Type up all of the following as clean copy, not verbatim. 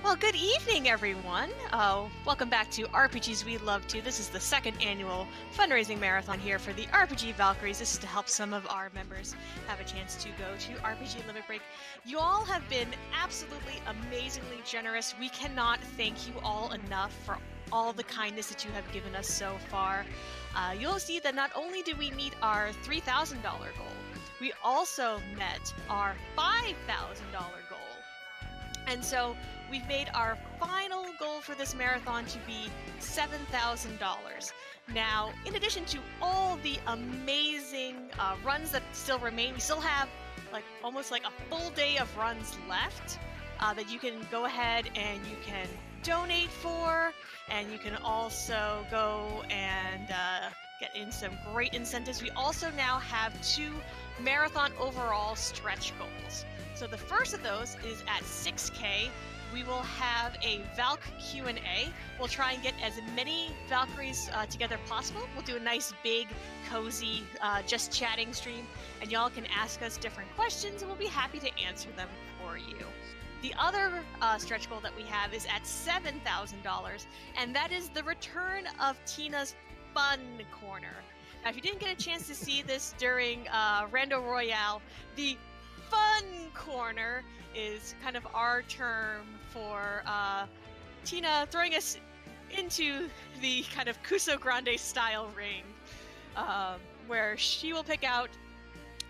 Well, good evening, everyone. Welcome back to RPGs We Love To. This is the second annual fundraising marathon here for the RPG Valkyries. This is to help some of our members have a chance to go to RPG Limit Break. You all have been absolutely amazingly generous. We cannot thank you all enough for all the kindness that you have given us so far. You'll see that not only do we meet our $3,000 goal, we also met our $5,000 goal. And so we've made our final goal for this marathon to be $7,000. Now, in addition to all the amazing runs that still remain, we still have almost a full day of runs left that you can go ahead and you can donate for, and you can also go and get in some great incentives. We also now have 2 marathon overall stretch goals. So the first of those is at 6K. We will have a Valk Q&A. We'll try and get as many Valkyries together possible. We'll do a nice, big, cozy, just chatting stream, and y'all can ask us different questions, and we'll be happy to answer them for you. The other stretch goal that we have is at $7,000, and that is the return of Tina's Fun Corner. Now, if you didn't get a chance to see this during Rando Royale, the Fun Corner is kind of our term for Tina throwing us into the kind of Kuso Grande style ring, where she will pick out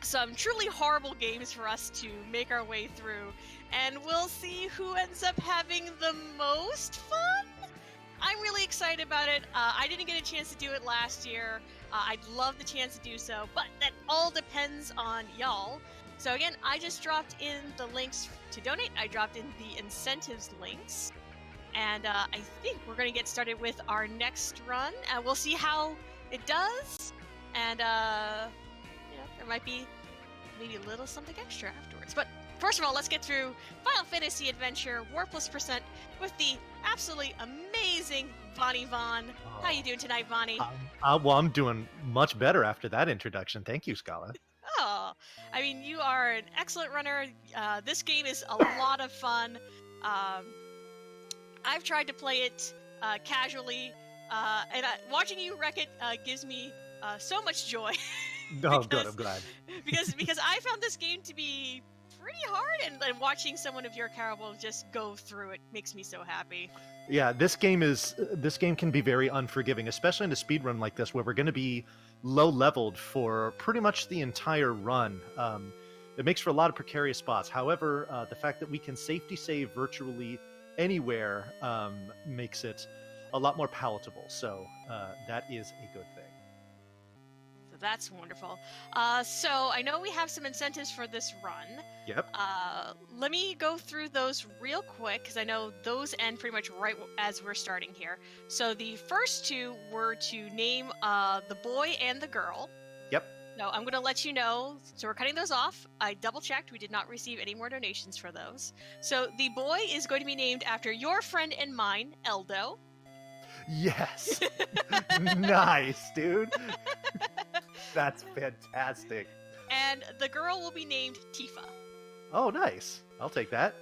some truly horrible games for us to make our way through, and we'll see who ends up having the most fun. I'm really excited about it. I didn't get a chance to do it last year. I'd love the chance to do so, but that all depends on y'all. So again, I just dropped in the links to donate. I dropped in the incentives links. And I think we're going to get started with our next run. And we'll see how it does. And, there might be maybe a little something extra afterwards. But first of all, let's get through Final Fantasy Adventure Warpless Percent with the absolutely amazing Vani Vaughn. How you doing tonight, Vani? Well, I'm doing much better after that introduction. Thank you, Scala. Oh, I mean, you are an excellent runner. This game is a lot of fun. I've tried to play it casually, and watching you wreck it gives me so much joy. Oh, good. I'm glad. because I found this game to be pretty hard, and watching someone of your caliber just go through it makes me so happy. Yeah, this game can be very unforgiving, especially in a speed run like this, where we're going to be low leveled for pretty much the entire run. It makes for a lot of precarious spots. However, the fact that we can safety save virtually anywhere makes it a lot more palatable. So that is a good thing. So that's wonderful. So I know we have some incentives for this run. Yep. Let me go through those real quick, because I know those end pretty much right as we're starting here. So the first 2 were to name the boy and the girl. Yep. No, I'm going to let you know. So we're cutting those off. I double-checked. We did not receive any more donations for those. So the boy is going to be named after your friend and mine, Eldo. Yes. Nice, dude. That's fantastic. And the girl will be named Tifa. Oh, nice. I'll take that.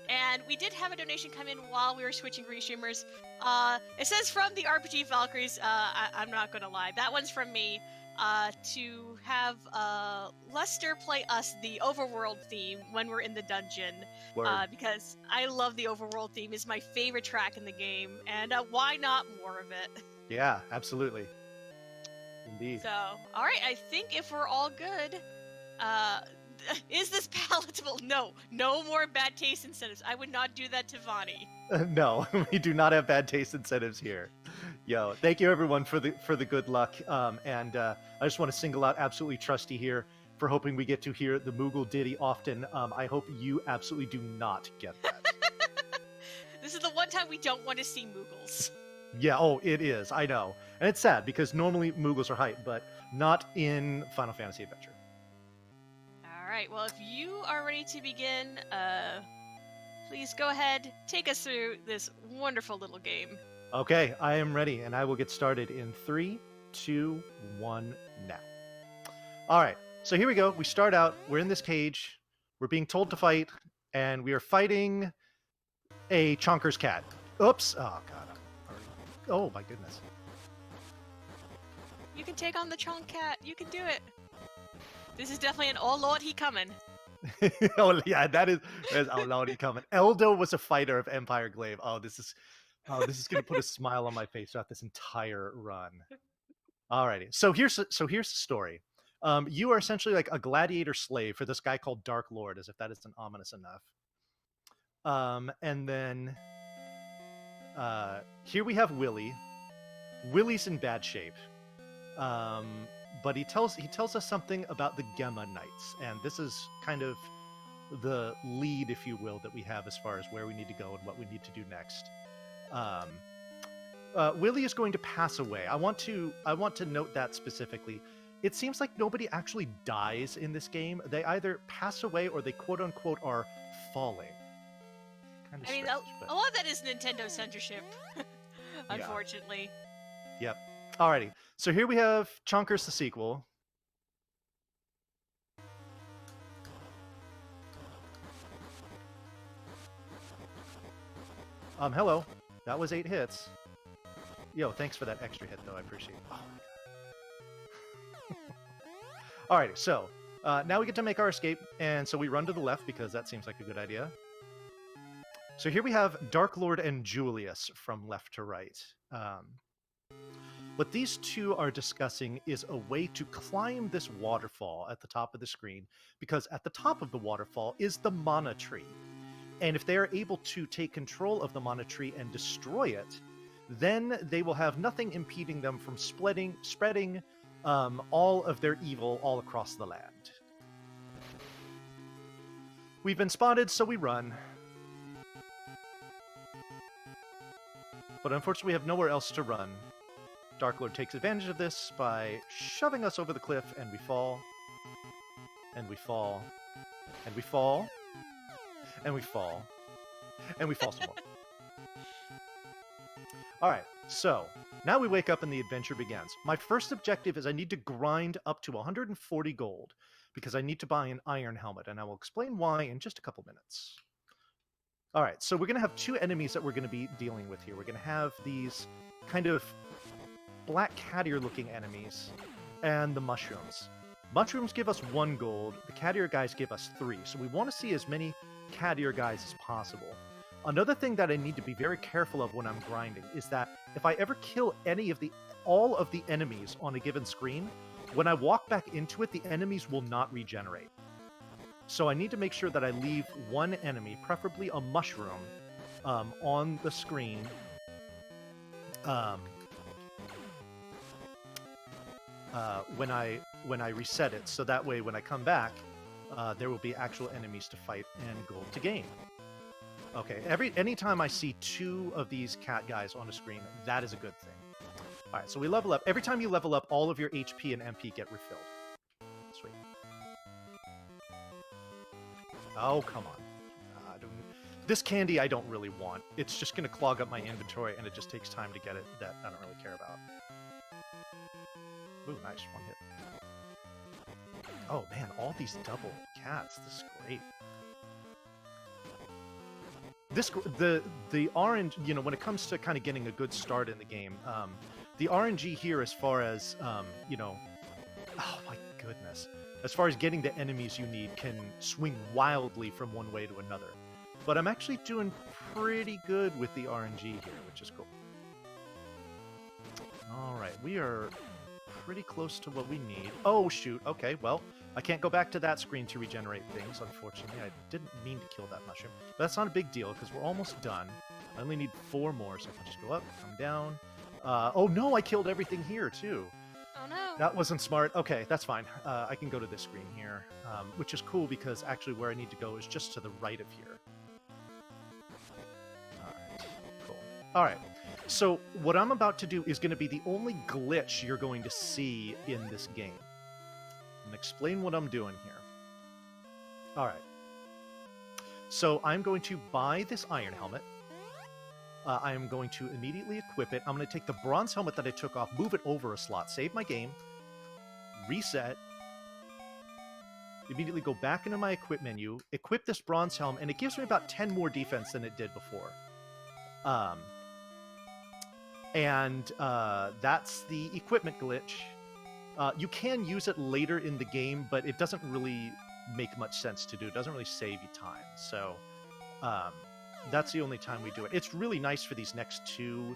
And we did have a donation come in while we were switching restreamers. It says from the RPG Valkyries. I'm not going to lie. That one's from me. To have Lester play us the overworld theme when we're in the dungeon. Because I love the overworld theme. It's my favorite track in the game. And why not more of it? Yeah, absolutely. Indeed. So, all right, I think if we're all good, is this palatable? No more bad taste incentives. I would not do that to Vani. No, we do not have bad taste incentives here. Yo, thank you everyone for the good luck. And I just want to single out absolutely Trusty here for hoping we get to hear the Moogle ditty often. I hope you absolutely do not get that. This is the one time we don't want to see Moogles. Yeah, oh, it is. I know. And it's sad because normally Moogles are hype, but not in Final Fantasy Adventure. All right, well, if you are ready to begin, please go ahead, take us through this wonderful little game. Okay, I am ready, and I will get started in 3, 2, 1, now. All right, so here we go. We start out, we're in this cage, we're being told to fight, and we are fighting a Chonker's cat. Oops. Oh, God. Oh, my goodness. You can take on the Chonk Cat. You can do it. This is definitely an oh lord he coming. Oh, yeah, that is oh, Lordy coming. Eldo was a fighter of Empire Glaive. Oh, this is going to put a smile on my face throughout this entire run. Alrighty. So here's the story. You are essentially like a gladiator slave for this guy called Dark Lord, as if that isn't ominous enough. And then here we have Willie. Willie's in bad shape. But he tells us something about the Gemma Knights, and this is kind of the lead, if you will, that we have as far as where we need to go and what we need to do next. Willie is going to pass away. I want to note that specifically. It seems like nobody actually dies in this game. They either pass away or they quote unquote are falling. Kind of strange, a lot of that is Nintendo censorship, unfortunately. Yep. Alrighty. So here we have Chonkers the sequel. Hello. That was 8 hits. Yo, thanks for that extra hit, though. I appreciate it. Oh, my God. Alrighty, so now we get to make our escape, and so we run to the left because that seems like a good idea. So here we have Dark Lord and Julius from left to right. What these two are discussing is a way to climb this waterfall at the top of the screen, because at the top of the waterfall is the mana tree. And if they are able to take control of the mana tree and destroy it, then they will have nothing impeding them from spreading all of their evil all across the land. We've been spotted, so we run. But unfortunately, we have nowhere else to run. Dark Lord takes advantage of this by shoving us over the cliff, and we fall. And we fall. And we fall. And we fall. And we fall some more. Alright, so now we wake up and the adventure begins. My first objective is I need to grind up to 140 gold because I need to buy an iron helmet, and I will explain why in just a couple minutes. Alright, so we're going to have 2 enemies that we're going to be dealing with here. We're going to have these kind of black cat ear looking enemies and the mushrooms. Mushrooms give us 1 gold, the cat ear guys give us 3, so we want to see as many cat ear guys as possible. Another thing that I need to be very careful of when I'm grinding is that if I ever kill all of the enemies on a given screen, when I walk back into it, the enemies will not regenerate. So I need to make sure that I leave 1 enemy, preferably a mushroom, on the screen when I reset it, so that way when I come back, there will be actual enemies to fight and gold to gain. Okay, anytime I see 2 of these cat guys on a screen, that is a good thing. Alright, so we level up. Every time you level up, all of your HP and MP get refilled. Sweet. Oh, come on. This candy I don't really want. It's just going to clog up my inventory, and it just takes time to get it that I don't really care about. Ooh, nice. 1 hit. Oh, man, all these double cats. This is great. The orange, when it comes to kind of getting a good start in the game, the RNG here as far as, oh my goodness. As far as getting the enemies you need can swing wildly from one way to another. But I'm actually doing pretty good with the RNG here, which is cool. Alright, we are pretty close to what we need. Oh, shoot. Okay, well, I can't go back to that screen to regenerate things, unfortunately. I didn't mean to kill that mushroom. But that's not a big deal, because we're almost done. I only need 4 more, so I can just go up, come down. Oh no, I killed everything here, too. Oh no. That wasn't smart. Okay, that's fine. I can go to this screen here, which is cool, because actually where I need to go is just to the right of here. Alright, cool. Alright. So what I'm about to do is going to be the only glitch you're going to see in this game. And explain what I'm doing here. Alright. So I'm going to buy this iron helmet. I am going to immediately equip it. I'm going to take the bronze helmet that I took off, move it over a slot, save my game, reset, Immediately go back into my equip menu, equip this bronze helm, and it gives me about 10 more defense than it did before. That's the equipment glitch. You can use it later in the game, but it doesn't really make much sense to do. It doesn't really save you time. So that's the only time we do it. It's really nice for these next two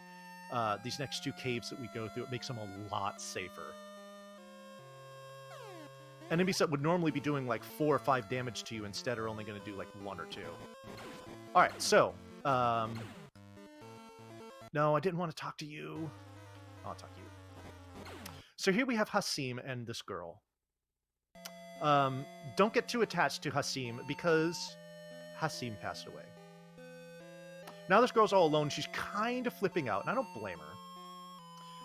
caves that we go through. It makes them a lot safer. Enemies that would normally be doing like 4 or 5 damage to you instead are only going to do like 1 or 2. All right, so no, I didn't want to talk to you. I'll talk to you. So here we have Hasim and this girl. Don't get too attached to Hasim because Hasim passed away. Now this girl's all alone. She's kind of flipping out, and I don't blame her.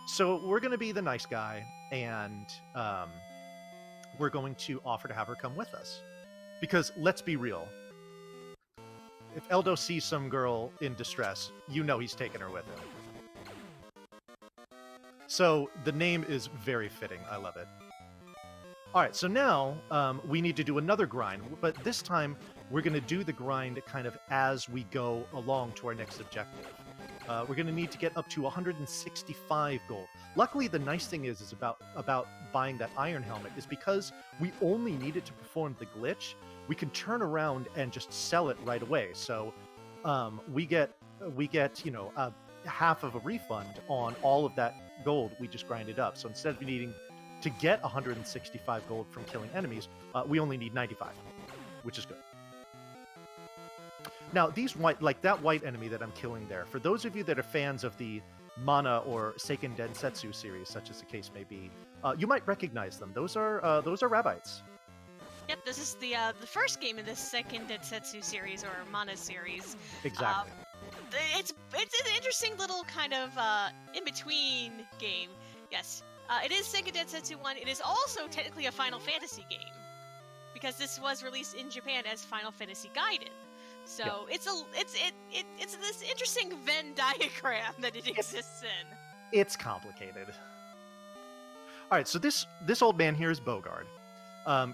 So we're going to be the nice guy, and we're going to offer to have her come with us. Because let's be real. If Eldo sees some girl in distress, you know he's taking her with him. So the name is very fitting. I love it. All right, so now we need to do another grind, but this time we're going to do the grind kind of as we go along to our next objective. We're going to need to get up to 165 gold. Luckily, the nice thing is about buying that iron helmet is because we only need it to perform the glitch, we can turn around and just sell it right away. So we get half of a refund on all of that gold we just grinded up. So instead of needing to get 165 gold from killing enemies, we only need 95, which is good. Now, these that white enemy that I'm killing there, for those of you that are fans of the Mana or Seiken Densetsu series, such as the case may be, you might recognize them. Those are Rabbites. Yep, this is the first game in this Seiken Densetsu series or Mana series. Exactly. It's an interesting little kind of in-between game. Yes, it is Seiken Densetsu 1. It is also technically a Final Fantasy game because this was released in Japan as Final Fantasy Gaiden. So it's this interesting Venn diagram that it exists in. It's complicated. All right, so this old man here is Bogard.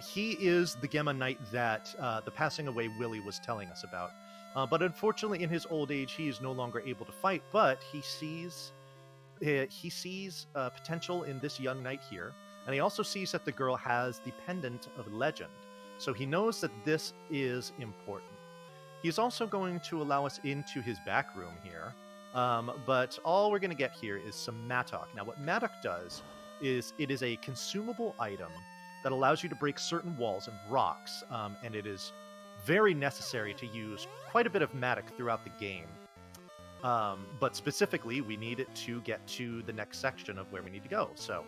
He is the Gemma Knight that the passing away Willie was telling us about. But unfortunately, in his old age, he is no longer able to fight. But he sees potential in this young knight here, and he also sees that the girl has the pendant of legend. So he knows that this is important. He's also going to allow us into his back room here, but all we're going to get here is some Mattock. Now, what Mattock does is it is a consumable item that allows you to break certain walls and rocks, and it is very necessary to use quite a bit of Mattock throughout the game. But specifically, we need it to get to the next section of where we need to go. So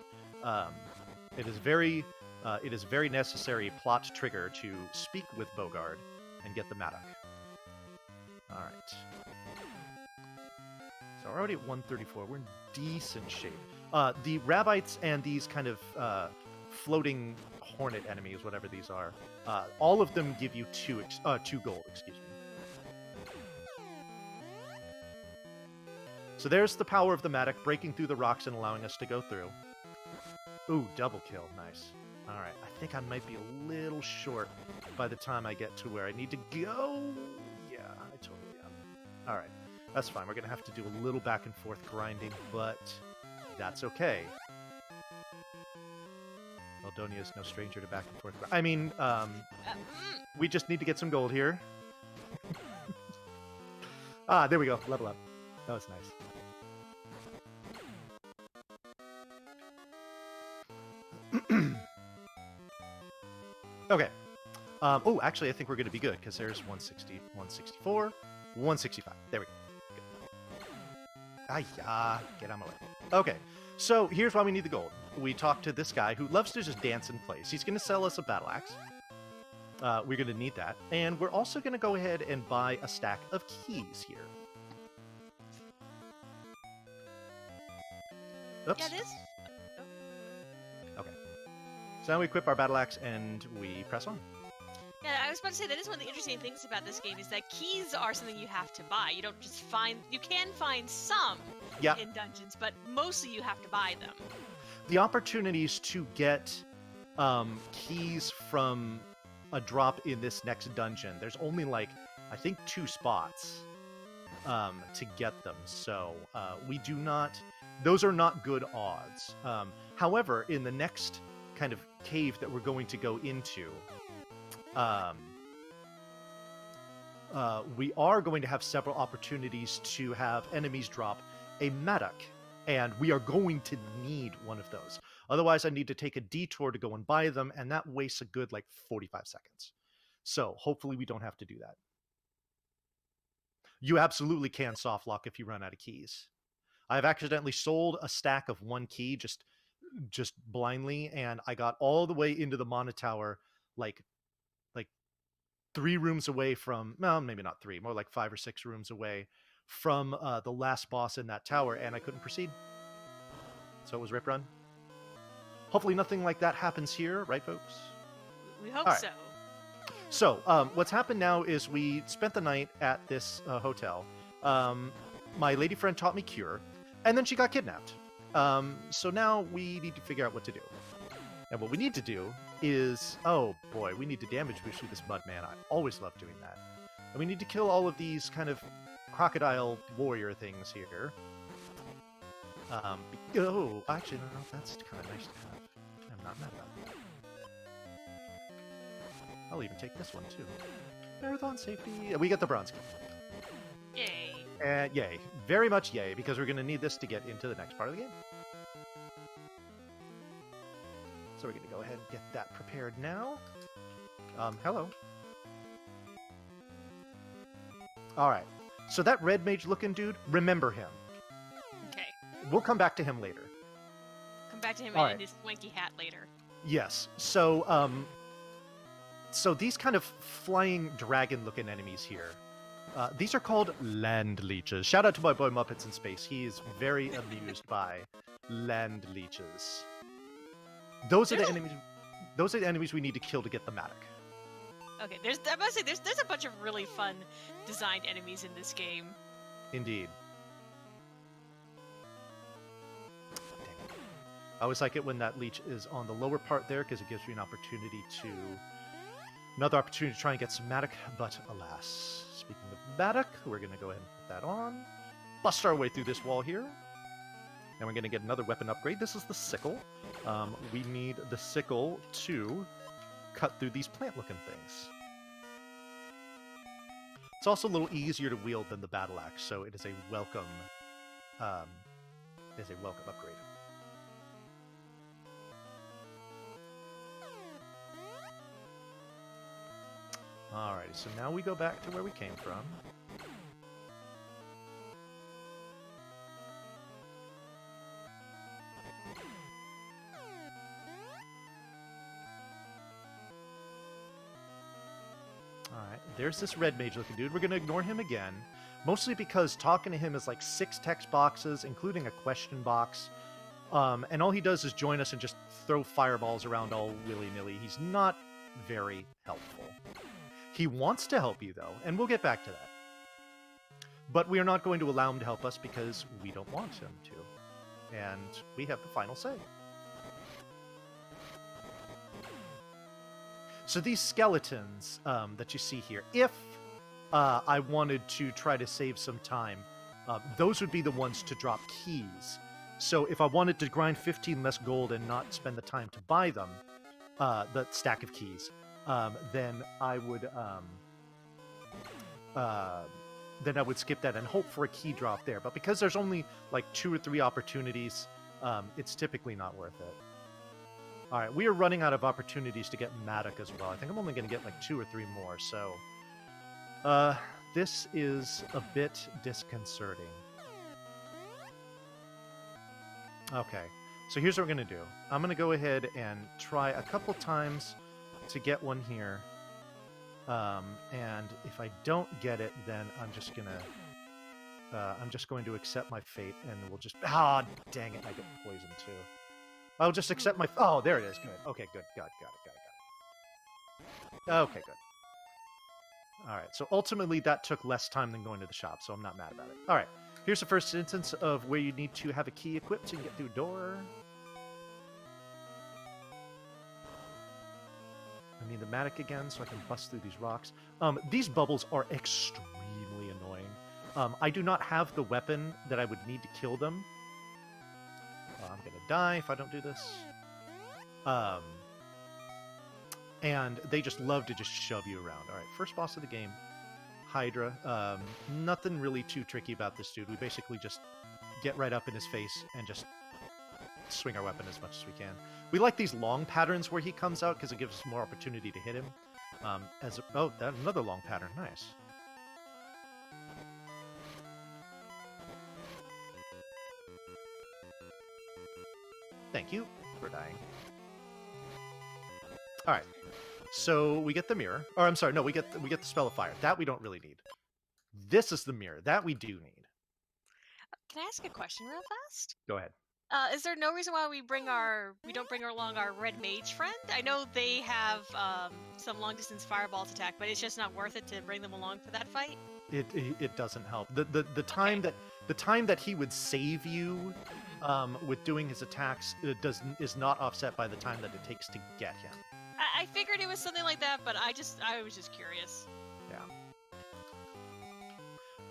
it is very necessary plot trigger to speak with Bogard and get the Mattock. All right. So we're already at 134. We're in decent shape. The Rabbites and these kind of floating hornet enemies, whatever these are, all of them give you 2 gold, excuse me. So there's the power of the Mattock, breaking through the rocks and allowing us to go through. Ooh, double kill. Nice. All right. I think I might be a little short by the time I get to where I need to go. Yeah, I totally am. All right. That's fine. We're going to have to do a little back and forth grinding, but that's okay. Eldonia is no stranger to back and forth. I mean, we just need to get some gold here. There we go. Level up. That was nice. Okay. Oh, actually, I think we're going to be good because there's 160, 164, 165. There we go. Get on my way. Okay, so here's why we need the gold. We talked to this guy who loves to just dance in place. He's going to sell us a battle axe. We're going to need that. And we're also going to go ahead and buy a stack of keys here. Oops. Yeah, it is. Okay. So now we equip our battle axe and we press on. Yeah, I was about to say that is one of the interesting things about this game is that keys are something you have to buy. You don't just find. You can find some in dungeons, but mostly you have to buy them. The opportunities to get keys from a drop in this next dungeon. There's only like, I think 2 spots to get them. So we do not, those are not good odds. However, in the next kind of cave that we're going to go into, we are going to have several opportunities to have enemies drop a mattock, and we are going to need one of those. Otherwise, I need to take a detour to go and buy them, and that wastes a good like 45 seconds. So hopefully we don't have to do that. You absolutely can softlock if you run out of keys. I've accidentally sold a stack of 1 key just blindly, and I got all the way into the Monotower like 3 rooms away from, well, maybe not 3, more like 5 or 6 rooms away from the last boss in that tower, and I couldn't proceed. So it was rip run. Hopefully nothing like that happens here, right, folks? We hope right. so. So what's happened now is we spent the night at this hotel. My lady friend taught me Cure, and then she got kidnapped. So now we need to figure out what to do. And what we need to do is, oh boy, we need to damage boost through this mud man. I always love doing that. And we need to kill all of these kind of crocodile warrior things here. Oh, actually, no, that's kind of nice to have. I'm not mad about that. I'll even take this one too. Marathon safety. We get the bronze key. Yay. Yay. Very much yay, because we're going to need this to get into the next part of the game. So we're going to go ahead and get that prepared now. Hello. Alright. So that red mage looking dude, remember him. Okay. We'll come back to him later. Come back to him All in right. his swanky hat later. Yes. So, so these kind of flying dragon-looking enemies here, these are called land leeches. Shout out to my boy Muppets in Space. He is very amused by land leeches. Those are the enemies. Those are the enemies we need to kill to get the mattock. Okay, I must say there's a bunch of really fun designed enemies in this game. Indeed. Dang it. I always like it when that leech is on the lower part there, because it gives me an opportunity to... Another opportunity to try and get some mattock, but alas. Speaking of mattock, we're going to go ahead and put that on. Bust our way through this wall here. And we're going to get another weapon upgrade. This is the sickle. We need the sickle to cut through these plant-looking things. It's also a little easier to wield than the battle axe, so it is a welcome upgrade. Alrighty, so now we go back to where we came from. Alright, there's this red mage looking dude. We're going to ignore him again. Mostly because talking to him is like 6 text boxes, including a question box. And all he does is join us and just throw fireballs around all willy-nilly. He's not very helpful. He wants to help you, though, and we'll get back to that. But we are not going to allow him to help us because we don't want him to. And we have the final say. So these skeletons that you see here, if I wanted to try to save some time, those would be the ones to drop keys. So if I wanted to grind 15 less gold and not spend the time to buy them, the stack of keys, then I would skip that and hope for a key drop there. But because there's only like 2 or 3 opportunities, it's typically not worth it. All right, we are running out of opportunities to get mattock as well. I think I'm only going to get like 2 or 3 more, so this is a bit disconcerting. Okay, so here's what we're going to do. I'm going to go ahead and try a couple times to get one here, and if I don't get it, then I'm just going to accept my fate, and we'll just... Ah, dang it, I get poisoned too. I'll just accept my... Oh, there it is. Good. Okay, good. Got it. Okay, good. All right, so ultimately that took less time than going to the shop, so I'm not mad about it. All right, here's the first instance of where you need to have a key equipped and get through a door. need the Matic again so I can bust through these rocks. These bubbles are extremely annoying. I do not have the weapon that I would need to kill them. I'm going to die if I don't do this. And they just love to just shove you around. All right, first boss of the game, Hydra. Nothing really too tricky about this dude. We basically just get right up in his face and just swing our weapon as much as we can. We like these long patterns where he comes out because it gives us more opportunity to hit him. That's another long pattern. Nice. Thank you for dying. All right. So we get the mirror. Or I'm sorry, no, we get the spell of fire. That we don't really need. This is the mirror. That we do need. Can I ask a question real fast? Go ahead. Is there no reason why we don't bring along our red mage friend? I know they have some long distance fireballs attack, but it's just not worth it to bring them along for that fight. It doesn't help. The time that he would save you with doing his attacks is not offset by the time that it takes to get him. I figured it was something like that, but I was just curious. Yeah.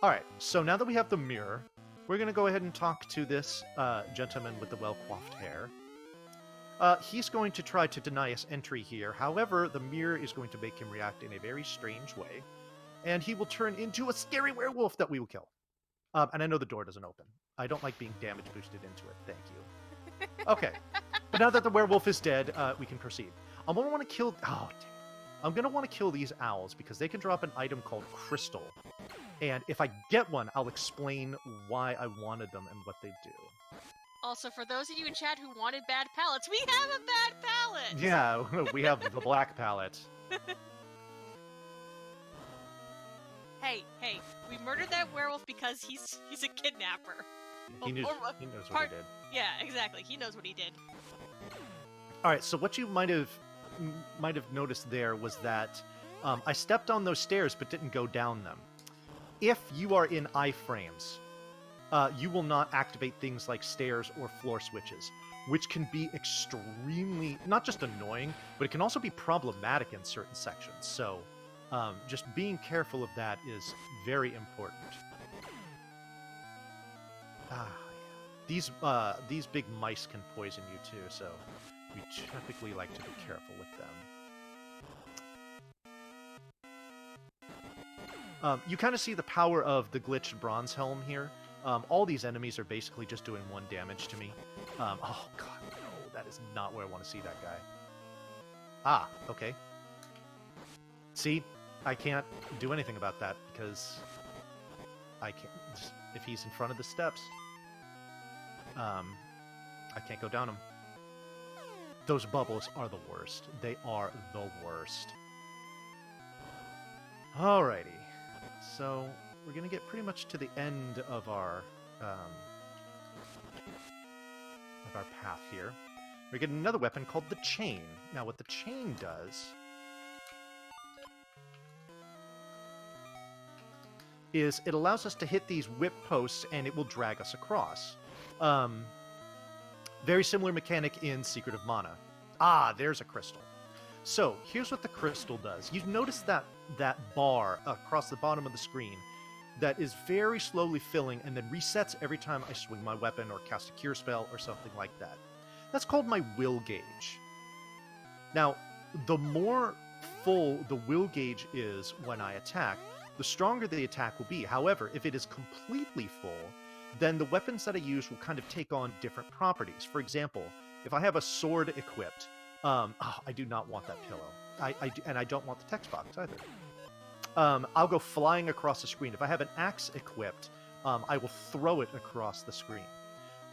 All right. So now that we have the mirror, we're going to go ahead and talk to this gentleman with the well-coiffed hair. He's going to try to deny us entry here. However, the mirror is going to make him react in a very strange way. And he will turn into a scary werewolf that we will kill. And I know the door doesn't open. I don't like being damage boosted into it. Thank you. Okay. But now that the werewolf is dead, we can proceed. I'm going to want to kill... Oh, dang. I'm going to want to kill these owls because they can drop an item called Crystal. And if I get one, I'll explain why I wanted them and what they do. Also, for those of you in chat who wanted bad palettes, we have a bad palette! Yeah, we have the black palette. Hey, we murdered that werewolf because he's a kidnapper. He knows what he did. Yeah, exactly. He knows what he did. All right, so what you might have noticed there was that I stepped on those stairs but didn't go down them. If you are in iframes, you will not activate things like stairs or floor switches, which can be extremely, not just annoying, but it can also be problematic in certain sections. So just being careful of that is very important. These big mice can poison you too, so we typically like to be careful with them. You kind of see the power of the glitched bronze helm here. All these enemies are basically just doing 1 damage to me. Oh god, no, that is not where I want to see that guy. Ah, okay. See, I can't do anything about that because I can't. If he's in front of the steps, I can't go down them. Those bubbles are the worst. They are the worst. Alrighty. So we're gonna get pretty much to the end of our path here. We're getting another weapon called the chain. Now, what the chain does is it allows us to hit these whip posts, and it will drag us across. Very similar mechanic in Secret of Mana. Ah, there's a crystal. So here's what the crystal does. You notice that bar across the bottom of the screen that is very slowly filling and then resets every time I swing my weapon or cast a cure spell or something like that. That's called my will gauge. Now, the more full the will gauge is when I attack, the stronger the attack will be. However, if it is completely full, then the weapons that I use will kind of take on different properties. For example, if I have a sword equipped, I do not want that pillow. And I don't want the text box either. I'll go flying across the screen. If I have an axe equipped, I will throw it across the screen.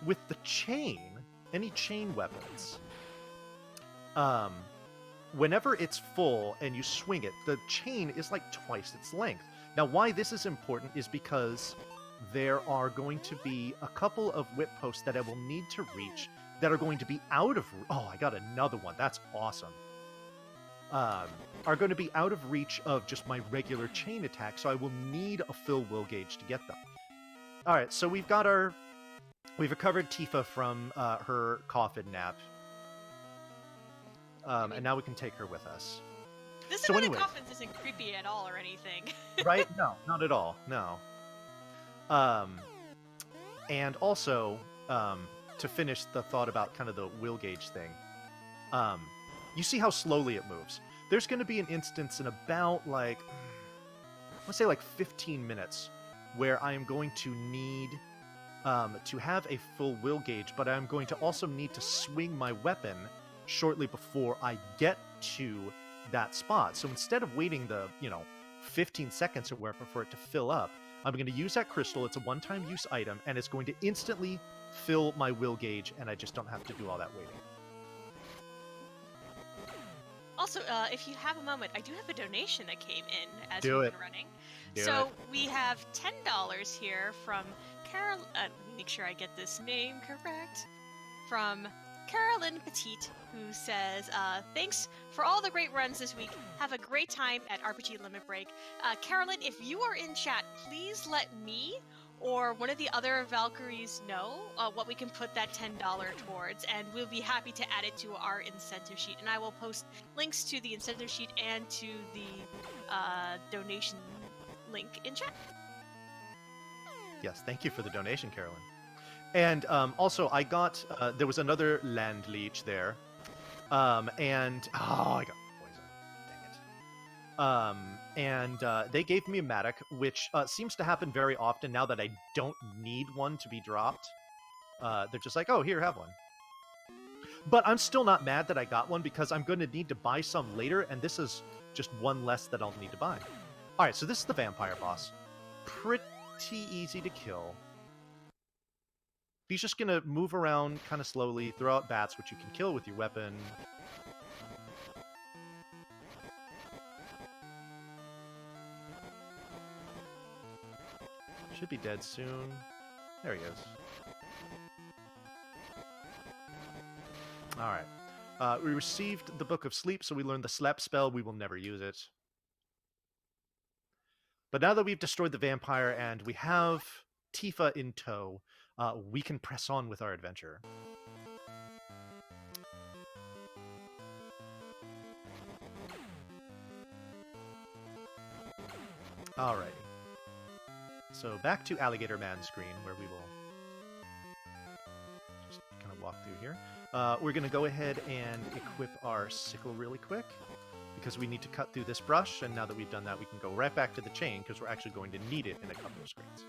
With the chain, any chain weapons, whenever it's full and you swing it, the chain is like twice its length. Now, why this is important is because there are going to be a couple of whip posts that I will need to reach that are going to be out of... Oh, I got another one. That's awesome. Are going to be out of reach of just my regular chain attack, so I will need a fill will gauge to get them. All right, so we've recovered Tifa from her coffin nap. And now we can take her with us. This So amount of anyways, coffins isn't creepy at all or anything. right? No, not at all. No. Um, and also, to finish the thought about kind of the will gauge thing, um, you see how slowly it moves. There's going to be an instance in about like, let's say like 15 minutes where I am going to need to have a full will gauge, but I'm going to also need to swing my weapon shortly before I get to that spot. So instead of waiting the, 15 seconds or whatever for it to fill up, I'm going to use that crystal. It's a one-time use item, and it's going to instantly fill my will gauge, and I just don't have to do all that waiting. Also, if you have a moment, I do have a donation that came in as Do we've it. been running. Do So it. we have $10 here from Carol. Let me make sure I get this name correct. From Carolyn Petite, who says, thanks for all the great runs this week. Have a great time at RPG Limit Break. Carolyn, if you are in chat, please let me or one of the other Valkyries know what we can put that $10 towards, and we'll be happy to add it to our incentive sheet. And I will post links to the incentive sheet and to the donation link in chat. Yes, thank you for the donation, Carolyn. And also, I got there was another land leech there, and I got poison. Dang it. And they gave me a Matic, which seems to happen very often now that I don't need one to be dropped. They're just like, oh, here, have one. But I'm still not mad that I got one because I'm going to need to buy some later, and this is just one less that I'll need to buy. All right, so this is the vampire boss. Pretty easy to kill. He's just going to move around kind of slowly, throw out bats, which you can kill with your weapon. Should be dead soon. There he is. Alright. We received the Book of Sleep, so we learned the Slap spell. We will never use it. But now that we've destroyed the vampire and we have Tifa in tow, we can press on with our adventure. Alrighty. So back to Alligator Man screen, where we will just kind of walk through here. We're going to go ahead and equip our sickle really quick, because we need to cut through this brush, and now that we've done that, we can go right back to the chain, because we're actually going to need it in a couple of screens.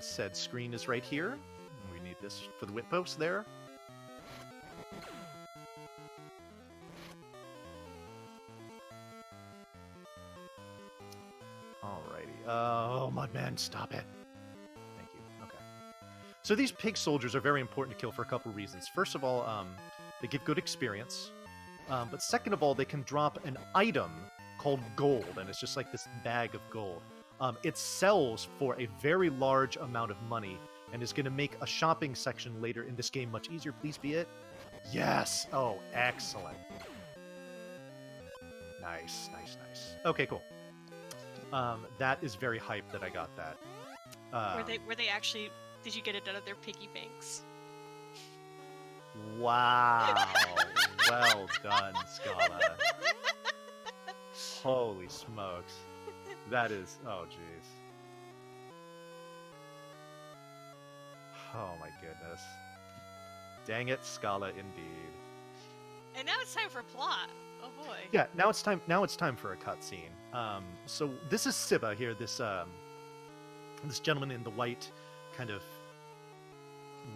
Said screen is right here. We need this for the whip post there. Alrighty. Oh, Mudman, stop it. Thank you. Okay. So these pig soldiers are very important to kill for a couple reasons. First of all, they give good experience. But second of all, they can drop an item called gold, and it's just like this bag of gold. It sells for a very large amount of money and is going to make a shopping section later in this game much easier. Please be it. Yes. Oh, excellent. Nice, nice, nice. Okay, cool. That is very hype that I got that. Were they actually? Did you get it out of their piggy banks? Wow. Well done, Scala. Holy smokes. That is... Oh, jeez. Oh, my goodness. Dang it, Scala, indeed. And now it's time for plot. Oh boy. Yeah, now it's time. Now it's time for a cutscene. So this is Siba here. This gentleman in the white kind of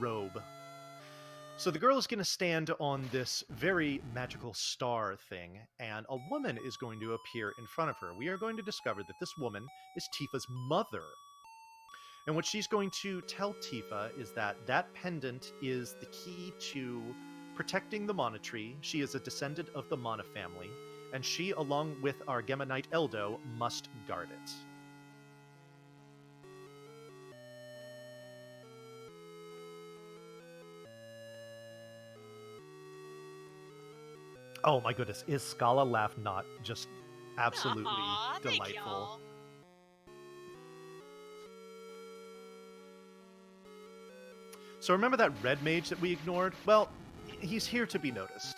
robe. So the girl is going to stand on this very magical star thing, and a woman is going to appear in front of her. We are going to discover that this woman is Tifa's mother. And what she's going to tell Tifa is that that pendant is the key to protecting the Mana Tree. She is a descendant of the Mana family, and she, along with our Gemma Knight Eldo, must guard it. Oh my goodness, is Scala Laugh not just absolutely delightful? So remember that red mage that we ignored? Well, he's here to be noticed.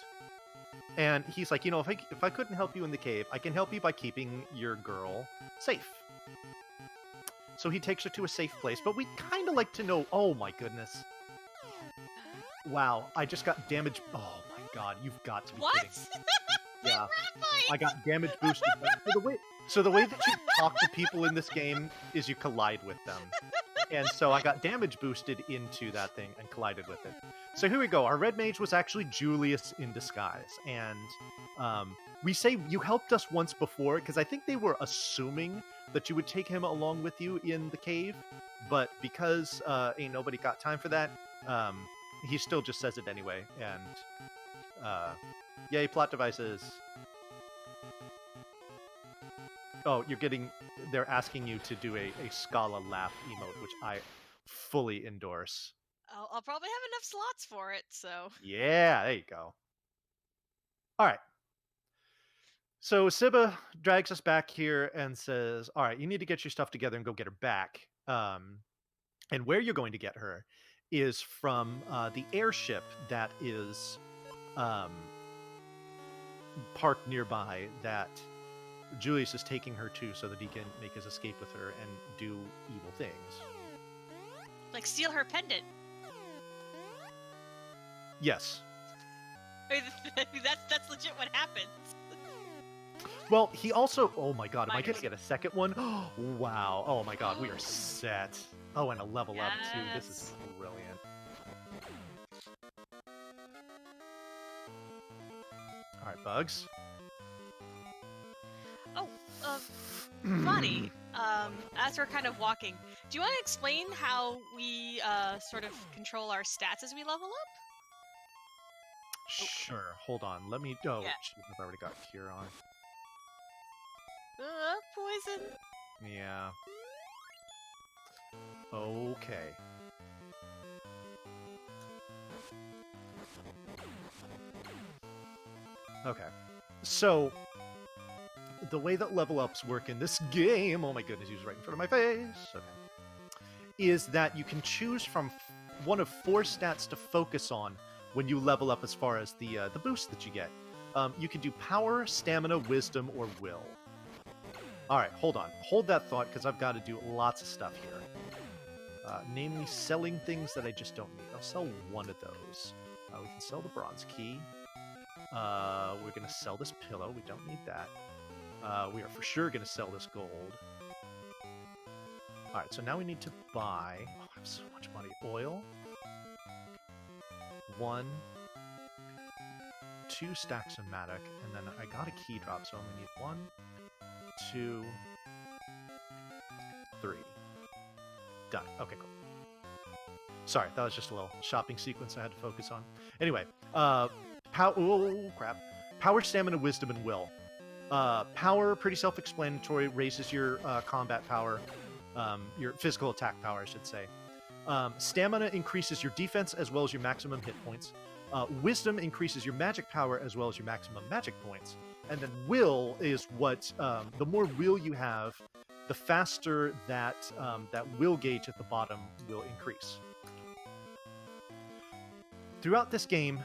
And he's like, you know, if I couldn't help you in the cave, I can help you by keeping your girl safe. So he takes her to a safe place, but we kind of like to know, oh my goodness. Wow, I just got damage. Oh my god, you've got to be kidding. Yeah, I got damage boosted. So the way that you talk to people in this game is you collide with them. And so I got damage boosted into that thing and collided with it. So here we go. Our red mage was actually Julius in disguise. And we say you helped us once before because I think they were assuming that you would take him along with you in the cave. But because ain't nobody got time for that, he still just says it anyway. And yay, plot devices. Oh, they're asking you to do a Scala laugh emote, which I fully endorse. I'll probably have enough slots for it, so. Yeah, there you go. All right. So Sibba drags us back here and says, all right, you need to get your stuff together and go get her back. And where you're going to get her is from the airship that is parked nearby that Julius is taking her to so that he can make his escape with her and do evil things. Like steal her pendant. Yes. That's legit what happens. Well, he also... Oh my god, am I going to get a second one? Wow. Oh my god, we are set. Oh, and a level up too. This is brilliant. Alright, Bugs. Oh, funny. As we're kind of walking, do you want to explain how we sort of control our stats as we level up? Sure. Hold on. Let me... Oh, Yeah. shoot, I've already got Cure on. Poison. Yeah. Okay. Okay. So, the way that level ups work in this game, oh my goodness, he was right in front of my face, okay, is that you can choose from one of 4 stats to focus on when you level up as far as the boost that you get. You can do power, stamina, wisdom, or will. Alright, hold on. Hold that thought, because I've got to do lots of stuff here. Namely, selling things that I just don't need. I'll sell one of those. We can sell the bronze key. We're going to sell this pillow. We don't need that. We are for sure going to sell this gold. Alright, so now we need to buy... Oh, I have so much money. Oil. 1, 2 stacks of Matic, and then I got a key drop, so I only need 1, 2, 3. Done. Okay, cool. Sorry, that was just a little shopping sequence I had to focus on. Anyway, oh crap. Power, stamina, wisdom, and will. Power, pretty self-explanatory, raises your combat power, your physical attack power, I should say. Stamina increases your defense as well as your maximum hit points. Wisdom increases your magic power as well as your maximum magic points. And then will is what, the more will you have, the faster that that will gauge at the bottom will increase. Throughout this game,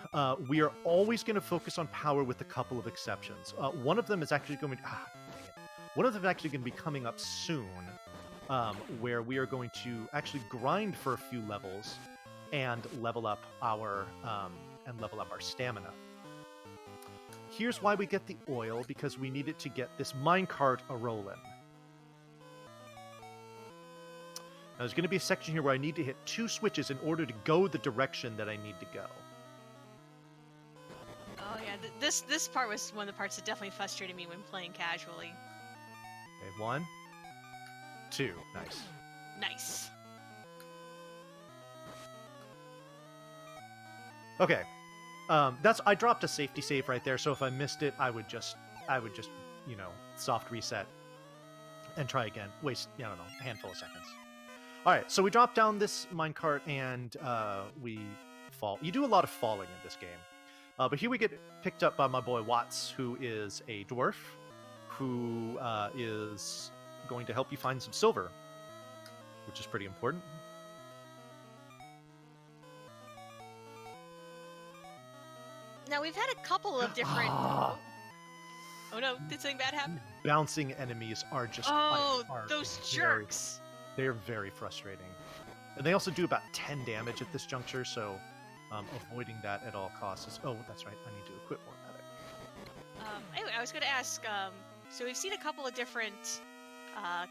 we are always going to focus on power with a couple of exceptions. One of them is actually going to... dang it. One of them is actually going to be coming up soon, where we are going to actually grind for a few levels and level up our stamina. Here's why we get the oil, because we need it to get this minecart a-rollin'. Now, there's going to be a section here where I need to hit 2 switches in order to go the direction that I need to go. Oh yeah, this part was one of the parts that definitely frustrated me when playing casually. Okay, 1, 2, nice. Nice. Okay, I dropped a safety save right there, so if I missed it, I would just, you know, soft reset and try again. Waste, I don't know, a handful of seconds. All right, so we drop down this minecart and we fall. You do a lot of falling in this game. But here we get picked up by my boy Watts, who is a dwarf, who is going to help you find some silver, which is pretty important. we've had a couple of different... Ah, Oh no, did something bad happen? bouncing enemies are just Oh, are those very, jerks! they're very frustrating. And they also do about 10 damage at this juncture, so avoiding that at all costs is... Oh, that's right, I need to equip more medic. Anyway, I was going to ask, so we've seen a couple of different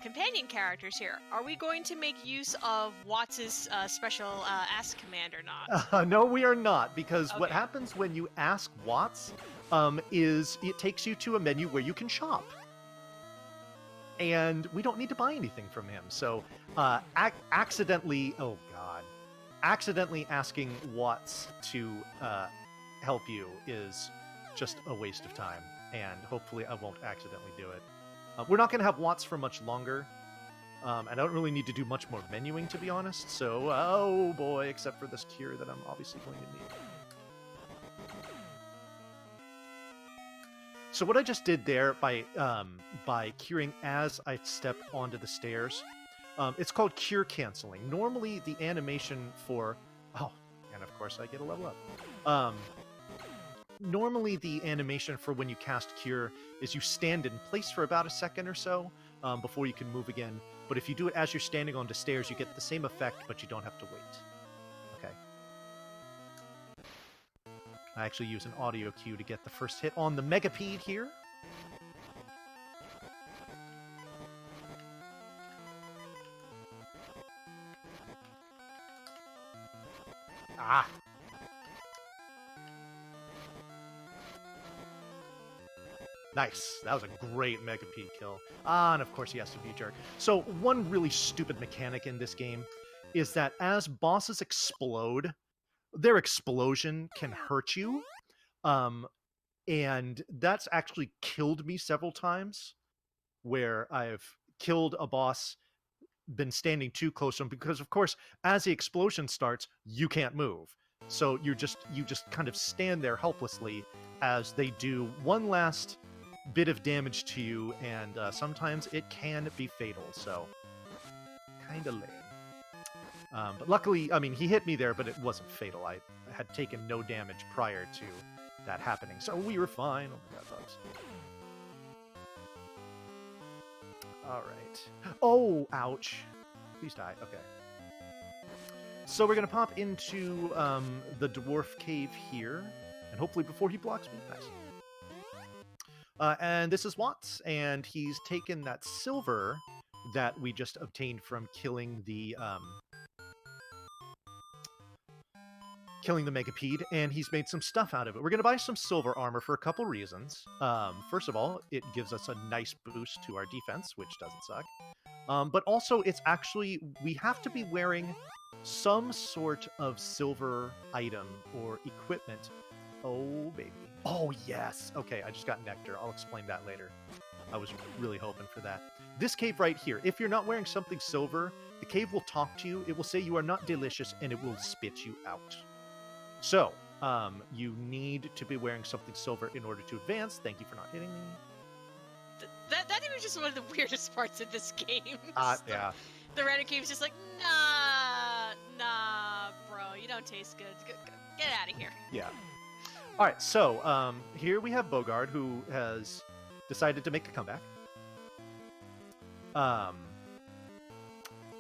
companion characters here. Are we going to make use of Watts' special ask command or not? No, we are not, because what Okay. happens when you ask Watts is it takes you to a menu where you can shop. And we don't need to buy anything from him. So accidentally asking Watts to help you is just a waste of time. And hopefully I won't accidentally do it. We're not going to have Watts for much longer. I don't really need to do much more menuing, to be honest. So, oh boy, except for this cure that I'm obviously going to need. So what I just did there by curing as I step onto the stairs, it's called cure canceling. Normally the animation for... Oh, and of course I get a level up. Normally the animation for when you cast cure is you stand in place for about a second or so before you can move again. But if you do it as you're standing on the stairs, you get the same effect, but you don't have to wait. Okay. I actually use an audio cue to get the first hit on the Megapede here. Ah! Nice. That was a great Megapede kill. Ah, and of course he has to be a jerk. So one really stupid mechanic in this game is that as bosses explode, their explosion can hurt you. And that's actually killed me several times, where I've killed a boss, been standing too close to him, because of course, as the explosion starts, you can't move. So you just kind of stand there helplessly as they do one last bit of damage to you, and sometimes it can be fatal, so kind of lame. But luckily, I mean, he hit me there, but it wasn't fatal. I had taken no damage prior to that happening, so we were fine. Oh my god, bugs. Alright. Oh, ouch. Please die. Okay. So we're going to pop into the dwarf cave here, and hopefully before he blocks me. Nice. And this is Watts, and he's taken that silver that we just obtained from killing the Megapede, and he's made some stuff out of it. We're going to buy some silver armor for a couple reasons. First of all, it gives us a nice boost to our defense, which doesn't suck. But also, it's actually, we have to be wearing some sort of silver item or equipment. Oh, baby. Oh, yes. Okay, I just got nectar. I'll explain that later. I was really hoping for that. This cave right here, if you're not wearing something silver, the cave will talk to you. It will say you are not delicious, and it will spit you out. So, you need to be wearing something silver in order to advance. Thank you for not hitting me. That was just one of the weirdest parts of this game. Yeah. The random cave is just like, nah, bro, you don't taste good. Get out of here. Yeah. All right, so here we have Bogard, who has decided to make a comeback.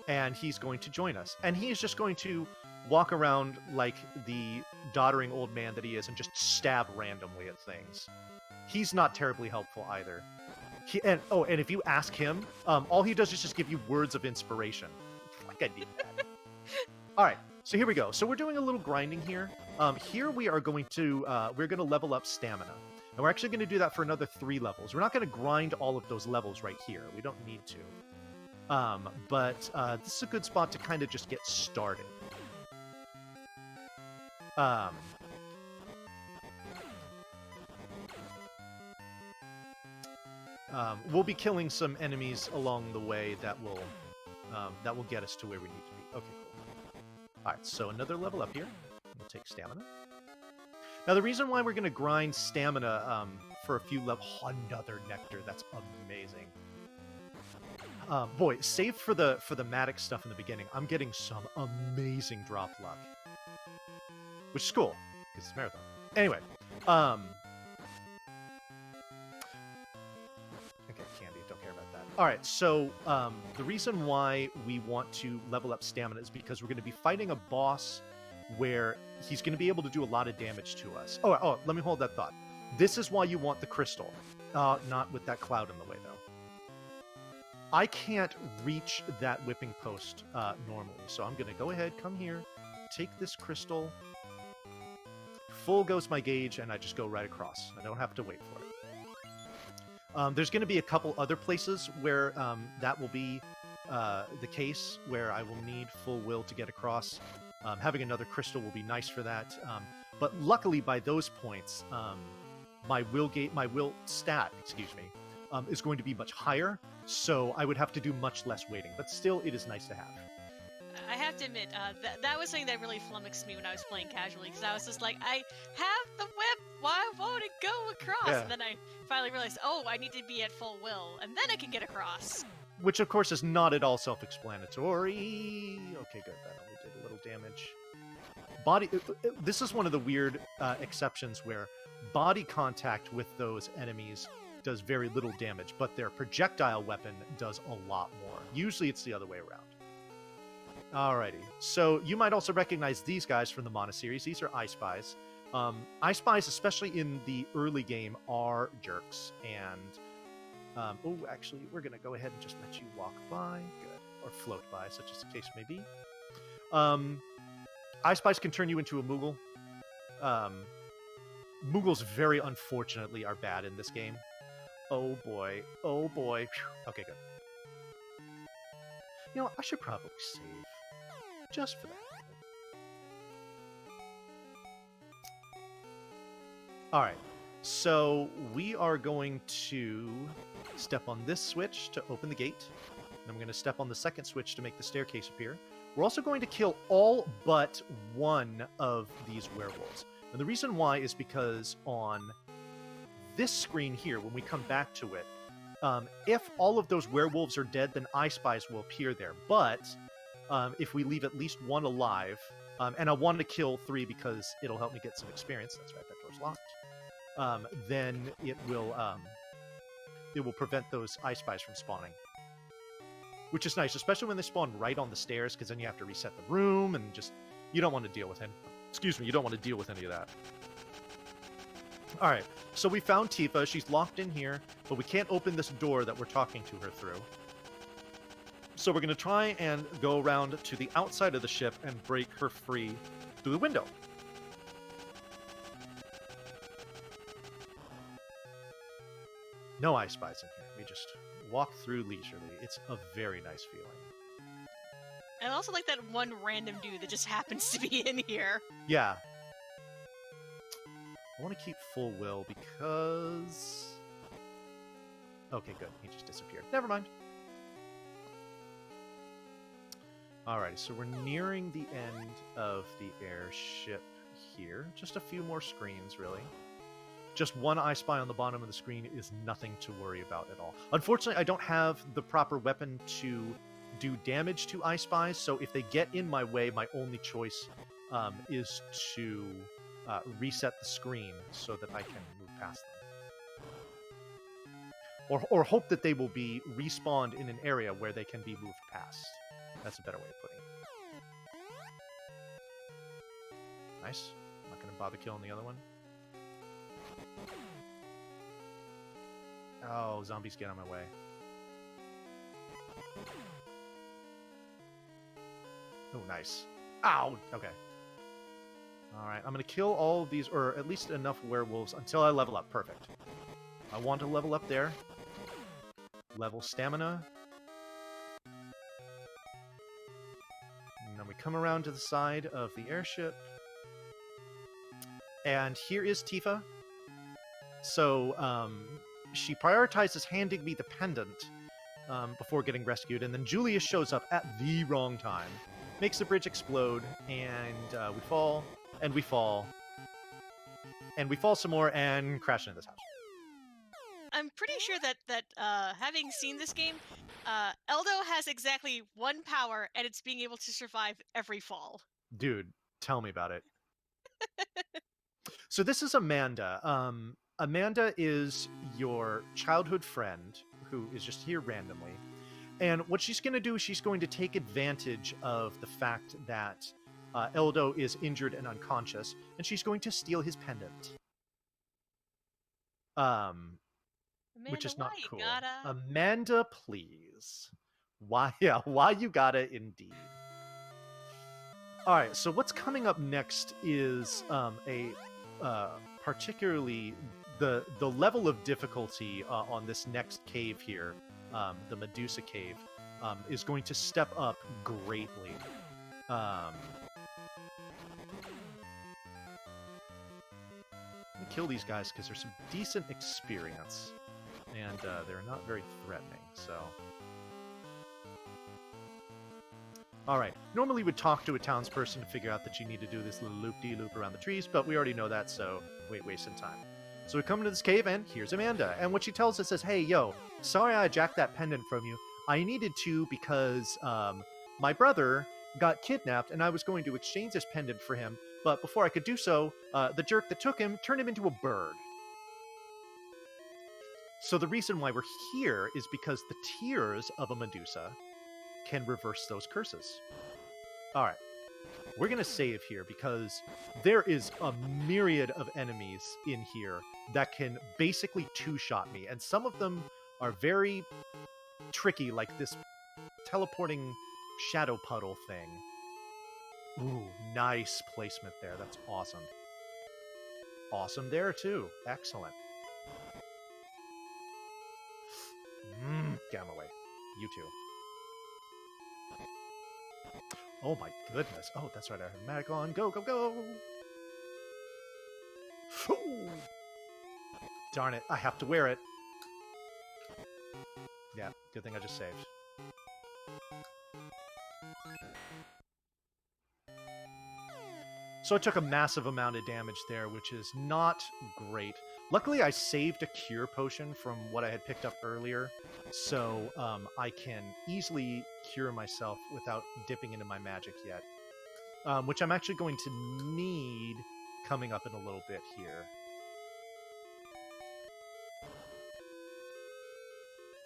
And he's going to join us. And he is just going to walk around like the doddering old man that he is and just stab randomly at things. He's not terribly helpful either. And if you ask him, all he does is just give you words of inspiration. Like I need that. All right, so here we go. So we're doing a little grinding here. Here we are going to level up stamina. And we're actually going to do that for another 3 levels. We're not going to grind all of those levels right here. We don't need to. But this is a good spot to kind of just get started. We'll be killing some enemies along the way that will get us to where we need to be. Okay, cool. All right, so another level up here. We'll take stamina. Now, the reason why we're going to grind stamina for a few levels... Oh, another nectar. That's amazing. Boy, save for the Matic stuff in the beginning, I'm getting some amazing drop luck. Which is cool, because it's marathon. Anyway, Um, okay, Candy, don't care about that. All right, so the reason why we want to level up stamina is because we're going to be fighting a boss where he's going to be able to do a lot of damage to us. Oh, let me hold that thought. This is why you want the crystal. Not with that cloud in the way, though. I can't reach that whipping post normally, so I'm going to go ahead, come here, take this crystal. Full goes my gauge, and I just go right across. I don't have to wait for it. There's going to be a couple other places where that will be the case, where I will need full will to get across. Having another crystal will be nice for that. But luckily, by those points, my will stat, is going to be much higher, so I would have to do much less waiting. But still, it is nice to have. I have to admit, that was something that really flummoxed me when I was playing casually, because I was just like, I have the whip, why won't it go across? Yeah. And then I finally realized, oh, I need to be at full will, and then I can get across. Which, of course, is not at all self-explanatory. Okay, good, that only did a little damage. This is one of the weird exceptions where body contact with those enemies does very little damage, but their projectile weapon does a lot more. Usually it's the other way around. Alrighty, so you might also recognize these guys from the Mana series. These are I Spies. I Spies, especially in the early game, are jerks. And, actually, we're going to go ahead and just let you walk by. Good. Or float by, such as the case may be. I Spies can turn you into a Moogle. Moogles, very unfortunately, are bad in this game. Oh boy. Oh boy. Okay, good. You know, I should probably save. Just for that. Alright. So, we are going to step on this switch to open the gate. And I'm going to step on the second switch to make the staircase appear. We're also going to kill all but one of these werewolves. And the reason why is because on this screen here, when we come back to it, if all of those werewolves are dead, then I Spies will appear there. But if we leave at least one alive, and I want to kill 3 because it'll help me get some experience. That's right, that door's locked. Then it will prevent those I Spies from spawning. Which is nice, especially when they spawn right on the stairs, because then you have to reset the room, and just, you don't want to deal with him. Excuse me, you don't want to deal with any of that. Alright, so we found Tifa. She's locked in here, but we can't open this door that we're talking to her through. So we're going to try and go around to the outside of the ship and break her free through the window. No I Spies in here. We just walk through leisurely. It's a very nice feeling. I also like that one random dude that just happens to be in here. Yeah. I want to keep full will because... Okay, good. He just disappeared. Never mind. Alrighty, so we're nearing the end of the airship here. Just a few more screens, really. Just one I Spy on the bottom of the screen is nothing to worry about at all. Unfortunately, I don't have the proper weapon to do damage to I Spies, so if they get in my way, my only choice is to reset the screen so that I can move past them. Or hope that they will be respawned in an area where they can be moved past. That's a better way of putting it. Nice. I'm not going to bother killing the other one. Oh, zombies get on my way. Oh, nice. Ow! Okay. Alright, I'm going to kill all of these, or at least enough werewolves, until I level up. Perfect. I want to level up there. Level stamina. And then we come around to the side of the airship. And here is Tifa. So, she prioritizes handing me the pendant before getting rescued, and then Julius shows up at the wrong time, makes the bridge explode, and we fall, and we fall, and we fall some more, and crash into this house. I'm pretty sure that having seen this game, Eldo has exactly one power, and it's being able to survive every fall. Dude, tell me about it. So this is Amanda. Amanda is your childhood friend who is just here randomly. And what she's going to do is she's going to take advantage of the fact that Eldo is injured and unconscious, and she's going to steal his pendant. Which Amanda, is why not you cool. gotta? Amanda, please. Why? Yeah, why you gotta indeed. All right, so what's coming up next is a particularly the level of difficulty on this next cave here, the Medusa cave, is going to step up greatly. Kill these guys because there's some decent experience, and they're not very threatening. So. Alright, normally we'd talk to a townsperson to figure out that you need to do this little loop-de-loop around the trees, but we already know that, so we ain't wasting time. So we come into this cave, and here's Amanda. And what she tells us is, hey, yo, sorry I jacked that pendant from you. I needed to because my brother got kidnapped, and I was going to exchange this pendant for him, but before I could do so, the jerk that took him turned him into a bird. So the reason why we're here is because the tears of a Medusa can reverse those curses. All right, we're going to save here because there is a myriad of enemies in here that can basically two-shot me, and some of them are very tricky, like this teleporting shadow puddle thing. Ooh, nice placement there. That's awesome. Awesome there, too. Excellent. Get him away. You too. Oh my goodness. Oh, that's right. I have magic on. Go, go, go. Ooh. Darn it. I have to wear it. Yeah, good thing I just saved. So I took a massive amount of damage there, which is not great. Luckily, I saved a cure potion from what I had picked up earlier, so I can easily cure myself without dipping into my magic yet, which I'm actually going to need coming up in a little bit here.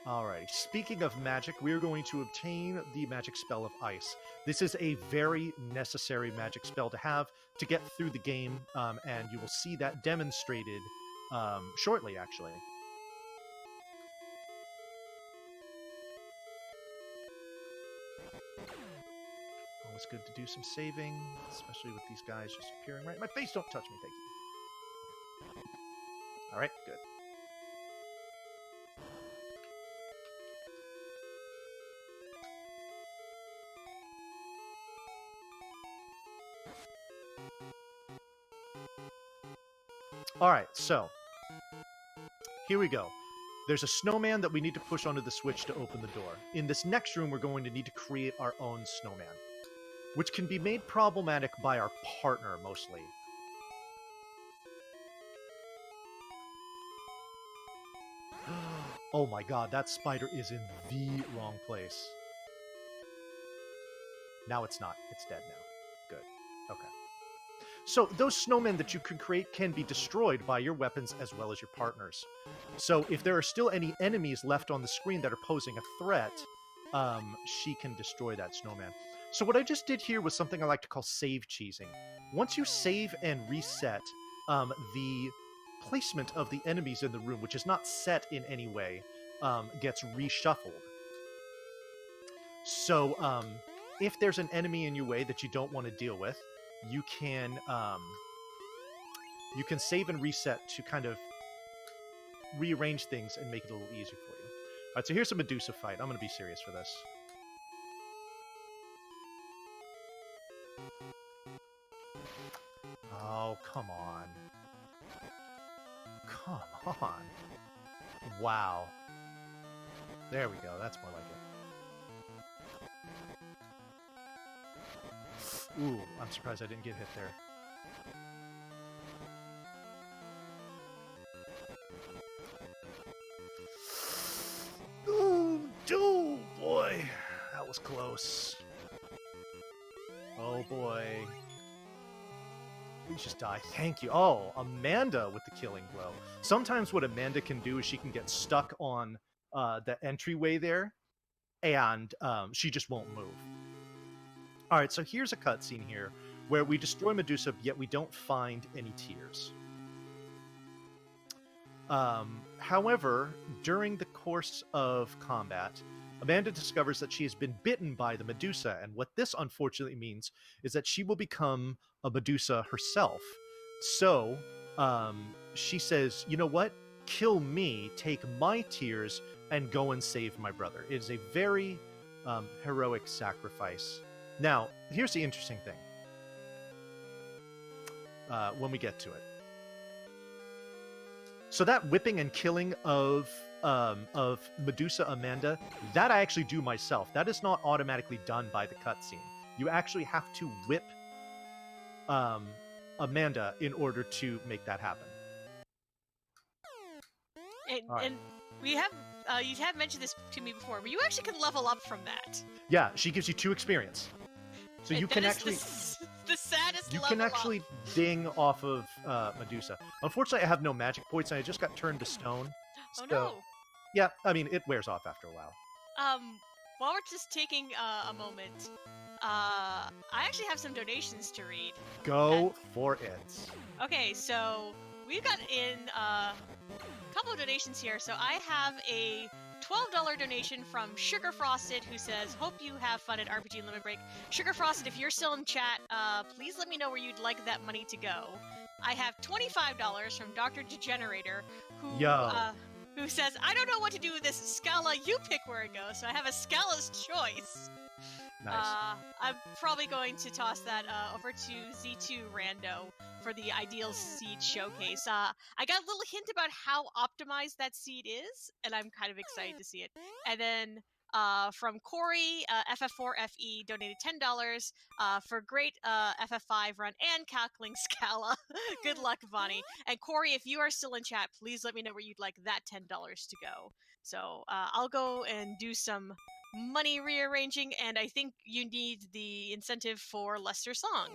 Alright, speaking of magic, we're going to obtain the magic spell of Ice. This is a very necessary magic spell to have to get through the game, and you will see that demonstrated shortly, actually. Always good to do some saving, especially with these guys just appearing right in my face. Don't touch me, thank you. Alright, good. Alright, so here we go. There's a snowman that we need to push onto the switch to open the door. In this next room, we're going to need to create our own snowman, which can be made problematic by our partner, mostly. Oh my god, that spider is in the wrong place. Now it's not. It's dead now. Good. Okay. So those snowmen that you can create can be destroyed by your weapons as well as your partners. So if there are still any enemies left on the screen that are posing a threat, she can destroy that snowman. So what I just did here was something I like to call save cheesing. Once you save and reset, the placement of the enemies in the room, which is not set in any way, gets reshuffled. So if there's an enemy in your way that you don't want to deal with, you can save and reset to kind of rearrange things and make it a little easier for you. All right, so here's a Medusa fight. I'm going to be serious for this. Oh, come on. Come on. Wow. There we go. That's more like it. Ooh, I'm surprised I didn't get hit there. Ooh, boy. That was close. Oh, boy. Please just die. Thank you. Oh, Amanda with the killing blow. Sometimes what Amanda can do is she can get stuck on the entryway there, and she just won't move. All right, so here's a cutscene here where we destroy Medusa, yet we don't find any tears. However, during the course of combat, Amanda discovers that she has been bitten by the Medusa, and what this unfortunately means is that she will become a Medusa herself. So, she says, you know what? Kill me, take my tears, and go and save my brother. It is a very heroic sacrifice. Now, here's the interesting thing. When we get to it. So that whipping and killing of Medusa Amanda, that I actually do myself. That is not automatically done by the cutscene. You actually have to whip Amanda in order to make that happen. And we have you have mentioned this to me before, but you actually can level up from that. Yeah, she gives you 2 experience. So you can actually the saddest. You can actually ding off of Medusa. Unfortunately, I have no magic points, and I just got turned to stone. Oh no! Yeah, I mean it wears off after a while. While we're just taking a moment, I actually have some donations to read. Go for it. Okay, so we've got in a couple of donations here. So I have a $12 donation from Sugar Frosted, who says, hope you have fun at RPG Limit Break. Sugar Frosted, if you're still in chat, please let me know where you'd like that money to go. I have $25 from Dr. Degenerator, who says, I don't know what to do with this Scala, you pick where it goes. So I have a Scala's choice. Nice. I'm probably going to toss that over to Z2 Rando for the Ideal Seed Showcase. I got a little hint about how optimized that seed is, and I'm kind of excited to see it. And then from Corey, FF4FE donated $10 for great FF5 run and calculating Scala. Good luck, Vonnie. And Corey, if you are still in chat, please let me know where you'd like that $10 to go. So I'll go and do some money rearranging, and I think you need the incentive for Lester's song.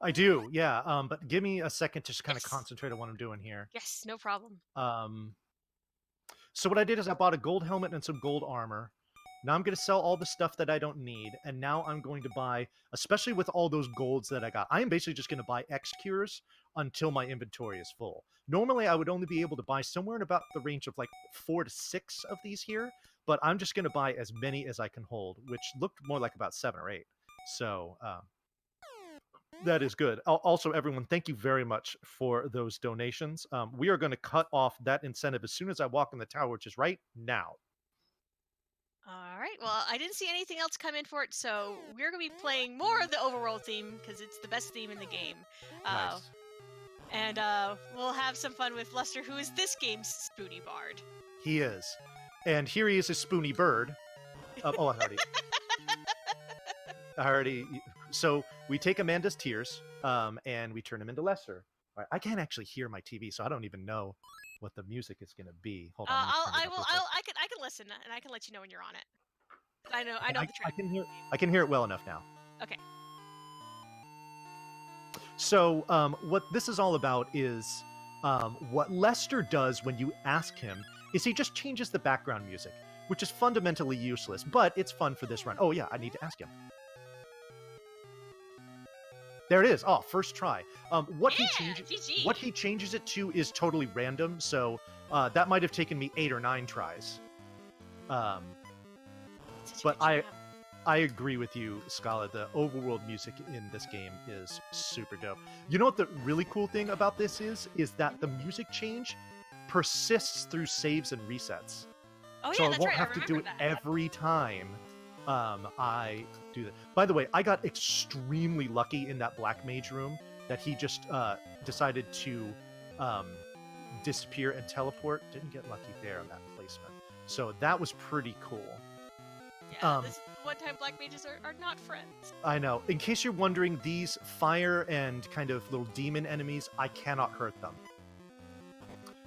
I do, yeah. But give me a second to just kind of concentrate on what I'm doing here. Yes, no problem. So what I did is I bought a gold helmet and some gold armor. Now I'm going to sell all the stuff that I don't need, and now I'm going to buy, especially with all those golds that I got, I am basically just going to buy X cures until my inventory is full. Normally, I would only be able to buy somewhere in about the range of like 4 to 6 of these here, but I'm just going to buy as many as I can hold, which looked more like about 7 or 8. So that is good. Also, everyone, thank you very much for those donations. We are going to cut off that incentive as soon as I walk in the tower, which is right now. All right. Well, I didn't see anything else come in for it, so we're going to be playing more of the overworld theme because it's the best theme in the game. Nice. And we'll have some fun with Lester, who is this game's Spoony Bard. He is. And here he is, a Spoony Bird. I already. So we take Amanda's tears, and we turn him into Lester. All right, I can't actually hear my TV, so I don't even know what the music is going to be. Hold on. I can listen, and I can let you know when you're on it. I know the track. I can hear it well enough now. Okay. So what this is all about is what Lester does when you ask him is he just changes the background music, which is fundamentally useless, but it's fun for this run. Oh yeah, I need to ask him. There it is. Oh, first try. What he changes it to is totally random, so that might have taken me 8 or 9 tries. But I agree with you, Scala. The overworld music in this game is super dope. You know what the really cool thing about this is that the music change persists through saves and resets. Oh yeah, so that's I won't right. have to do it every time I do that. By the way, I got extremely lucky in that Black Mage room that he just decided to disappear and teleport. Didn't get lucky there on that placement. So that was pretty cool. Yeah, this one time Black Mages are not friends. I know. In case you're wondering, these fire and kind of little demon enemies, I cannot hurt them.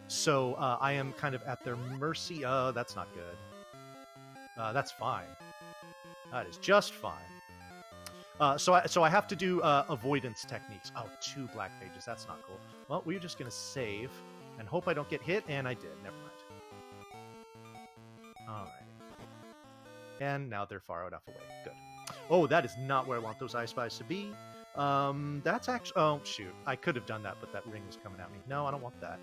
So I am kind of at their mercy. That's not good. That's fine. That is just fine. So I have to do avoidance techniques. Oh, 2 black pages. That's not cool. Well, we're just gonna save and hope I don't get hit, and I did. Never mind. Alrighty. And now they're far enough away. Good. Oh, that is not where I want those I Spies to be. That's actually... Oh, shoot. I could have done that, but that ring was coming at me. No, I don't want that.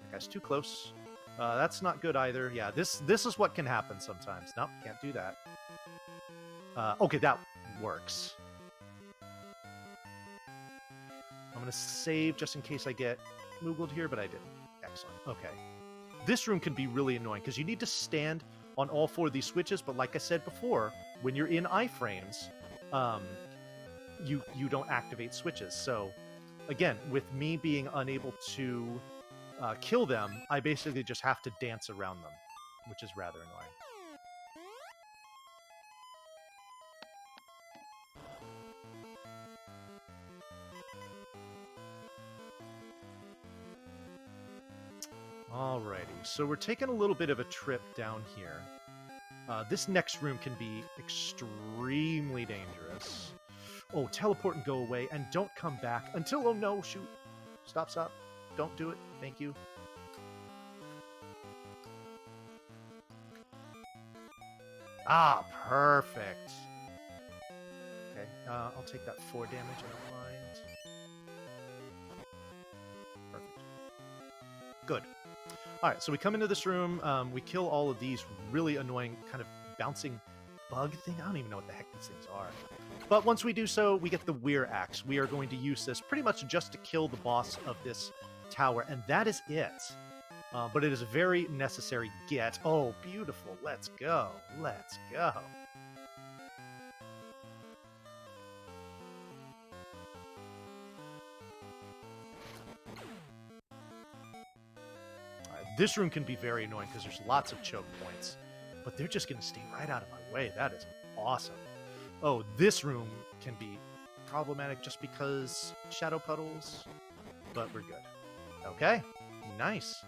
That guy's too close. That's not good either. Yeah, this is what can happen sometimes. Nope, can't do that. Okay, that works. I'm going to save just in case I get moogled here, but I didn't. Excellent. Okay. This room can be really annoying because you need to stand on all 4 of these switches, but like I said before, when you're in iframes, you don't activate switches. So, again, with me being unable to kill them, I basically just have to dance around them, which is rather annoying. Alrighty, so we're taking a little bit of a trip down here. This next room can be extremely dangerous. Oh, teleport and go away, and don't come back until... Oh no, shoot. Stop, stop. Don't do it. Thank you. Ah, perfect. Okay, I'll take that 4 damage, I don't mind. Perfect. Good. Alright, so we come into this room, we kill all of these really annoying kind of bouncing bug thing. I don't even know what the heck these things are. But once we do so, we get the Weir Axe. We are going to use this pretty much just to kill the boss of this tower, and that is it. But it is a very necessary get. Oh, beautiful. Let's go. Let's go. This room can be very annoying because there's lots of choke points, but they're just going to stay right out of my way. That is awesome. Oh, this room can be problematic just because shadow puddles, but we're good. Okay, nice.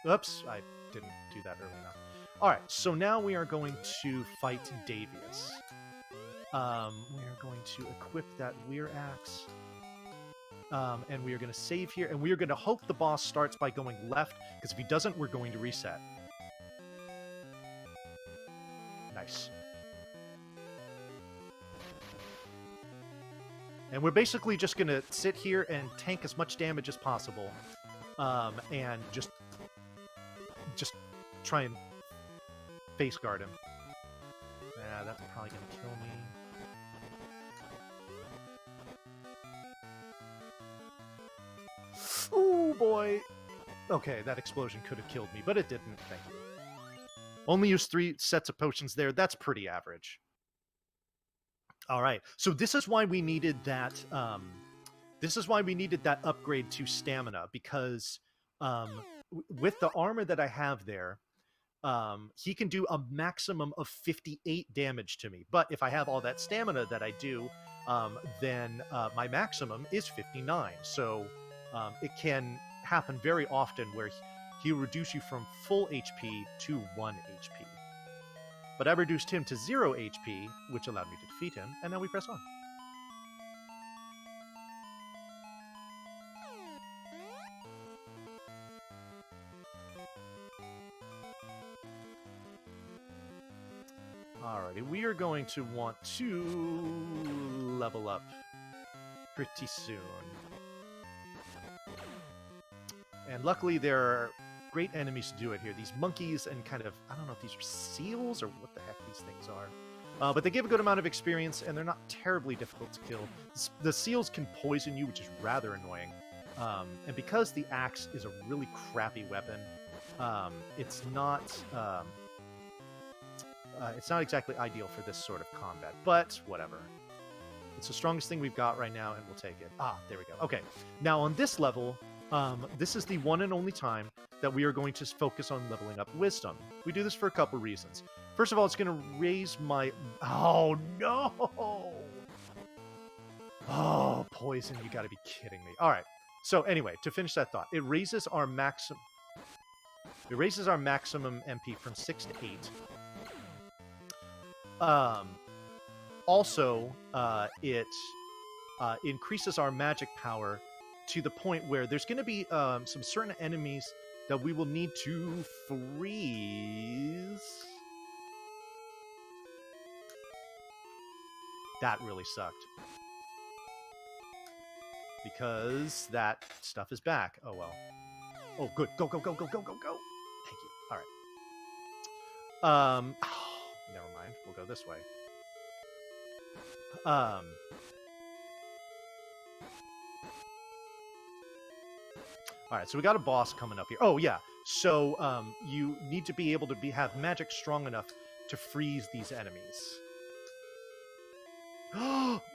Oops, I didn't do that early enough. Alright, so now we are going to fight Davius. We are going to equip that Weir Axe. And we are going to save here, and we are going to hope the boss starts by going left, because if he doesn't, we're going to reset. Nice. And we're basically just going to sit here and tank as much damage as possible, and just try and face guard him. Yeah, that's probably going to kill me. Oh boy! Okay, that explosion could have killed me, but it didn't. Thank you. Only used 3 sets of potions there. That's pretty average. All right, so this is why we needed that. This is why we needed that upgrade to stamina, because with the armor that I have there, he can do a maximum of 58 damage to me. But if I have all that stamina that I do, then my maximum is 59. So it can happen very often where he'll reduce you from full HP to 1 HP. But I reduced him to 0 HP, which allowed me to defeat him, and now we press on. Alrighty, we are going to want to level up pretty soon. And luckily there are great enemies to do it here. These monkeys and kind of, I don't know if these are seals or what the heck these things are. But they give a good amount of experience, and they're not terribly difficult to kill. The seals can poison you, which is rather annoying. And because the axe is a really crappy weapon, it's not exactly ideal for this sort of combat. But whatever. It's the strongest thing we've got right now, and we'll take it. Ah, there we go. Okay, now on this level, this is the one and only time that we are going to focus on leveling up wisdom. We do this for a couple reasons. First of all, it's going to raise my... Oh, no! Oh, poison, you gotta be kidding me. Alright, So anyway, to finish that thought, it raises our maximum. It raises our maximum MP from 6 to 8. Also, it increases our magic power to the point where there's going to be some certain enemies that we will need to freeze. That really sucked. Because that stuff is back. Oh, well. Oh, good. Go, go, go, go, go, go, go. Thank you. All right. Never mind. We'll go this way. All right, so we got a boss coming up here. Oh, yeah. So you need to be able to have magic strong enough to freeze these enemies.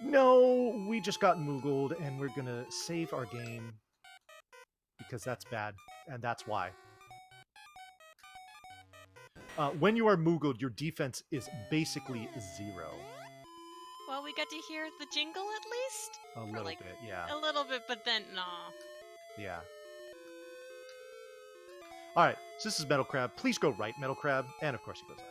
No! We just got Moogled, and we're going to save our game. Because that's bad, and that's why. When you are Moogled, your defense is basically 0. Well, we got to hear the jingle at least? A little bit, yeah. A little bit, but then, nah. Yeah. Alright, so this is Metal Crab. Please go right, Metal Crab. And of course he goes left.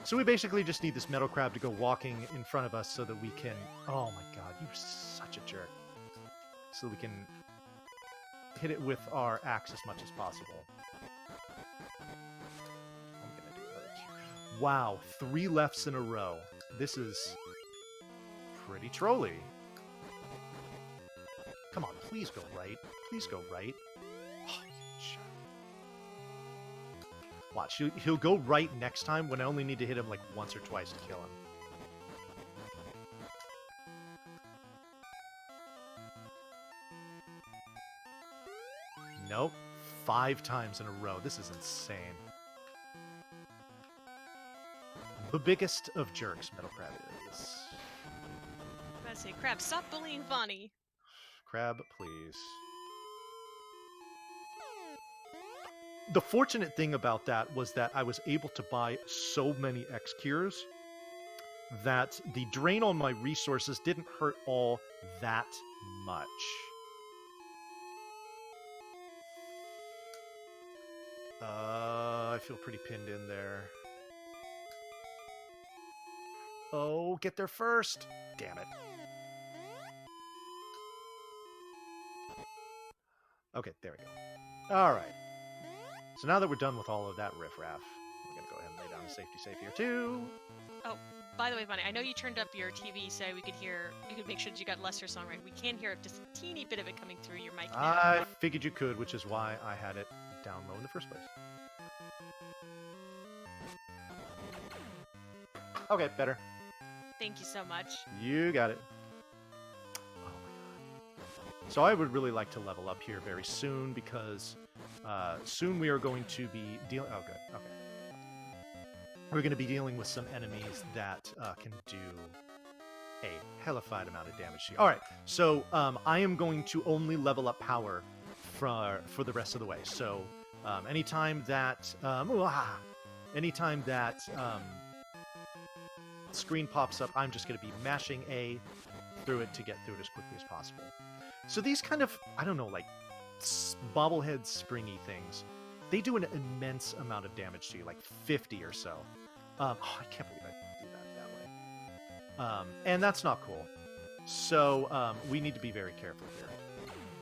So we basically just need this Metal Crab to go walking in front of us so that we can... Oh my god, you're such a jerk. So we can hit it with our axe as much as possible. I'm gonna do it. Wow, 3 lefts in a row. This is pretty trolly. Come on, please go right. Please go right. Oh, you jerk. Watch, he'll go right next time when I only need to hit him like once or twice to kill him. Nope. 5 times in a row. This is insane. The biggest of jerks, Metal Crab is. I say, Crab, stop bullying Vonnie. Crab, please. The fortunate thing about that was that I was able to buy so many X cures that the drain on my resources didn't hurt all that much. I feel pretty pinned in there. Oh, get there first! Damn it. Okay, there we go. Alright. So now that we're done with all of that riffraff, we're going to go ahead and lay down a safety safe here too. Oh, by the way, Vonnie, I know you turned up your TV so we could make sure that you got Lester's song right. We can hear just a teeny bit of it coming through your mic now. I figured you could, which is why I had it down low in the first place. Okay, better. Thank you so much. You got it. Oh my god. So I would really like to level up here very soon because soon we are going to be dealing... Oh, good. Okay. We're going to be dealing with some enemies that can do a hellified amount of damage to you. All right, so I am going to only level up power for the rest of the way. So anytime that screen pops up, I'm just going to be mashing A through it to get through it as quickly as possible. So these kind of, I don't know, like bobblehead springy things, they do an immense amount of damage to you, like 50 or so. I can't believe I do that way. And that's not cool. So we need to be very careful here.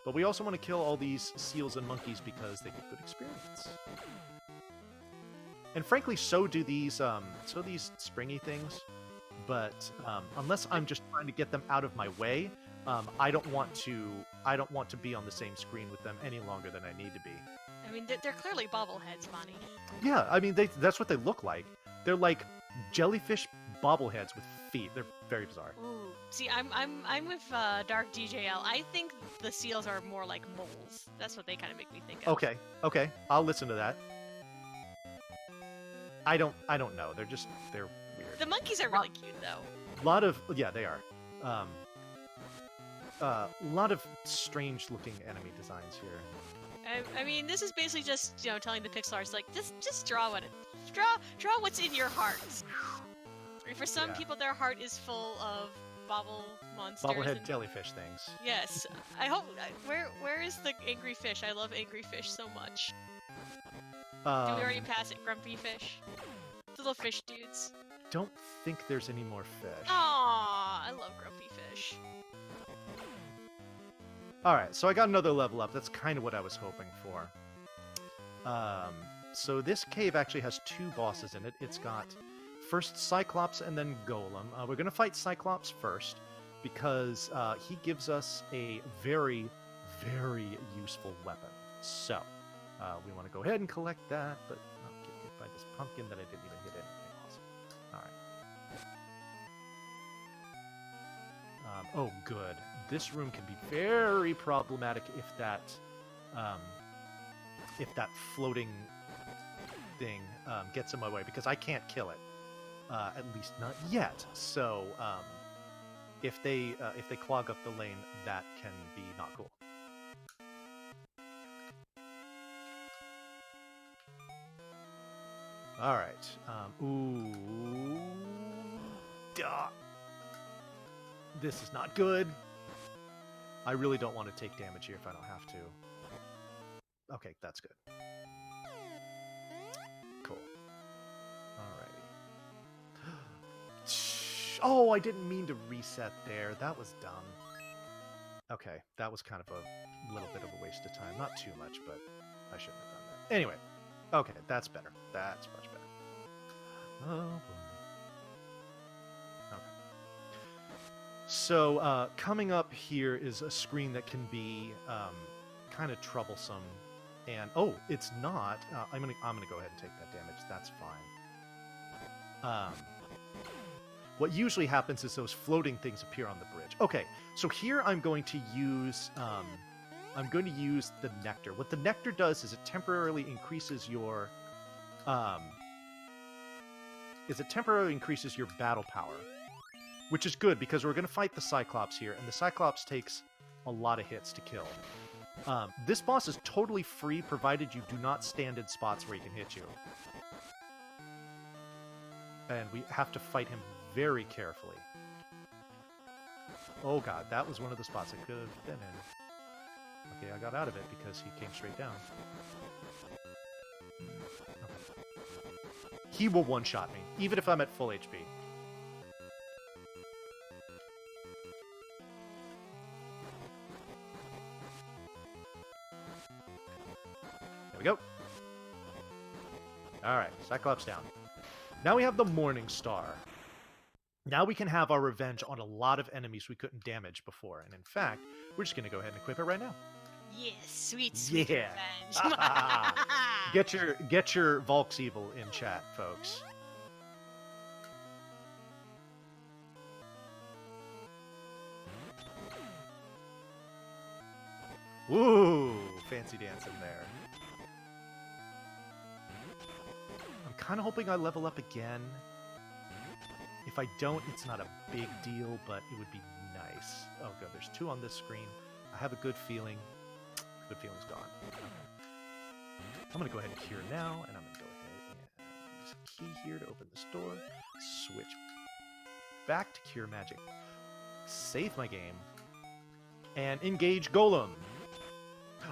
But we also want to kill all these seals and monkeys because they get good experience. And frankly, so do these springy things. But unless I'm just trying to get them out of my way, I don't want to be on the same screen with them any longer than I need to be. I mean, they're clearly bobbleheads, Vonnie. Yeah, I mean, that's what they look like. They're like jellyfish bobbleheads with feet. They're very bizarre. Ooh, see, I'm with Dark DJL. I think the seals are more like moles. That's what they kind of make me think of. Okay, I'll listen to that. I don't know. They're weird. The monkeys are really cute, though. Yeah, they are. A lot of strange-looking enemy designs here. I mean, this is basically just, telling the pixel artists, like, just draw what's in your heart. hungry. For some Yeah. people, their heart is full of bobble monsters. Bobblehead and- jellyfish things. Yes. I hope. Where is the angry fish? I love angry fish so much. Do we already pass it? Grumpy fish? The little fish dudes. Don't think there's any more fish. Aww, I love grumpy fish. Alright, so I got another level up. That's kind of what I was hoping for. So this cave actually has 2 bosses in it. It's got first Cyclops and then Golem. We're going to fight Cyclops first because he gives us a very, very useful weapon. So we want to go ahead and collect that, but not get hit by this pumpkin that I didn't even hit anything. Awesome. Alright. Oh, good. This room can be very problematic if that floating thing gets in my way, because I can't kill it, at least not yet. So if they clog up the lane, that can be not cool. All right. Ooh. Duh. This is not good. I really don't want to take damage here if I don't have to. Okay, that's good. Cool. Alrighty. Oh, I didn't mean to reset there. That was dumb. Okay, that was kind of a little bit of a waste of time. Not too much, but I shouldn't have done that. Anyway. Okay, that's better. That's much better. Oh, boy. So coming up here is a screen that can be kind of troublesome, and oh, it's not. I'm gonna go ahead and take that damage. That's fine. What usually happens is those floating things appear on the bridge. Okay, so here I'm going to use the nectar. What the nectar does is it temporarily increases your battle power. Which is good, because we're going to fight the Cyclops here, and the Cyclops takes a lot of hits to kill. This boss is totally free, provided you do not stand in spots where he can hit you. And we have to fight him very carefully. Oh god, that was one of the spots I could have been in. Okay, I got out of it because he came straight down. Okay. He will one-shot me, even if I'm at full HP. We go. Alright, Cyclops down. Now we have the Morning Star. Now we can have our revenge on a lot of enemies we couldn't damage before. And in fact, we're just going to go ahead and equip it right now. Yes, sweet, sweet revenge. Get your Volks Evil in chat, folks. Ooh, fancy dancing there. I'm kind of hoping I level up again. If I don't, it's not a big deal, but it would be nice. Oh, good. There's 2 on this screen. I have a good feeling. Good feeling's gone. Okay. I'm going to go ahead and cure now, and I'm going to go ahead and use a key here to open this door. Switch back to Cure Magic. Save my game. And engage Golem.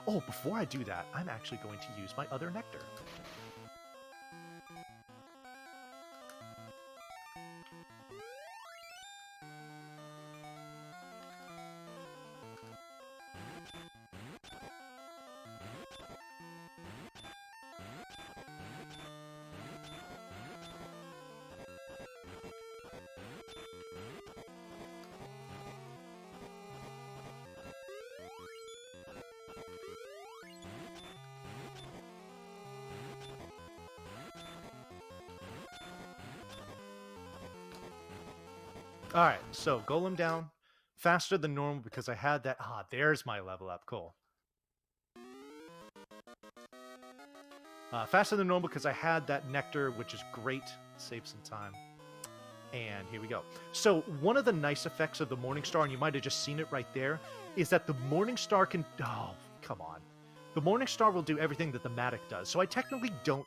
Oh, before I do that, I'm actually going to use my other nectar. Alright, so Golem down. Faster than normal because I had that. Ah, there's my level up. Cool. Faster than normal because I had that nectar, which is great. Save some time. And here we go. So one of the nice effects of the Morning Star, and you might have just seen it right there, is that the Morning Star can... Oh, come on. The Morning Star will do everything that the Matic does. So I technically don't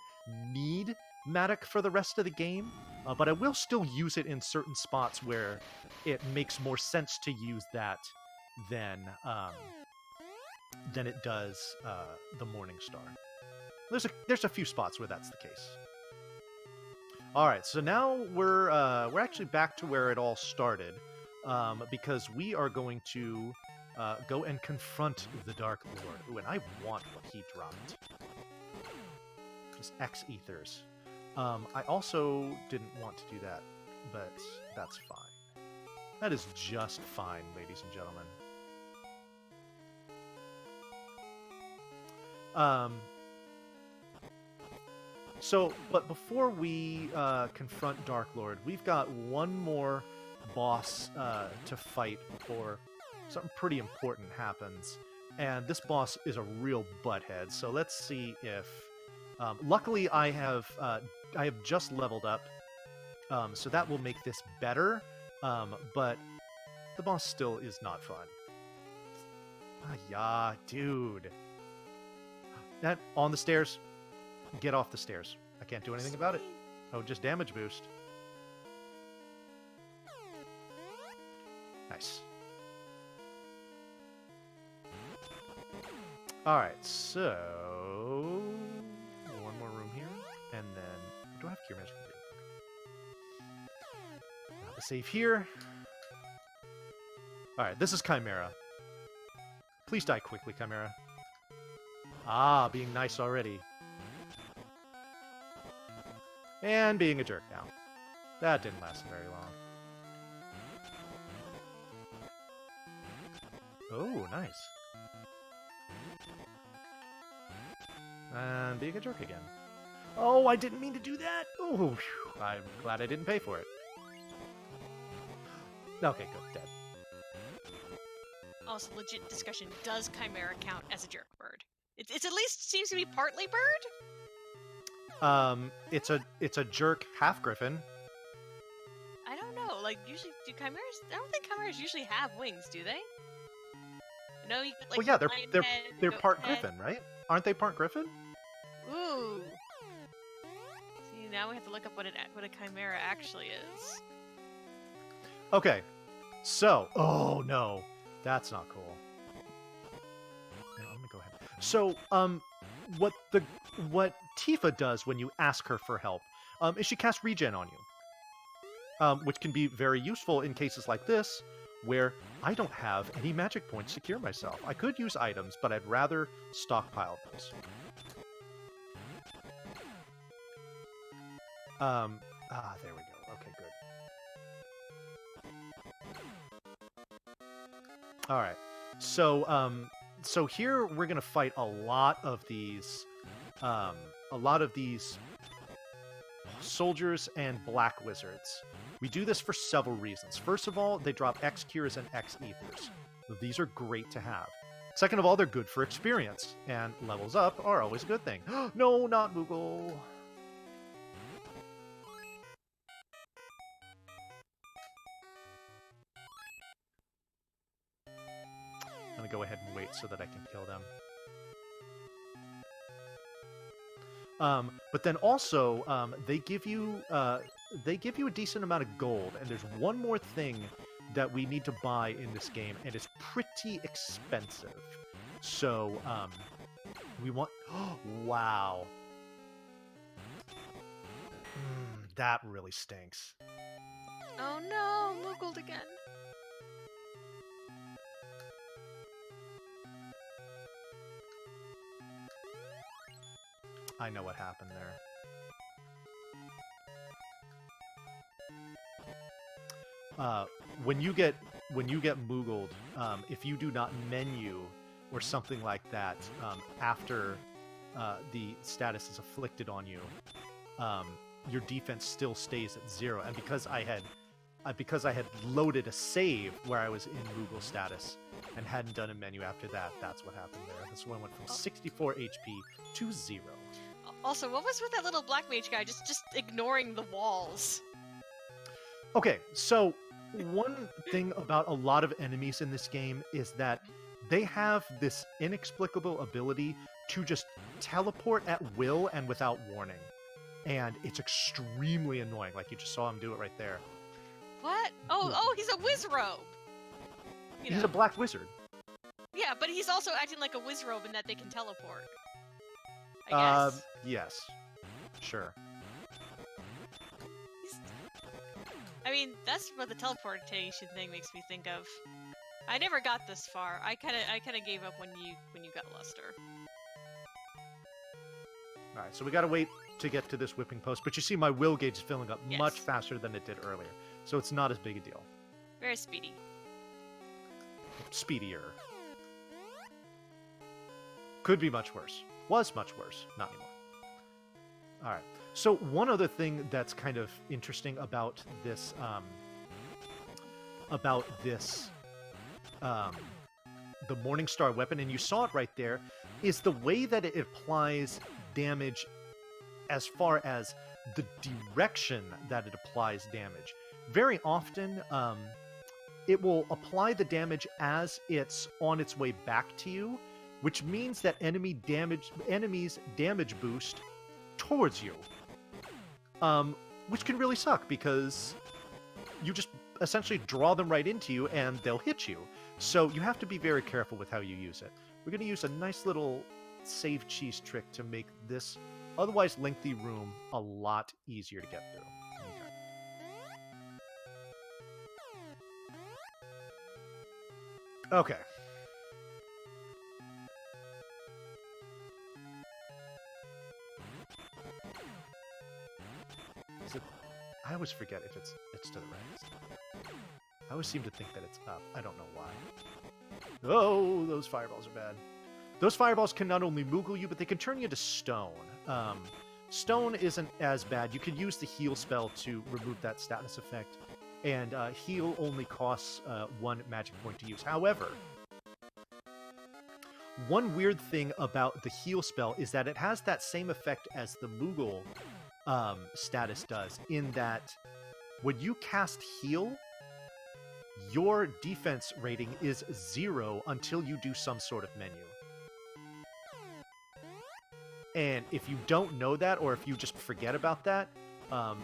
need Matic for the rest of the game. but I will still use it in certain spots where it makes more sense to use that than it does the Morning Star. There's a few spots where that's the case. All right, so now we're actually back to where it all started, because we are going to go and confront the Dark Lord. Ooh, and I want what he dropped. Just X Ethers. I also didn't want to do that, but that's fine. That is just fine, ladies and gentlemen. But before we confront Dark Lord, we've got one more boss to fight before something pretty important happens. And this boss is a real butthead, so let's see if... luckily, I have just leveled up, so that will make this better, but the boss still is not fun. Ah, yeah, dude. That on the stairs. Get off the stairs. I can't do anything about it. Oh, just damage boost. Nice. Alright, so... one more room here, and then... do I have Cure Magic? Have a save here. Alright, this is Chimera. Please die quickly, Chimera. Ah, being nice already. And being a jerk now. That didn't last very long. Oh, nice. And being a jerk again. Oh, I didn't mean to do that! Oh, whew. I'm glad I didn't pay for it. Okay, good. Dead. Also, legit discussion. Does Chimera count as a jerk bird? It's at least seems to be partly bird? It's a jerk half griffin. I don't know. Like, usually, do chimeras... I don't think chimeras usually have wings, do they? No, you like... Well, yeah, they're part griffin, right? Aren't they part griffin? Ooh. See, now we have to look up what a chimera actually is. Okay, so... oh, no. That's not cool. No, I'm gonna go ahead. So, what Tifa does when you ask her for help is she casts regen on you, which can be very useful in cases like this, where I don't have any magic points to cure myself. I could use items, but I'd rather stockpile those. There we go. Okay, good. All right. So here we're gonna fight a lot of these soldiers and black wizards. We do this for several reasons. First of all, they drop X cures and X ethers. These are great to have. Second of all, they're good for experience, and levels up are always a good thing. No, not Moogle. I'm gonna go ahead and wait so that I can kill them. But then also, they give you a decent amount of gold, and there's one more thing that we need to buy in this game, and it's pretty expensive. So, we want... wow. That really stinks. Oh no, Moogled again. I know what happened there. When you get Moogled, if you do not menu or something like that after the status is afflicted on you, your defense still stays at 0. And because I had loaded a save where I was in Moogle status and hadn't done a menu after that, that's what happened there. This one went from 64 HP to 0. Also, what was with that little black mage guy just ignoring the walls? Okay, so one thing about a lot of enemies in this game is that they have this inexplicable ability to just teleport at will and without warning. and it's extremely annoying. Like you just saw him do it right there. What? Oh, he's a Wizrobe. He's a black wizard. Yeah, but he's also acting like a Wizrobe in that they can teleport. I guess. Yes. Sure. I mean, that's what the teleportation thing makes me think of. I never got this far. I kind of gave up when you got Luster. All right, so we gotta wait to get to this whipping post, but you see my will gauge is filling up Yes. much faster than it did earlier, so it's not as big a deal. Very speedy. Speedier. Could be much worse. Was much worse. Not anymore. All right. So one other thing that's kind of interesting about this, the Morningstar weapon, and you saw it right there, is the way that it applies damage as far as the direction that it applies damage. Very often, it will apply the damage as it's on its way back to you, which means that enemies damage boost towards you. Which can really suck because you just essentially draw them right into you and they'll hit you. So you have to be very careful with how you use it. We're going to use a nice little save cheese trick to make this otherwise lengthy room a lot easier to get through. Okay. I always forget if it's to the right. I always seem to think that it's up. I don't know why. Oh, those fireballs are bad. Those fireballs can not only Moogle you, but they can turn you to stone. Stone isn't as bad. You could use the heal spell to remove that status effect, and heal only costs 1 magic point to use. However, one weird thing about the heal spell is that it has that same effect as the Moogle status does, in that when you cast heal, your defense rating is 0 until you do some sort of menu. And if you don't know that, or if you just forget about that,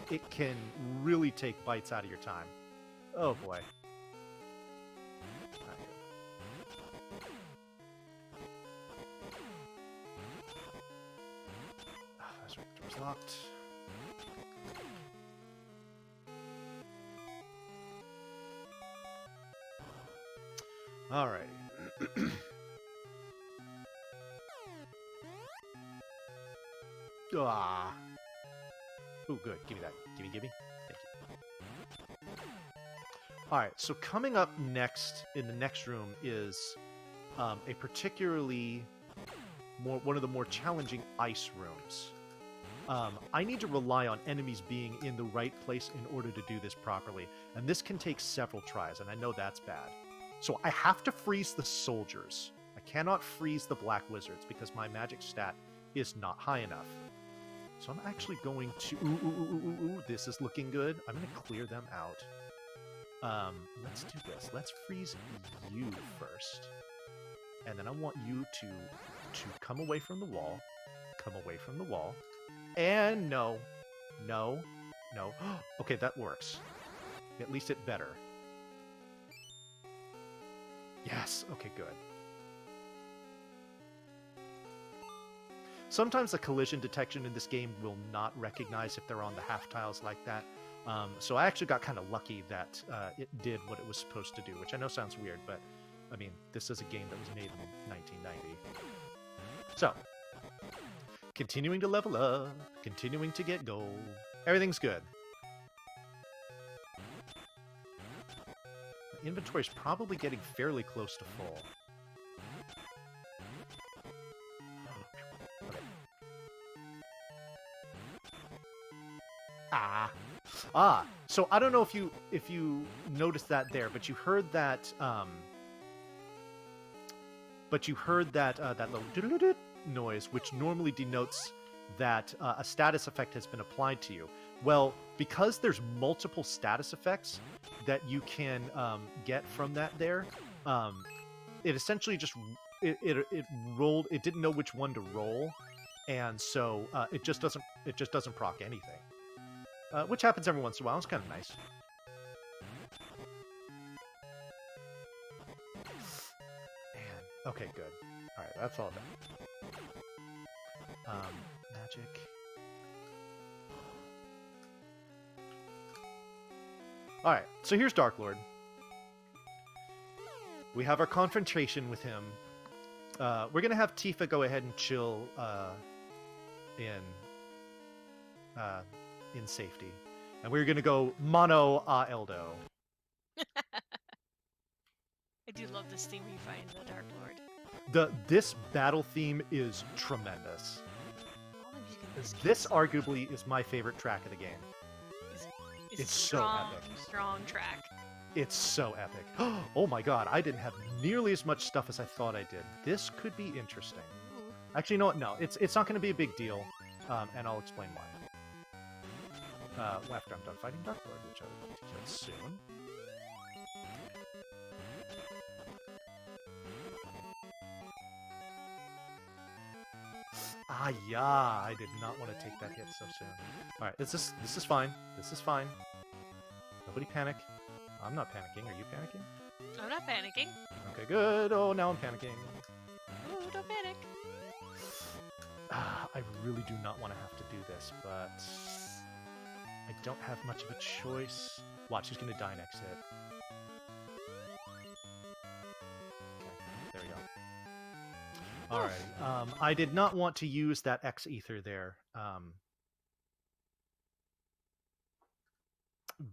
it can really take bites out of your time. Oh boy. That's right, the door's locked. Alrighty. Ah. Oh, good. Give me that. Gimme. Thank you. Alright, so coming up next in the next room is a particularly one of the more challenging ice rooms. I need to rely on enemies being in the right place in order to do this properly, and this can take several tries, and I know that's bad. So I have to freeze the soldiers. I cannot freeze the black wizards because my magic stat is not high enough. So I'm actually going to... Ooh, this is looking good. I'm going to clear them out. Let's do this. Let's freeze you first. And then I want you to come away from the wall. Come away from the wall. And no. Okay, that works. At least it better. Yes, okay, good. Sometimes the collision detection in this game will not recognize if they're on the half tiles like that. So I actually got kind of lucky that it did what it was supposed to do, which I know sounds weird, but I mean, this is a game that was made in 1990. So, continuing to level up, continuing to get gold. Everything's good. The inventory's probably getting fairly close to full. So I don't know if you noticed that there, but you heard that that little noise, which normally denotes that a status effect has been applied to you. Well, because there's multiple status effects that you can get from that there, it essentially just it rolled. It didn't know which one to roll, and so it just doesn't proc anything, which happens every once in a while. It's kind of nice. Man, okay, good. All right, that's all done. Magic. All right, so here's Dark Lord. We have our confrontation with him. We're gonna have Tifa go ahead and chill in safety, and we're gonna go mono a Eldo. I do love this theme where you find the Dark Lord. This battle theme is tremendous. All the music in This arguably is my favorite track of the game. It's strong, so epic. Strong track. It's so epic. Oh my god, I didn't have nearly as much stuff as I thought I did. This could be interesting. Ooh. Actually, you know what? No, it's not going to be a big deal, and I'll explain why. After I'm done fighting Dark Lord, which I will get to kill soon. Ah, yeah, I did not want to take that hit so soon. All right, this is fine. This is fine. Nobody panic. I'm not panicking. Are you panicking? I'm not panicking. Okay, good. Oh, now I'm panicking. Ooh, don't panic. I really do not want to have to do this, but I don't have much of a choice. Watch, he's going to die next hit. Okay, there we go. Alrighty. I did not want to use that X Ether there.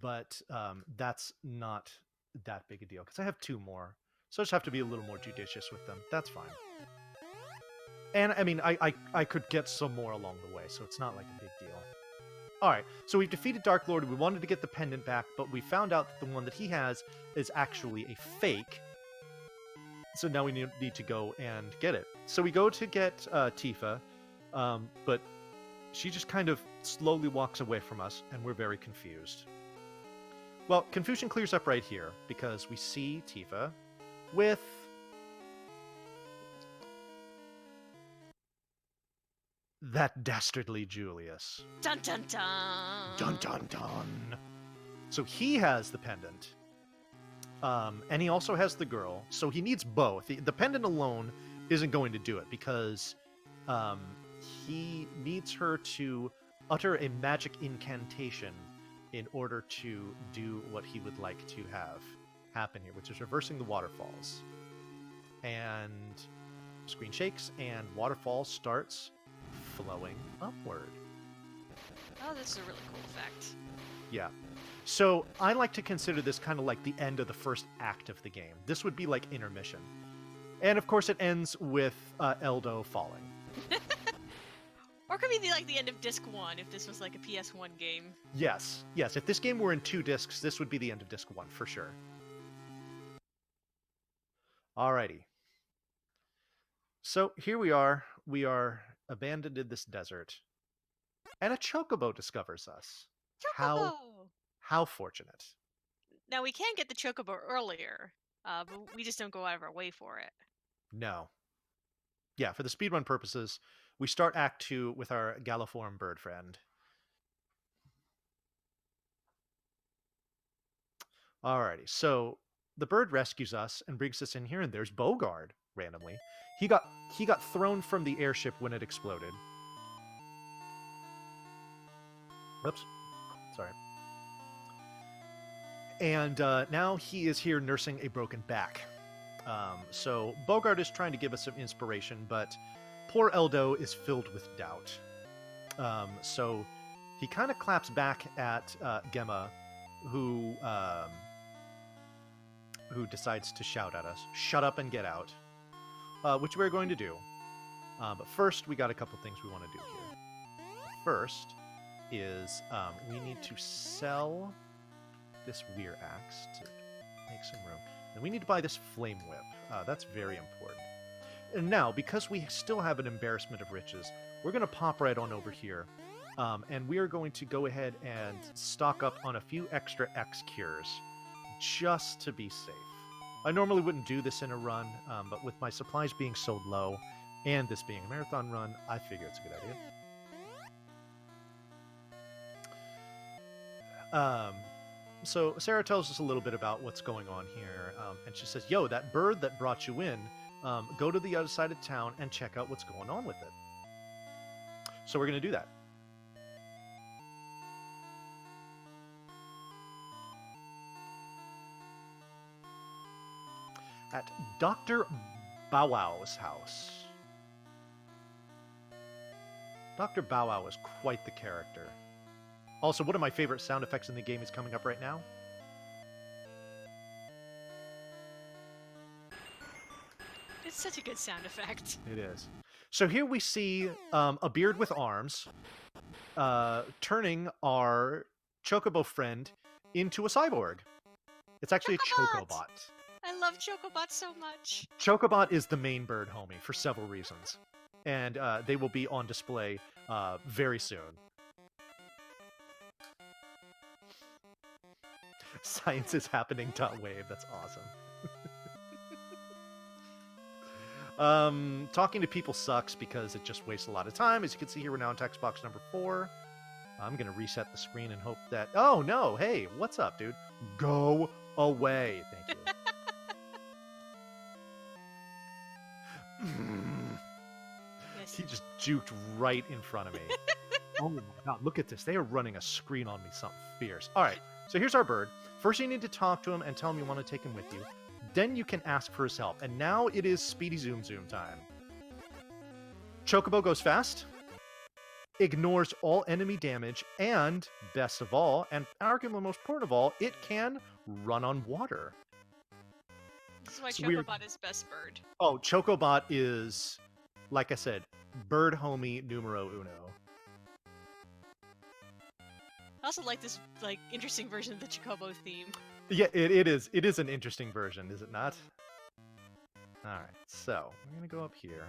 But that's not that big a deal, because I have 2 more. So I just have to be a little more judicious with them. That's fine. And, I mean, I could get some more along the way, so it's not like a big deal. Alright, so we've defeated Dark Lord. We wanted to get the pendant back, but we found out that the one that he has is actually a fake. So now we need to go and get it. So we go to get Tifa, but she just kind of slowly walks away from us, and we're very confused. Well, confusion clears up right here, because we see Tifa with that dastardly Julius. Dun dun dun. Dun dun dun. So he has the pendant. And he also has the girl, so he needs both. The pendant alone isn't going to do it, because he needs her to utter a magic incantation in order to do what he would like to have happen here, which is reversing the waterfalls. And screen shakes, and waterfall starts flowing upward. Oh, this is a really cool effect. Yeah. So I like to consider this kind of like the end of the first act of the game. This would be like intermission. And of course it ends with Eldo falling. Or it could be like the end of Disc 1 if this was like a PS1 game. Yes. Yes, if this game were in 2 discs, this would be the end of Disc 1 for sure. Alrighty. So here we are. We are abandoned in this desert. And a chocobo discovers us. Chocobo! How fortunate. Now, we can get the chocobo earlier, but we just don't go out of our way for it. No. Yeah, for the speedrun purposes, we start Act 2 with our Galliform bird friend. Alrighty, so the bird rescues us and brings us in here, and there's Bogard, randomly. He got thrown from the airship when it exploded. Whoops. Sorry. And now he is here nursing a broken back. So Bogard is trying to give us some inspiration, but poor Eldo is filled with doubt. So he kind of claps back at Gemma, who decides to shout at us, "Shut up and get out," which we're going to do. But first, we got a couple things we want to do here. First is we need to sell this Weir Axe to make some room. And we need to buy this Flame Whip. That's very important. And now, because we still have an embarrassment of riches, we're going to pop right on over here. And we are going to go ahead and stock up on a few extra X cures, just to be safe. I normally wouldn't do this in a run, but with my supplies being so low, And this being a marathon run, I figure it's a good idea. So Sarah tells us a little bit about what's going on here, and she says, yo, that bird that brought you in, go to the other side of town and check out what's going on with it. So we're going to do that. At Dr. Bow Wow's house. Dr. Bow Wow is quite the character. Also, one of my favorite sound effects in the game is coming up right now. It's such a good sound effect. It is. So here we see a beard with arms turning our Chocobo friend into a cyborg. It's actually a Chocobot. I love Chocobot so much. Chocobot is the main bird homie for several reasons. And they will be on display very soon. Science is happening. Wave. That's awesome. Talking to people sucks because it just wastes a lot of time. As you can see here, we're now in text box number 4. I'm going to reset the screen and hope that... Oh, no. Hey, what's up, dude? Go away. Thank you. He just juked right in front of me. Oh my god, look at this. They are running a screen on me, something fierce. All right, so here's our bird. First, you need to talk to him and tell him you want to take him with you. Then you can ask for his help. And now it is Speedy Zoom Zoom time. Chocobo goes fast, ignores all enemy damage, and best of all, and arguably most important of all, it can run on water. This is why Chocobot is best bird. Oh, Chocobot is, like I said, bird homie numero uno. I also like this interesting version of the Chocobo theme. Yeah, it is. It is an interesting version, is it not? All right, so we're gonna go up here.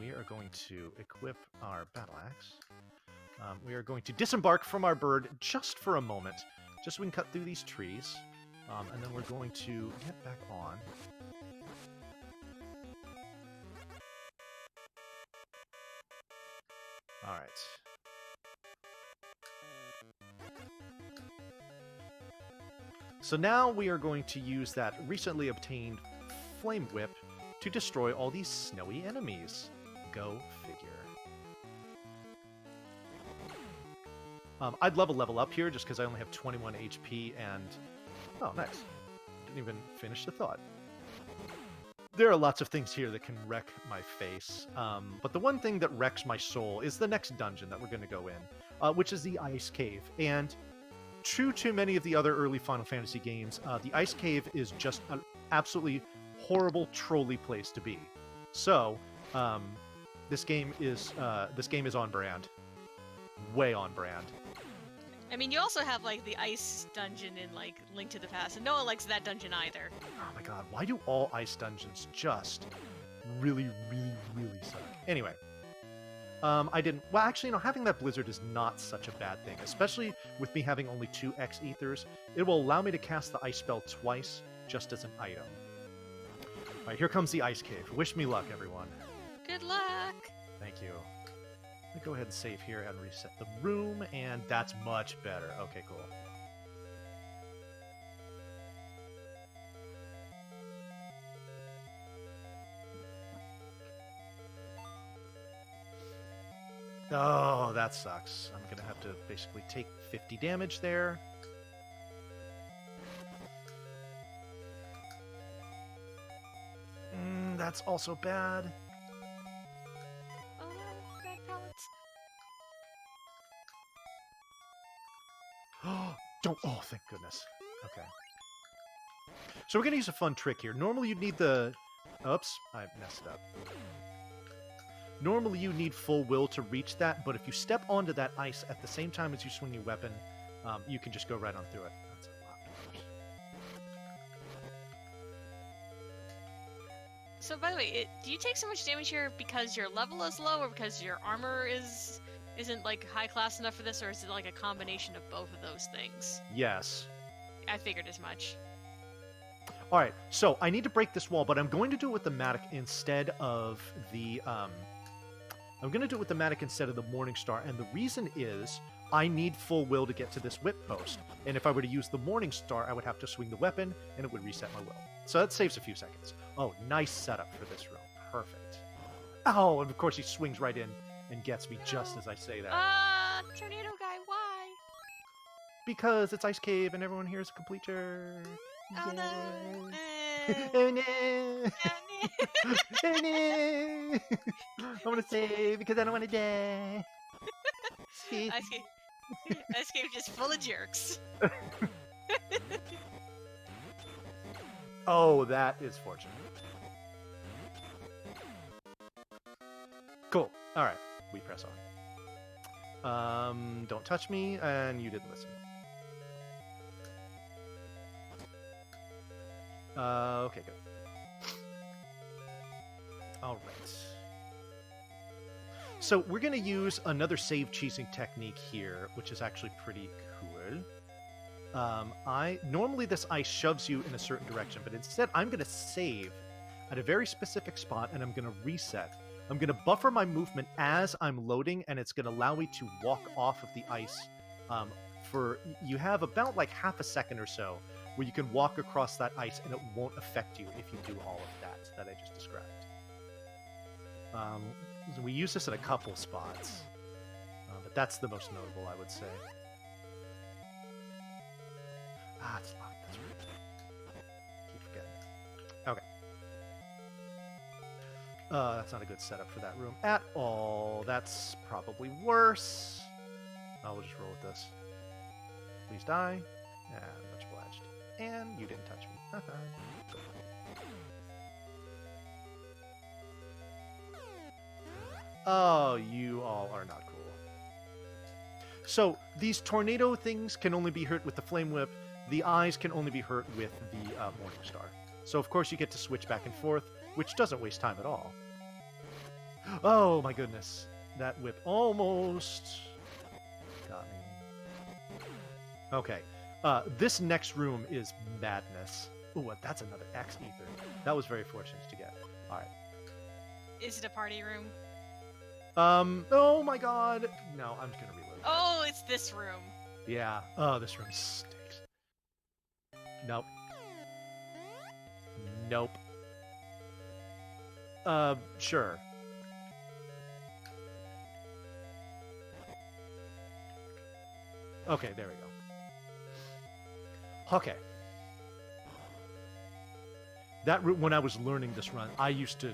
We are going to equip our battle axe. We are going to disembark from our bird just for a moment, just so we can cut through these trees, and then we're going to get back on. All right. So now we are going to use that recently obtained Flame Whip to destroy all these snowy enemies. Go figure. I'd level up here just because I only have 21 HP and... Oh, nice. Didn't even finish the thought. There are lots of things here that can wreck my face, but the one thing that wrecks my soul is the next dungeon that we're going to go in, which is the Ice Cave. And true to many of the other early Final Fantasy games, the Ice Cave is just an absolutely horrible, trolly place to be. So, this game is on brand, way on brand. I mean, you also have the ice dungeon in Link to the Past, and no one likes that dungeon either. Oh my god, why do all ice dungeons just really, really, really suck? Anyway, I didn't... Well, actually, having that blizzard is not such a bad thing, especially with me having only 2 X Ethers. It will allow me to cast the ice spell twice, just as an item. Alright, here comes the Ice Cave. Wish me luck, everyone. Good luck! Thank you. Let me go ahead and save here and reset the room, and that's much better. Okay, cool. Oh, that sucks. I'm gonna have to basically take 50 damage there. That's also bad. Oh no, bad pellets. Don't. Oh, thank goodness. Okay. So we're gonna use a fun trick here. Normally you'd need the... Oops, I messed up. Normally you need full will to reach that, but if you step onto that ice at the same time as you swing your weapon, you can just go right on through it. That's a lot. So, by the way, do you take so much damage here because your level is low, or because your armor isn't high class enough for this, or is it a combination of both of those things? Yes. I figured as much. All right, so I need to break this wall, but I'm going to do it with the Matic instead of the I'm going to do it with the Matic instead of the Morning Star, and the reason is I need full will to get to this whip post. And if I were to use the Morning Star, I would have to swing the weapon, and it would reset my will. So that saves a few seconds. Oh, nice setup for this room. Perfect. Oh, and of course he swings right in and gets me just as I say that. Tornado guy, why? Because it's Ice Cave and everyone here is a complete jerk. Oh no. Oh no! Oh no! I want to save because I don't want to die. Ice Cave just full of jerks. Oh, that is fortunate. Cool. All right, we press on. Don't touch me, and you didn't listen. Okay, good. All right. So we're going to use another save cheesing technique here, which is actually pretty cool. Normally this ice shoves you in a certain direction, but instead I'm going to save at a very specific spot, and I'm going to reset. I'm going to buffer my movement as I'm loading, and it's going to allow me to walk off of the ice. You have about like half a second or so where you can walk across that ice, and it won't affect you if you do all of that I just described. We use this in a couple spots, but that's the most notable, I would say. It's locked. That's right. Keep forgetting. Okay. That's not a good setup for that room at all. That's probably worse. We'll just roll with this. Please die. And much obliged. And you didn't touch me. Oh, you all are not cool. So, these tornado things can only be hurt with the Flame Whip. The eyes can only be hurt with the Morning Star. So, of course, you get to switch back and forth, which doesn't waste time at all. Oh, my goodness. That whip almost got me. Okay. This next room is madness. Ooh, that's another Axe Ether. That was very fortunate to get. All right. Is it a party room? Oh my god! No, I'm just gonna reload. Oh, it's this room. Yeah. Oh, this room stinks. Nope. Nope. Sure. Okay, there we go. Okay. That room, when I was learning this run, I used to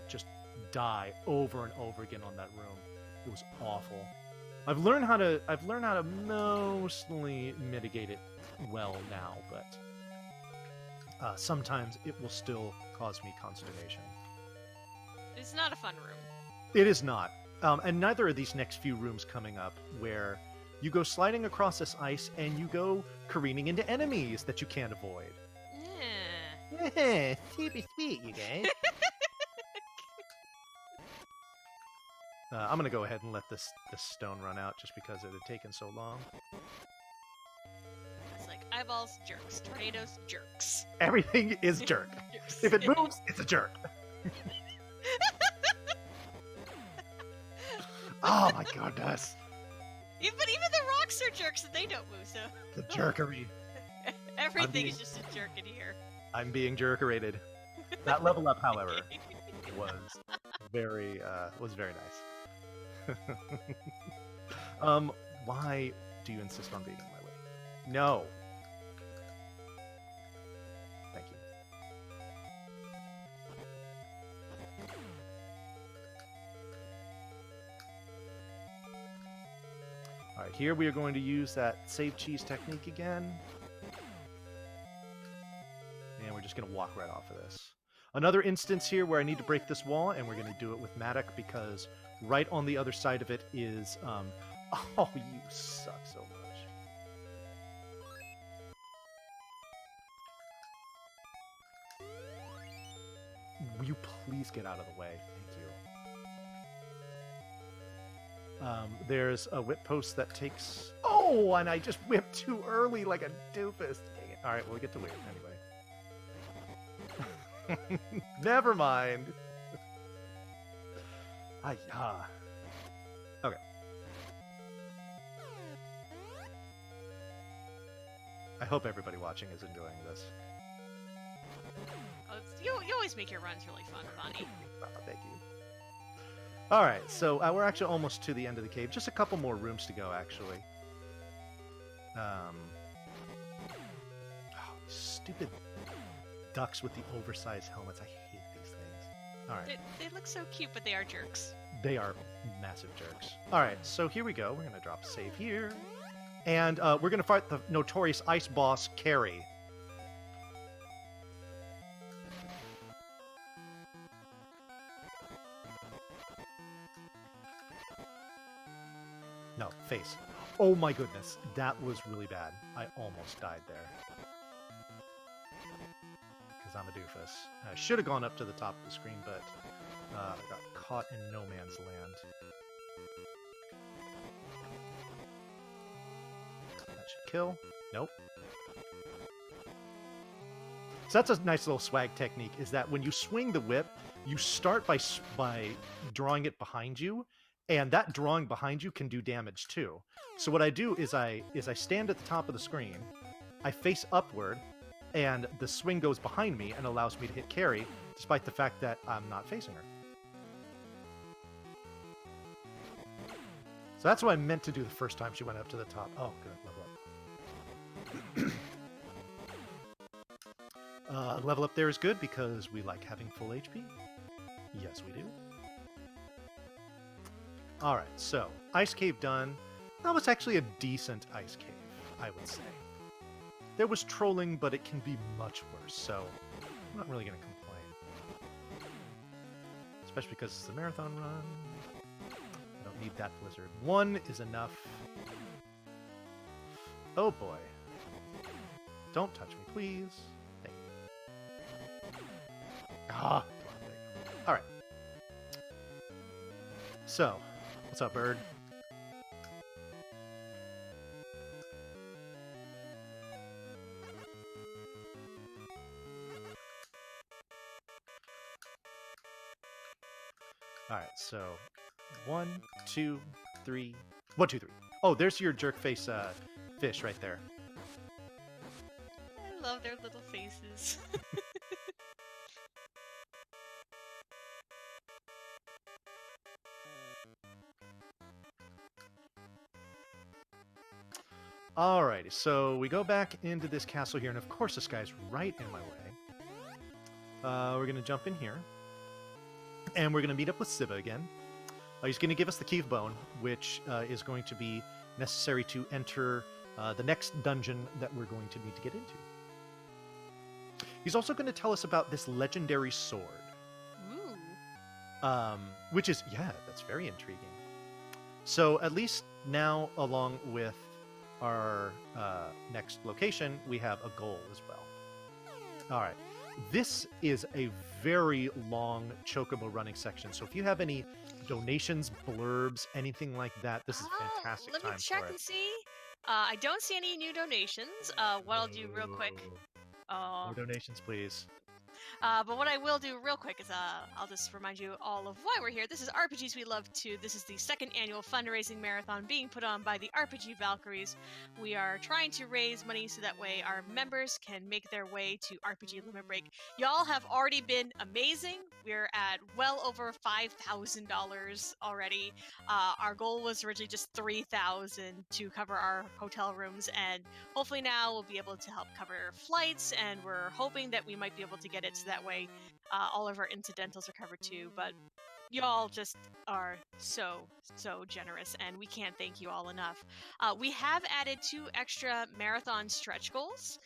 just die over and over again on that room. It was awful. I've learned how to mostly mitigate it well now, but sometimes it will still cause me consternation. It's not a fun room. It is not. And neither are these next few rooms coming up, where you go sliding across this ice and you go careening into enemies that you can't avoid. Yeah, super sweet, you guys. I'm gonna go ahead and let this stone run out just because it had taken so long. It's like eyeballs, jerks. Tornadoes, jerks. Everything is jerk. If it moves, it's a jerk. Oh my goodness. But even the rocks are jerks and they don't move, so... The jerkery. Everything is just a jerk in here. I'm being jerkerated. That level up, however, was very nice. Why do you insist on being in my way? No. Thank you. Alright, here we are going to use that save cheese technique again. And we're just going to walk right off of this. Another instance here where I need to break this wall, and we're going to do it with Matic because right on the other side of it is... oh, you suck so much. Will you please get out of the way? Thank you. There's a whip post that takes... Oh, and I just whipped too early like a doofus. Dang it. Alright, we'll get to wait anyway. Never mind. Okay. I hope everybody watching is enjoying this. Oh, you always make your runs really fun, Bonnie. Thank you. All right, so we're actually almost to the end of the cave. Just a couple more rooms to go, actually. Stupid ducks with the oversized helmets. I hate these things. All right. They look so cute, but they are jerks. They are massive jerks. All right, so here we go. We're going to drop a save here. And we're going to fight the notorious ice boss, Carrie. No, face. Oh my goodness, that was really bad. I almost died there. Because I'm a doofus. I should have gone up to the top of the screen, but I got caught in no man's land. That should kill. Nope. So that's a nice little swag technique, is that when you swing the whip, you start by drawing it behind you, and that drawing behind you can do damage too. So what I do is I stand at the top of the screen, I face upward, and the swing goes behind me and allows me to hit Carrie, despite the fact that I'm not facing her. So that's what I meant to do the first time she went up to the top. Oh, good. Level up. Level up there is good because we like having full HP. Yes, we do. Alright, so, ice cave done. That was actually a decent ice cave, I would say. There was trolling, but it can be much worse, so I'm not really going to complain. Especially because it's a marathon run. I don't need that blizzard. One is enough. Oh boy. Don't touch me, please. Thank you. Ah! Alright. So, what's up, bird? Alright, so 1, 2, 3. 1, 2, 3. Oh, there's your jerk face fish right there. I love their little faces. Alrighty, so we go back into this castle here, and of course this guy's right in my way. We're going to jump in here, and we're going to meet up with Siva again. He's going to give us the key of bone, which is going to be necessary to enter the next dungeon that we're going to need to get into. He's also going to tell us about this legendary sword. Ooh. Which is, yeah, that's very intriguing. So at least now, along with our next location, we have a goal as well. All right. This is a very long Chocobo running section, so if you have any donations, blurbs, anything like that, this is a fantastic time for it. Let me check and see. I don't see any new donations. What I'll do real quick. No donations, please. But what I will do real quick is I'll just remind you all of why we're here. This is RPGs We Love To. This is the second annual fundraising marathon being put on by the RPG Valkyries. We are trying to raise money so that way our members can make their way to RPG Limit Break. Y'all have already been amazing. We're at well over $5,000 already. Our goal was originally just $3,000 to cover our hotel rooms, and hopefully now we'll be able to help cover flights, and we're hoping that we might be able to get it so that way all of our incidentals are covered too. But y'all just are so generous, and we can't thank you all enough. We have added 2 extra marathon stretch goals.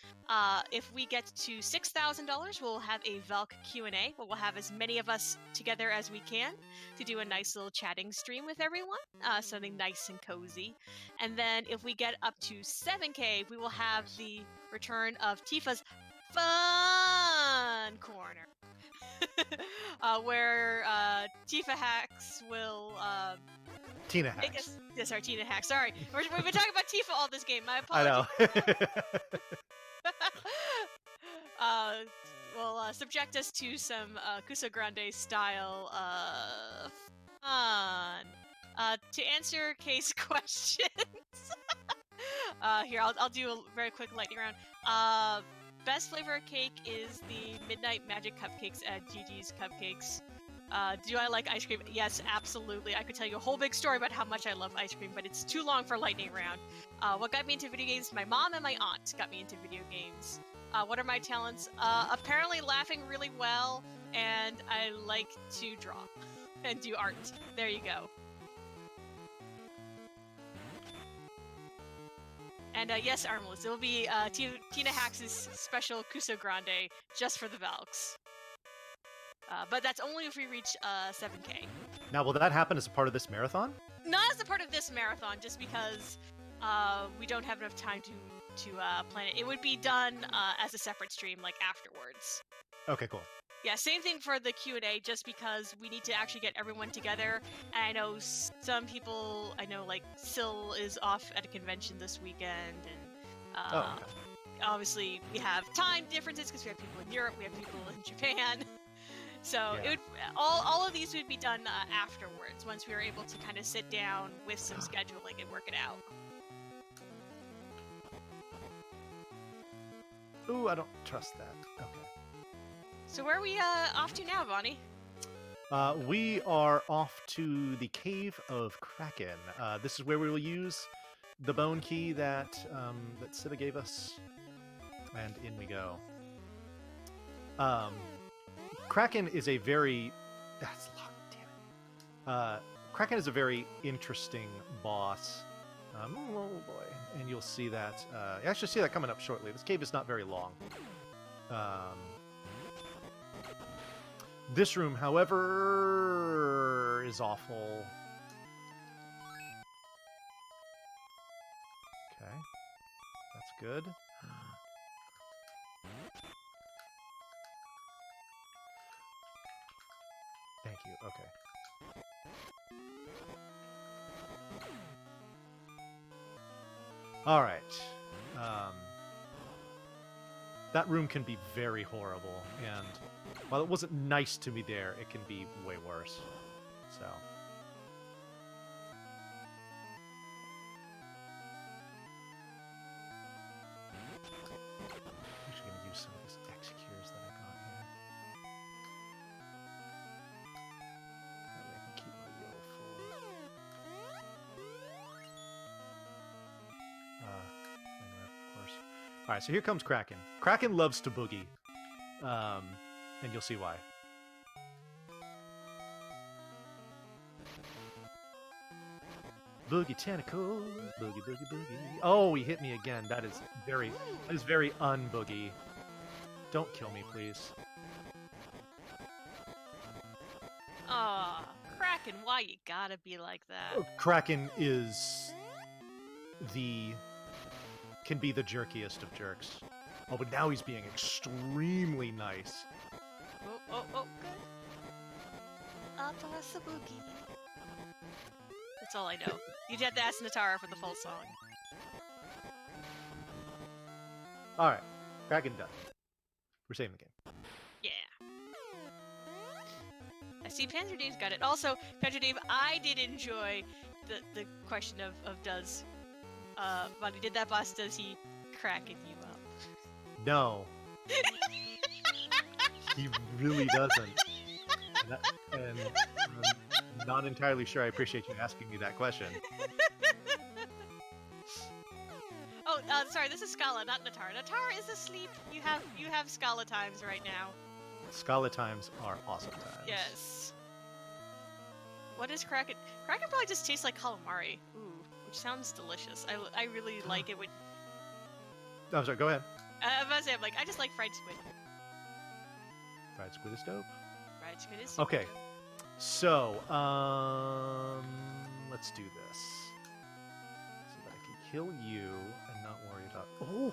If we get to $6,000, we'll have a Valk Q&A, where we'll have as many of us together as we can to do a nice little chatting stream with everyone, something nice and cozy. And then if we get up to 7K, we will have the return of Tifa's Fun Corner. Where Tifa Hacks will Tina Hacks. Yes, our Tina Hacks. Sorry, we've been talking about Tifa all this game. My apologies. I know. will subject us to some Kusa Grande style fun. To answer Kay's questions, here I'll do a very quick lightning round. Best flavor of cake is the Midnight Magic Cupcakes at Gigi's Cupcakes. Do I like ice cream? Yes, absolutely. I could tell you a whole big story about how much I love ice cream, but it's too long for lightning round. What got me into video games? My mom and my aunt got me into video games. What are my talents? Apparently laughing really well, and I like to draw and do art. There you go. And yes, Armless, it will be Tina Hax's special Kuso Grande just for the Valks. But that's only if we reach 7K. Now, will that happen as a part of this marathon? Not as a part of this marathon, just because we don't have enough time to plan it. It would be done as a separate stream, like afterwards. Okay, cool. Yeah, same thing for the Q&A, just because we need to actually get everyone together. And I know some people, like Syl is off at a convention this weekend, and Okay. obviously we have time differences because we have people in Europe, we have people in Japan. So Yeah. it would all of these would be done afterwards, once we were able to kind of sit down with some scheduling and work it out. Ooh, I don't trust that. Okay. So where are we off to now, Bonnie? We are off to the Cave of Kraken. This is where we will use the bone key that that Siva gave us, and in we go. Kraken is a very that's locked. Damn it. Kraken is a very interesting boss. Oh boy, and you'll see that. You actually see that coming up shortly. This cave is not very long. This room, however, is awful. Okay, that's good. Thank you. Okay. All right. That room can be very horrible, and while it wasn't nice to me there, it can be way worse. So. I'm actually going to use some of these X-Cures that I got here. That way I can keep my wheel full. Of course. Alright, so here comes Kraken. Kraken loves to boogie. And you'll see why. Boogie tentacle, boogie, boogie, boogie. Oh, he hit me again. That is very un-boogie. Don't kill me, please. Aw, Kraken, why you gotta be like that? Kraken can be the jerkiest of jerks. Oh, but now he's being extremely nice. Oh, good. Up a boogie. That's all I know. You'd have to ask Natara for the full song. Alright, Kraken done. We're saving the game. Yeah. I see Panzer Dave's got it. Also, Panzer Dave, I did enjoy the question of does Buddy, did that boss, does he Kraken you up? No. He really doesn't. And I'm not entirely sure I appreciate you asking me that question. Oh, sorry, this is Scala, not Natara. Natara is asleep. You have Scala times right now. Scala times are awesome times. Yes. What is Kraken? Kraken probably just tastes like calamari. Ooh, which sounds delicious. I really like it when... Oh, sorry, go ahead. I was about to say, I just like fried squid. Fried squid is dope. Fried squid is super Okay. dope. So, let's do this. So that I can kill you and not worry about...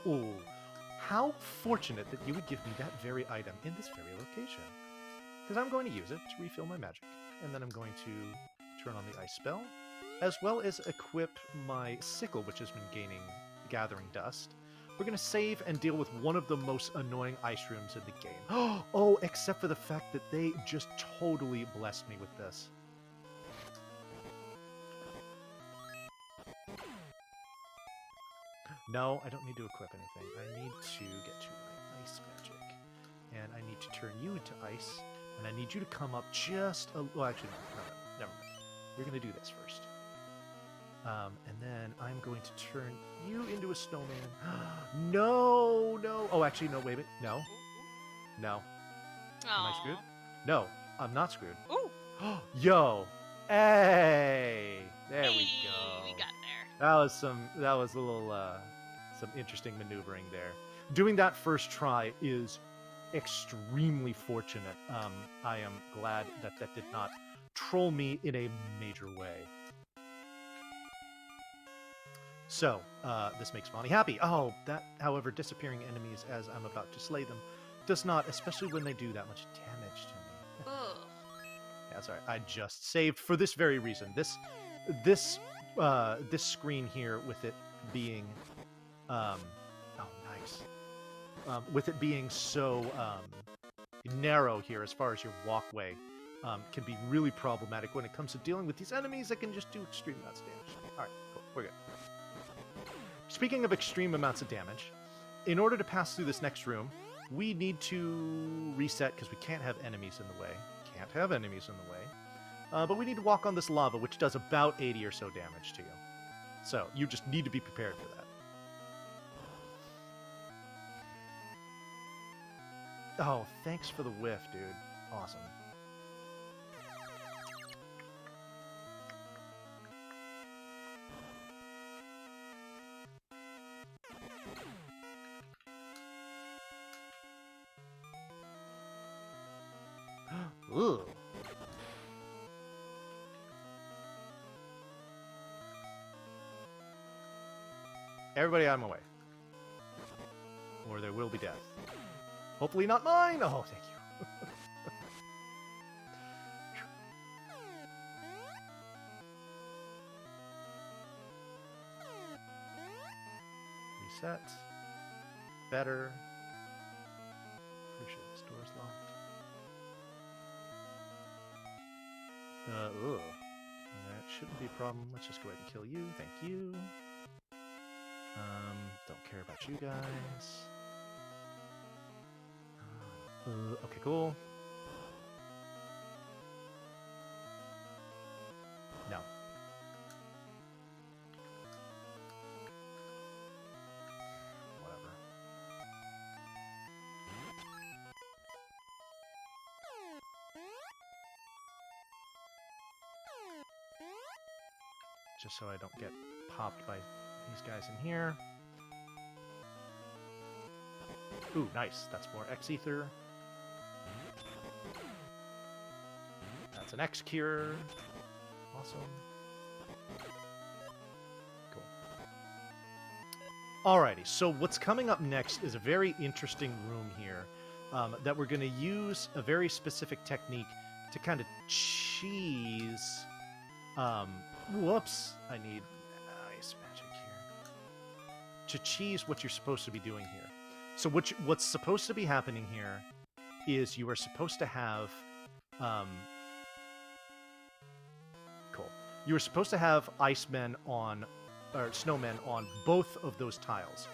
Oh! How fortunate that you would give me that very item in this very location. Because I'm going to use it to refill my magic. And then I'm going to turn on the ice spell, as well as equip my sickle, which has been gathering dust. we're going to save and deal with one of the most annoying ice rooms in the game. Oh, except for the fact that they just totally blessed me with this. No, I don't need to equip anything. I need to get to my ice magic. And I need to turn you into ice. And I need you to come up just a... Well, actually, no, never mind. We're going to do this first. And then I'm going to turn you into a snowman. No, no. Oh, actually, no, wait a minute. No. No. Am I screwed? No, I'm not screwed. Ooh. Yo. Hey. There we Hey, go. we got there. That was a little, some interesting maneuvering there. Doing that first try is extremely fortunate. I am glad that that did not troll me in a major way. So, this makes Bonnie happy. Oh, that, however, disappearing enemies as I'm about to slay them does not, especially when they do that much damage to me. Ugh. Yeah, sorry, I just saved for this very reason. This screen here with it being, oh, nice. With it being so narrow here as far as your walkway, can be really problematic when it comes to dealing with these enemies that can just do extreme amounts of damage. All right, cool, we're good. Speaking of extreme amounts of damage, in order to pass through this next room, we need to reset because we can't have enemies in the way. Can't have enemies in the way. But we need to walk on this lava, which does about 80 or so damage to you. So you just need to be prepared for that. Oh, thanks for the whiff, dude. Awesome. Ugh. Everybody out of my way. Or there will be death. Hopefully not mine! Oh, thank you. Reset. Better. Pretty sure this door is locked. Ugh. That shouldn't be a problem. Let's just go ahead and kill you. Thank you. Don't care about you guys. Okay, cool. No. Whatever. Just so I don't get popped by these guys in here. Ooh, nice. That's more X-Ether. That's an X-Cure. Awesome. Cool. Alrighty, so what's coming up next is a very interesting room here that we're going to use a very specific technique to kind of cheese... whoops! I need ice magic here. To cheese what you're supposed to be doing here. So what's supposed to be happening here is you are supposed to have... cool. You are supposed to have icemen on... or snowmen on both of those tiles.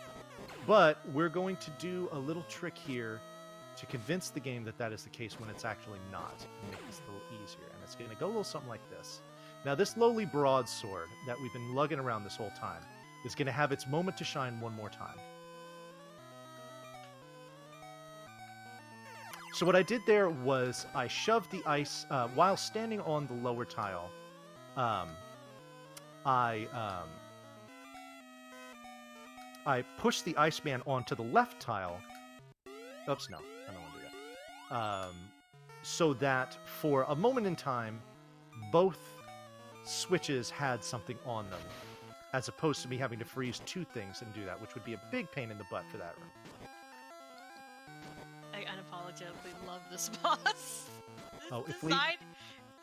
But we're going to do a little trick here to convince the game that that is the case when it's actually not. And make this a little easier. And it's going to go a little something like this. Now, this lowly broadsword that we've been lugging around this whole time is going to have its moment to shine one more time. So what I did there was I shoved the ice, while standing on the lower tile, I pushed the Iceman onto the left tile. Oops, no, I don't want to do that. So that for a moment in time, both switches had something on them, as opposed to me having to freeze two things and do that, which would be a big pain in the butt for that room. I unapologetically love this boss. This Oh, if design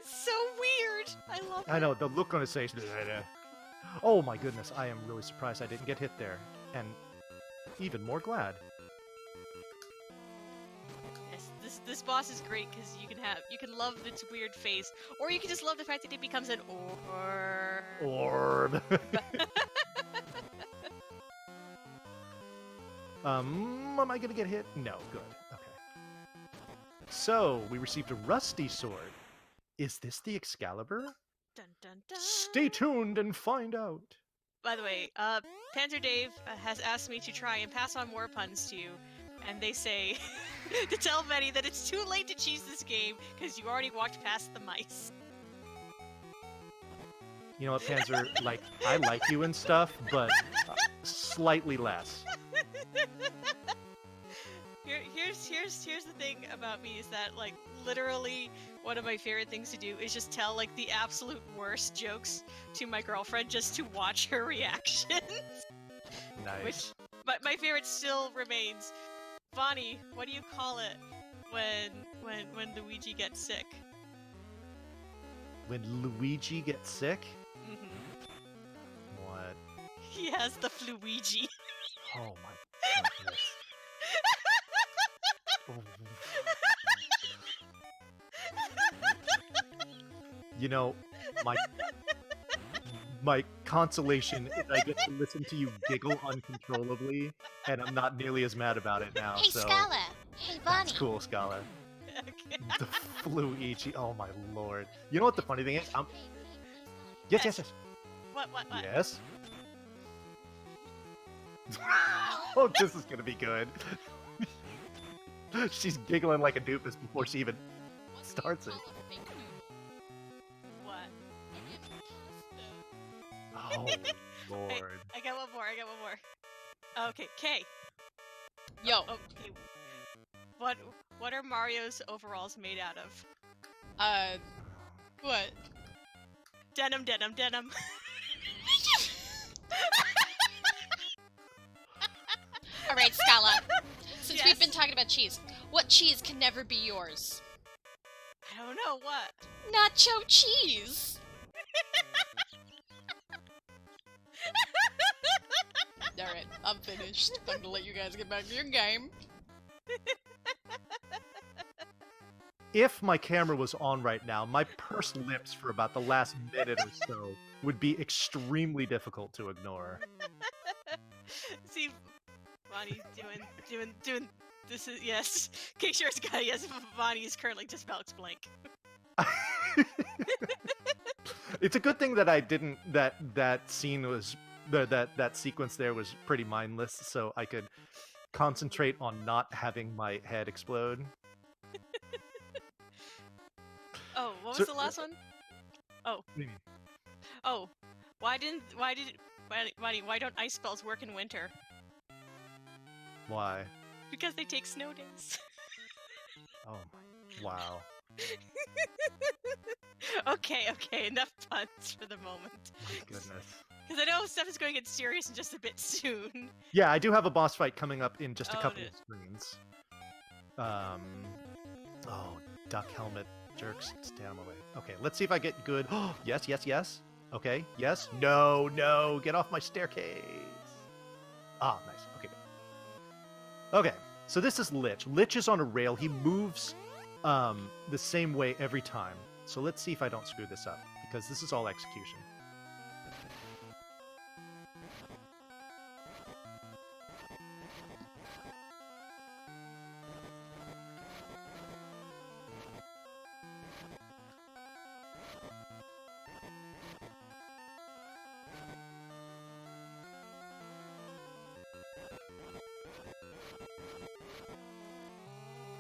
is so weird. I love it. I know, the look on his face. Oh my goodness, I am really surprised I didn't get hit there. And even more glad. Yes, this boss is great because you can love its weird face, or you can just love the fact that it becomes an orb. Orb. Am I gonna get hit? No, good. Okay. So, we received a rusty sword. Is this the Excalibur? Dun dun dun. Stay tuned and find out. By the way, Panzer Dave has asked me to try and pass on more puns to you, and they say to tell Benny that it's too late to cheese this game because you already walked past the mice. You know what, Panzer? Like, I like you and stuff, but slightly less. Here's the thing about me is that, like, literally one of my favorite things to do is just tell, like, the absolute worst jokes to my girlfriend just to watch her reactions. Nice. Which, my favorite still remains, Bonnie, what do you call it when Luigi gets sick? When Luigi gets sick? Mm-hmm. What? He has the Fluigi. Oh my goodness. You know, my consolation is I get to listen to you giggle uncontrollably, and I'm not nearly as mad about it now. Hey, so Scala. Hey, Bonnie. that's cool, Scala. Okay. The Fluigi. Oh my lord. You know what the funny thing is? Yes. What? Yes. Oh, this is gonna be good. She's giggling like a doofus before she even starts it. What? Oh lord. I got one more. Okay, Kay. Yo. Okay. What are Mario's overalls made out of? What? Denim. Alright, Scala. Since Yes? we've been talking about cheese, what cheese can never be yours? I don't know what. Nacho cheese! Alright, I'm finished. Time to let you guys get back to your game. If my camera was on right now, my pursed lips for about the last minute or so would be extremely difficult to ignore. See, Bonnie's doing. This is yes. Kay Short's got yes. Bonnie is currently just about blank. It's a good thing that I didn't. That scene was that sequence there was pretty mindless, so I could concentrate on not having my head explode. Oh, what was So- the last one? Oh. Maybe. Oh, why don't ice spells work in winter? Why? Because they take snow days. Oh my! Wow. Okay, enough puns for the moment. My goodness. Because I know stuff is going to get serious in just a bit soon. Yeah, I do have a boss fight coming up in just a Oh, couple no. of screens. Oh, duck helmet jerks. Stay out of my way. Okay, let's see if I get good. Oh, yes. Okay, yes. No. Get off my staircase. Ah, nice. Okay. Okay, so this is Lich. Lich is on a rail. He moves the same way every time. So let's see if I don't screw this up, because this is all execution.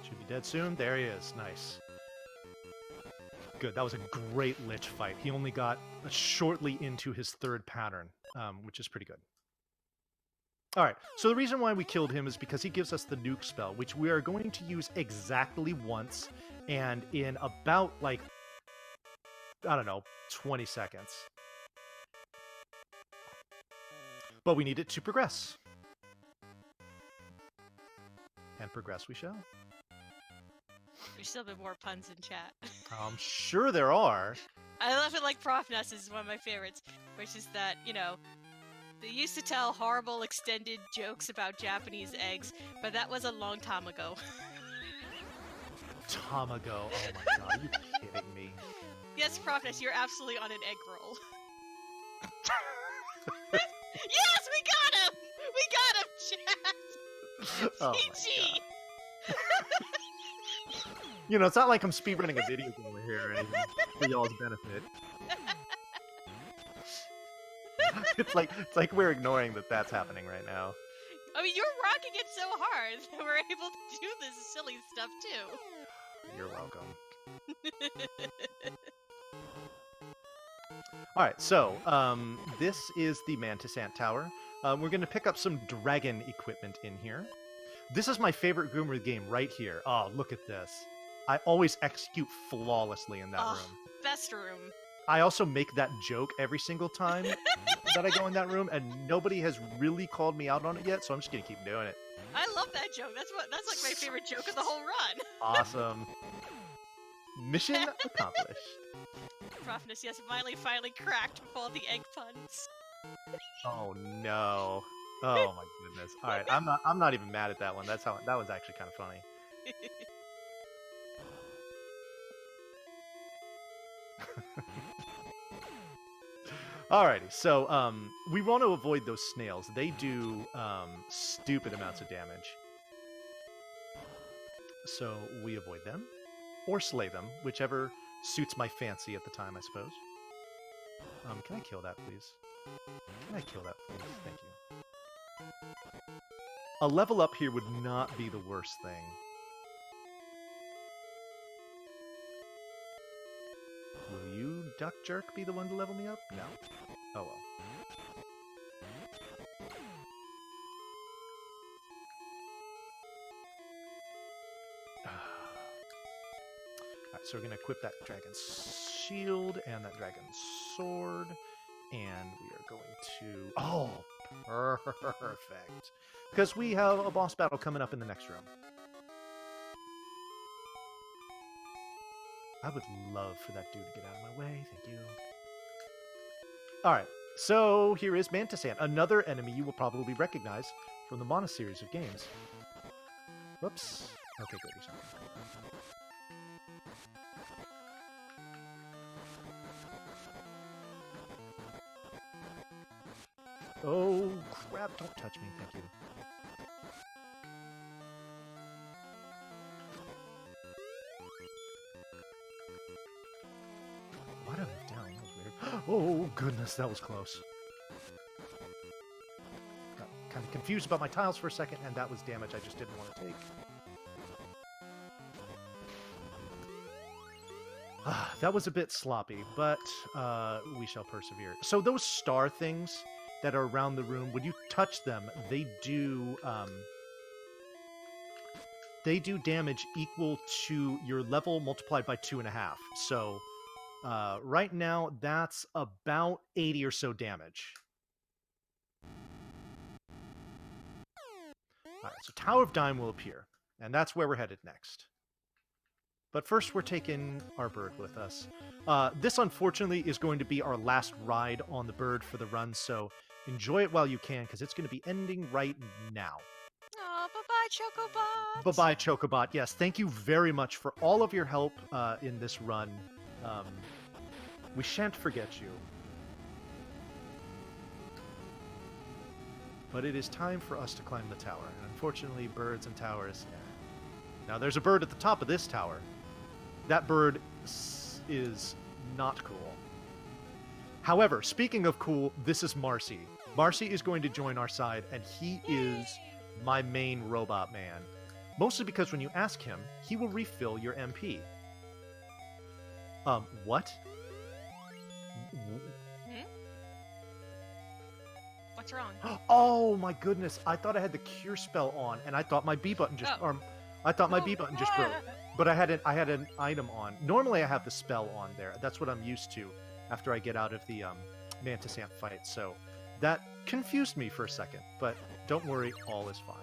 Should be dead soon. There he is. Nice. Good. That was a great Lich fight. He only got shortly into his third pattern, which is pretty good. Alright, so the reason why we killed him is because he gives us the nuke spell, which we are going to use exactly once, and in about, like, I don't know, 20 seconds. But we need it to progress. And progress we shall. There's still been more puns in chat. I'm sure there are. I love it like Prof Ness is one of my favorites, which is that, you know, They used to tell horrible extended jokes about Japanese eggs, but that was a long time ago. Tamago. Oh my god, are you kidding me? Yes, Prophetess, you're absolutely on an egg roll. Yes, we got him! We got him, chat! Oh my GG! You know, it's not like I'm speedrunning a video game over here or anything for y'all's benefit. It's like we're ignoring that that's happening right now. I mean, you're rocking it so hard that we're able to do this silly stuff too. You're welcome. Alright, so, this is the Mantis Ant Tower. We're going to pick up some dragon equipment in here. This is my favorite room of the game right here. Oh, look at this. I always execute flawlessly in that room. Best room. I also make that joke every single time that I go in that room, and nobody has really called me out on it yet, so I'm just going to keep doing it. I love that joke. That's like my favorite joke of the whole run. Awesome. Mission accomplished. Prophetess, yes, finally cracked with all the egg puns. Oh no. Oh my goodness. All right, I'm not even mad at that one. That was actually kind of funny. Alrighty, so we want to avoid those snails. They do stupid amounts of damage. So we avoid them. Or slay them, whichever suits my fancy at the time, I suppose. Can I kill that, please? Can I kill that, please? Thank you. A level up here would not be the worst thing. Will you, Duck Jerk, be the one to level me up? No. Oh well. Alright, so we're going to equip that dragon's shield and that dragon's sword. And we are going to... Oh, perfect. Because we have a boss battle coming up in the next room. I would love for that dude to get out of my way. Thank you. Alright, so here is Mantis Ant, another enemy you will probably recognize from the Mana series of games. Whoops. Okay, good. He's fine. Oh, crap. Don't touch me. Thank you. Why did I move down? That was weird. Oh, goodness. That was close. Got kind of confused about my tiles for a second, and that was damage I just didn't want to take. That was a bit sloppy, but we shall persevere. So those star things that are around the room, when you touch them, they do damage equal to your level multiplied by 2.5. So right now, that's about 80 or so damage. All right, so Tower of Dime will appear, and that's where we're headed next. But first, we're taking our bird with us. This, unfortunately, is going to be our last ride on the bird for the run, so enjoy it while you can, because it's going to be ending right now. Oh, bye-bye, Chocobot! Bye-bye, Chocobot. Yes, thank you very much for all of your help in this run. We shan't forget you. But it is time for us to climb the tower, and unfortunately, birds and towers... Now, there's a bird at the top of this tower. That bird is not cool. However, speaking of cool, this is Marcy. Marcy is going to join our side, and he is my main robot man. Mostly because when you ask him, he will refill your MP. What? What's wrong? Oh my goodness! I thought I had the cure spell on, and I thought my B button just... I thought my B button just broke, but I had an item on. Normally, I have the spell on there. That's what I'm used to after I get out of the Mantis Ant fight. So that confused me for a second, but don't worry, all is fine.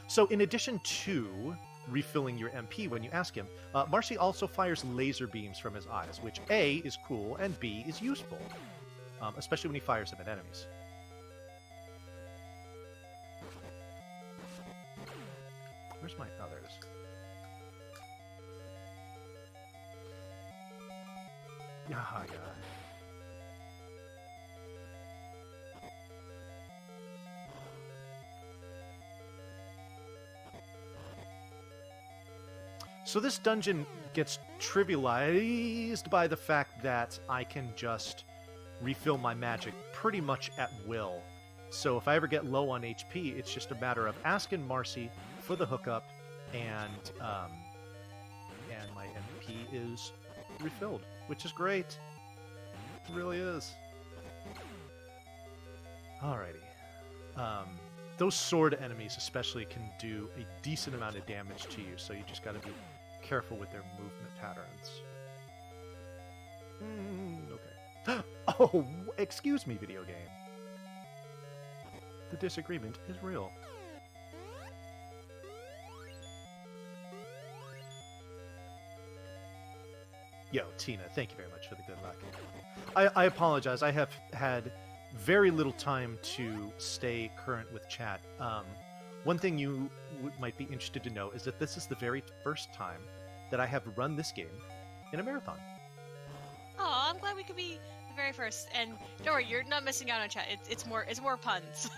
So in addition to refilling your MP when you ask him, Marcy also fires laser beams from his eyes, which A is cool and B is useful, especially when he fires them at enemies. Where's my others? Ah, yeah. So this dungeon gets trivialized by the fact that I can just refill my magic pretty much at will. So if I ever get low on HP, it's just a matter of asking Marcy for the hookup, and my MP is refilled, which is great. It really is. Alrighty. Those sword enemies especially can do a decent amount of damage to you, so you just got to be careful with their movement patterns. Okay. Oh, excuse me, video game. The disagreement is real. Yo, Tina, thank you very much for the good luck. I apologize. I have had very little time to stay current with chat. One thing you might be interested to know is that this is the very first time that I have run this game in a marathon. Oh, I'm glad we could be the very first. And don't worry, you're not missing out on chat. It's more puns.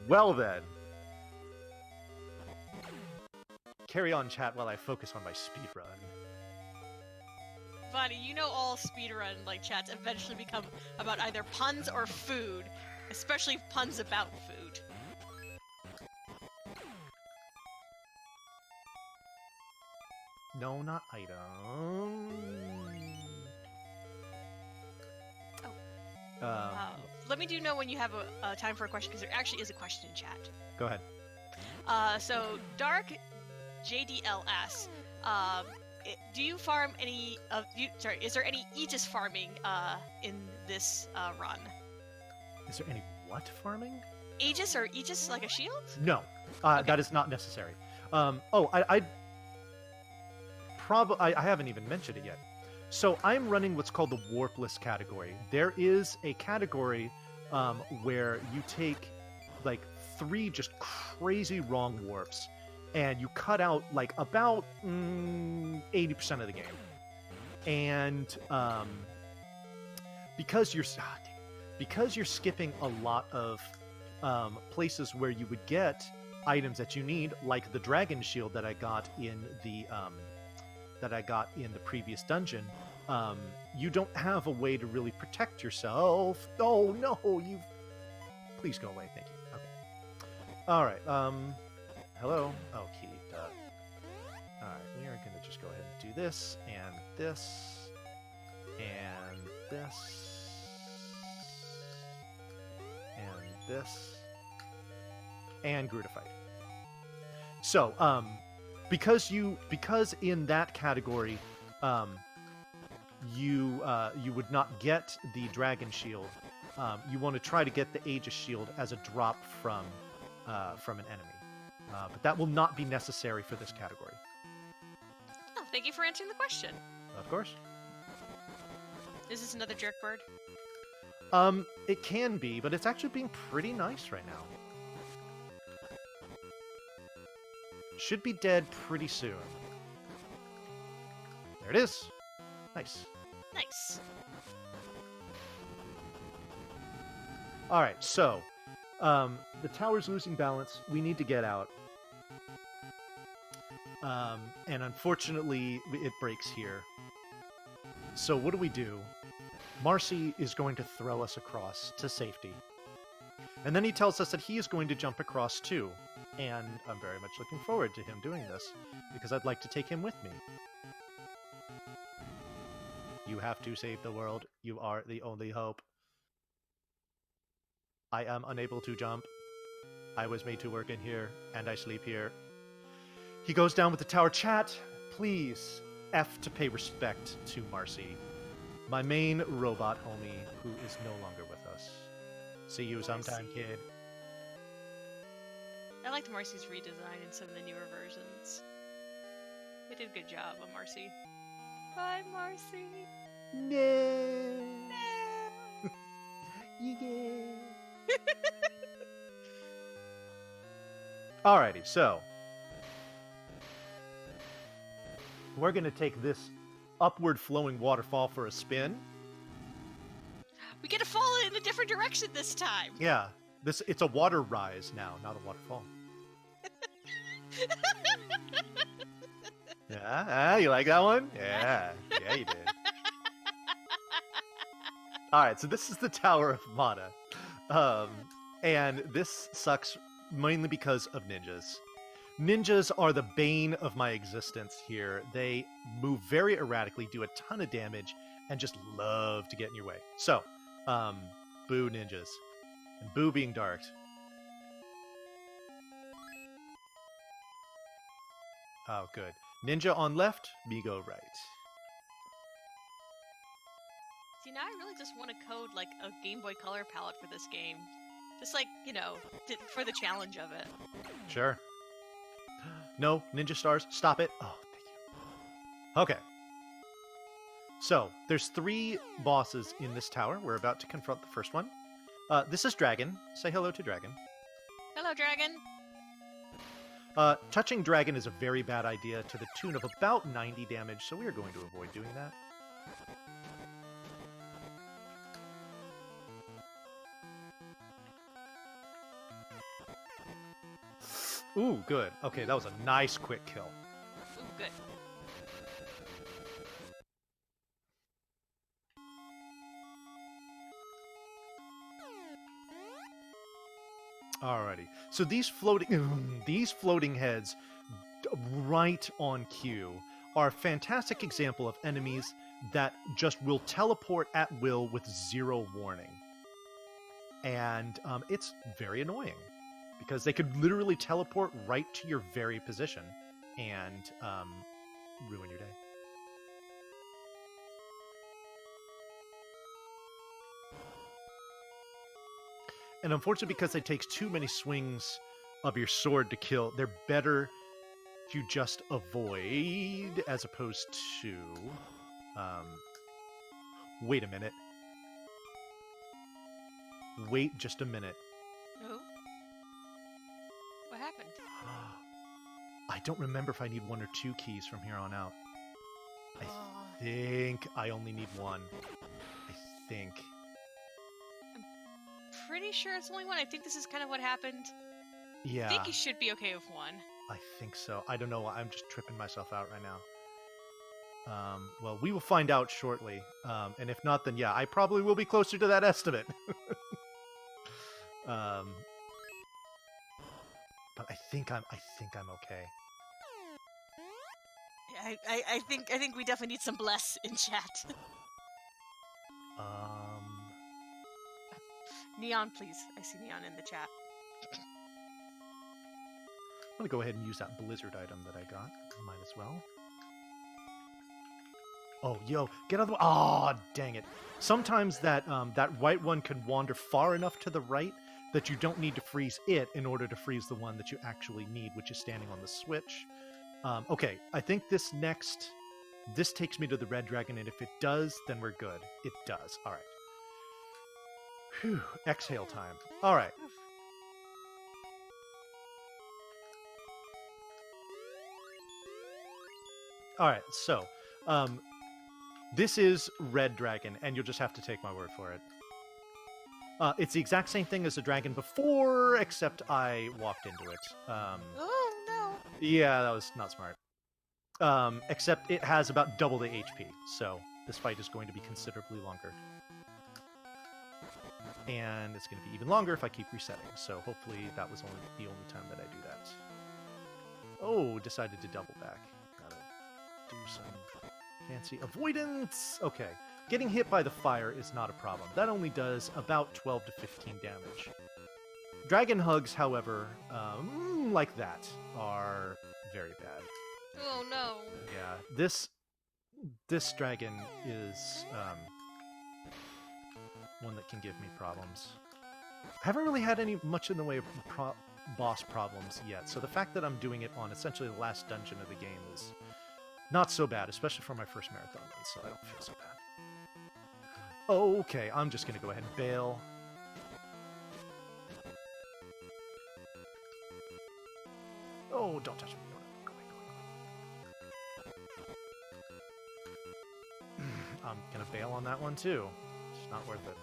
Well then. Carry on chat while I focus on my speedrun. Buddy, you know all speedrun chats eventually become about either puns or food, especially puns about food. No, not item. Let me know when you have a time for a question, because there actually is a question in chat. Go ahead. So Dark JDLS, do you farm any of you? Sorry, is there any Aegis farming in this run? Is there any what farming? Aegis or Aegis like a shield? No, Okay. That is not necessary. I haven't even mentioned it yet. So I'm running what's called the Warpless category. There is a category where you take 3 just crazy wrong warps, and you cut out about 80% of the game. And because you're skipping a lot of places where you would get items that you need, like the dragon shield that I got in the previous dungeon, you don't have a way to really protect yourself. Oh no, please go away, thank you. Okay. Alright, hello? Oh, key, duh. Alright, we are gonna just go ahead and do this, and this, and this, and this, and Grutified. So, because in that category, you would not get the dragon shield. You want to try to get the Aegis shield as a drop from an enemy, but that will not be necessary for this category. Oh, thank you for answering the question. Of course. Is this another jerk bird? It can be, but it's actually being pretty nice right now. Should be dead pretty soon. There it is. Nice. Nice. Alright, so, the tower's losing balance. We need to get out. And unfortunately, it breaks here. So what do? Marcy is going to throw us across to safety. And then he tells us that he is going to jump across too. And I'm very much looking forward to him doing this, because I'd like to take him with me. You have to save the world. You are the only hope. I am unable to jump. I was made to work in here, and I sleep here. He goes down with the tower. Chat, please, F to pay respect to Marcy, my main robot homie who is no longer with us. See you sometime, kid. I liked Marcy's redesign in some of the newer versions. They did a good job on Marcy. Bye, Marcy. No. Yeah. Alrighty, so we're gonna take this upward flowing waterfall for a spin. We get to fall in a different direction this time. Yeah, it's a water rise now, not a waterfall. Yeah, you like that one? Yeah, yeah, you did. All right, so this is the Tower of Mana, and this sucks mainly because of ninjas. Ninjas are the bane of my existence here. They move very erratically, do a ton of damage, and just love to get in your way. So, boo ninjas, and boo being darked. Oh, good. Ninja on left, me go right. See, now I really just want to code like a Game Boy Color palette for this game. Just like, you know, for the challenge of it. Sure. No, ninja stars, stop it. Oh, thank you. Okay. So, there's 3 bosses in this tower. We're about to confront the first one. This is Dragon. Say hello to Dragon. Hello, Dragon. Touching Dragon is a very bad idea to the tune of about 90 damage, so we are going to avoid doing that. Ooh, good. Okay, that was a nice quick kill. Ooh, good. Alrighty. So these floating heads right on cue are a fantastic example of enemies that just will teleport at will with 0 warning. And it's very annoying because they could literally teleport right to your very position and ruin your day. And unfortunately, because it takes too many swings of your sword to kill, they're better to just avoid as opposed to... wait a minute. Wait just a minute. Oh? What happened? I don't remember if I need 1 or 2 keys from here on out. I Oh. think I only need 1. I think. Pretty sure it's only 1. I think this is kind of what happened. Yeah. I think you should be okay with 1. I think so. I don't know. I'm just tripping myself out right now. Well, we will find out shortly. And if not, then yeah, I probably will be closer to that estimate. But I think I'm okay. I think we definitely need some bless in chat. Neon, please. I see Neon in the chat. I'm gonna go ahead and use that blizzard item that I got. Might as well. Oh, yo, get out of the way. Aw, dang it. Sometimes that white one can wander far enough to the right that you don't need to freeze it in order to freeze the one that you actually need, which is standing on the switch. Okay, I think this takes me to the red dragon, and if it does, then we're good. It does. All right. Whew, exhale time. All right. All right, so this is red dragon, and you'll just have to take my word for it. It's the exact same thing as the dragon before, except I walked into it. Oh, no. Yeah, that was not smart. Except it has about double the HP, so this fight is going to be considerably longer. And it's going to be even longer if I keep resetting, so hopefully that was the only time that I do that. Oh, decided to double back. Gotta do some fancy avoidance. Okay, getting hit by the fire is not a problem. That only does about 12 to 15 damage. Dragon hugs, however, like that, are very bad. Oh, no. Yeah, this dragon is one that can give me problems. I haven't really had much in the way of boss problems yet, so the fact that I'm doing it on essentially the last dungeon of the game is not so bad, especially for my first marathon run, so I don't feel so bad. Okay, I'm just going to go ahead and bail. Oh, don't touch me. Go away. I'm gonna bail on that one too. It's not worth it.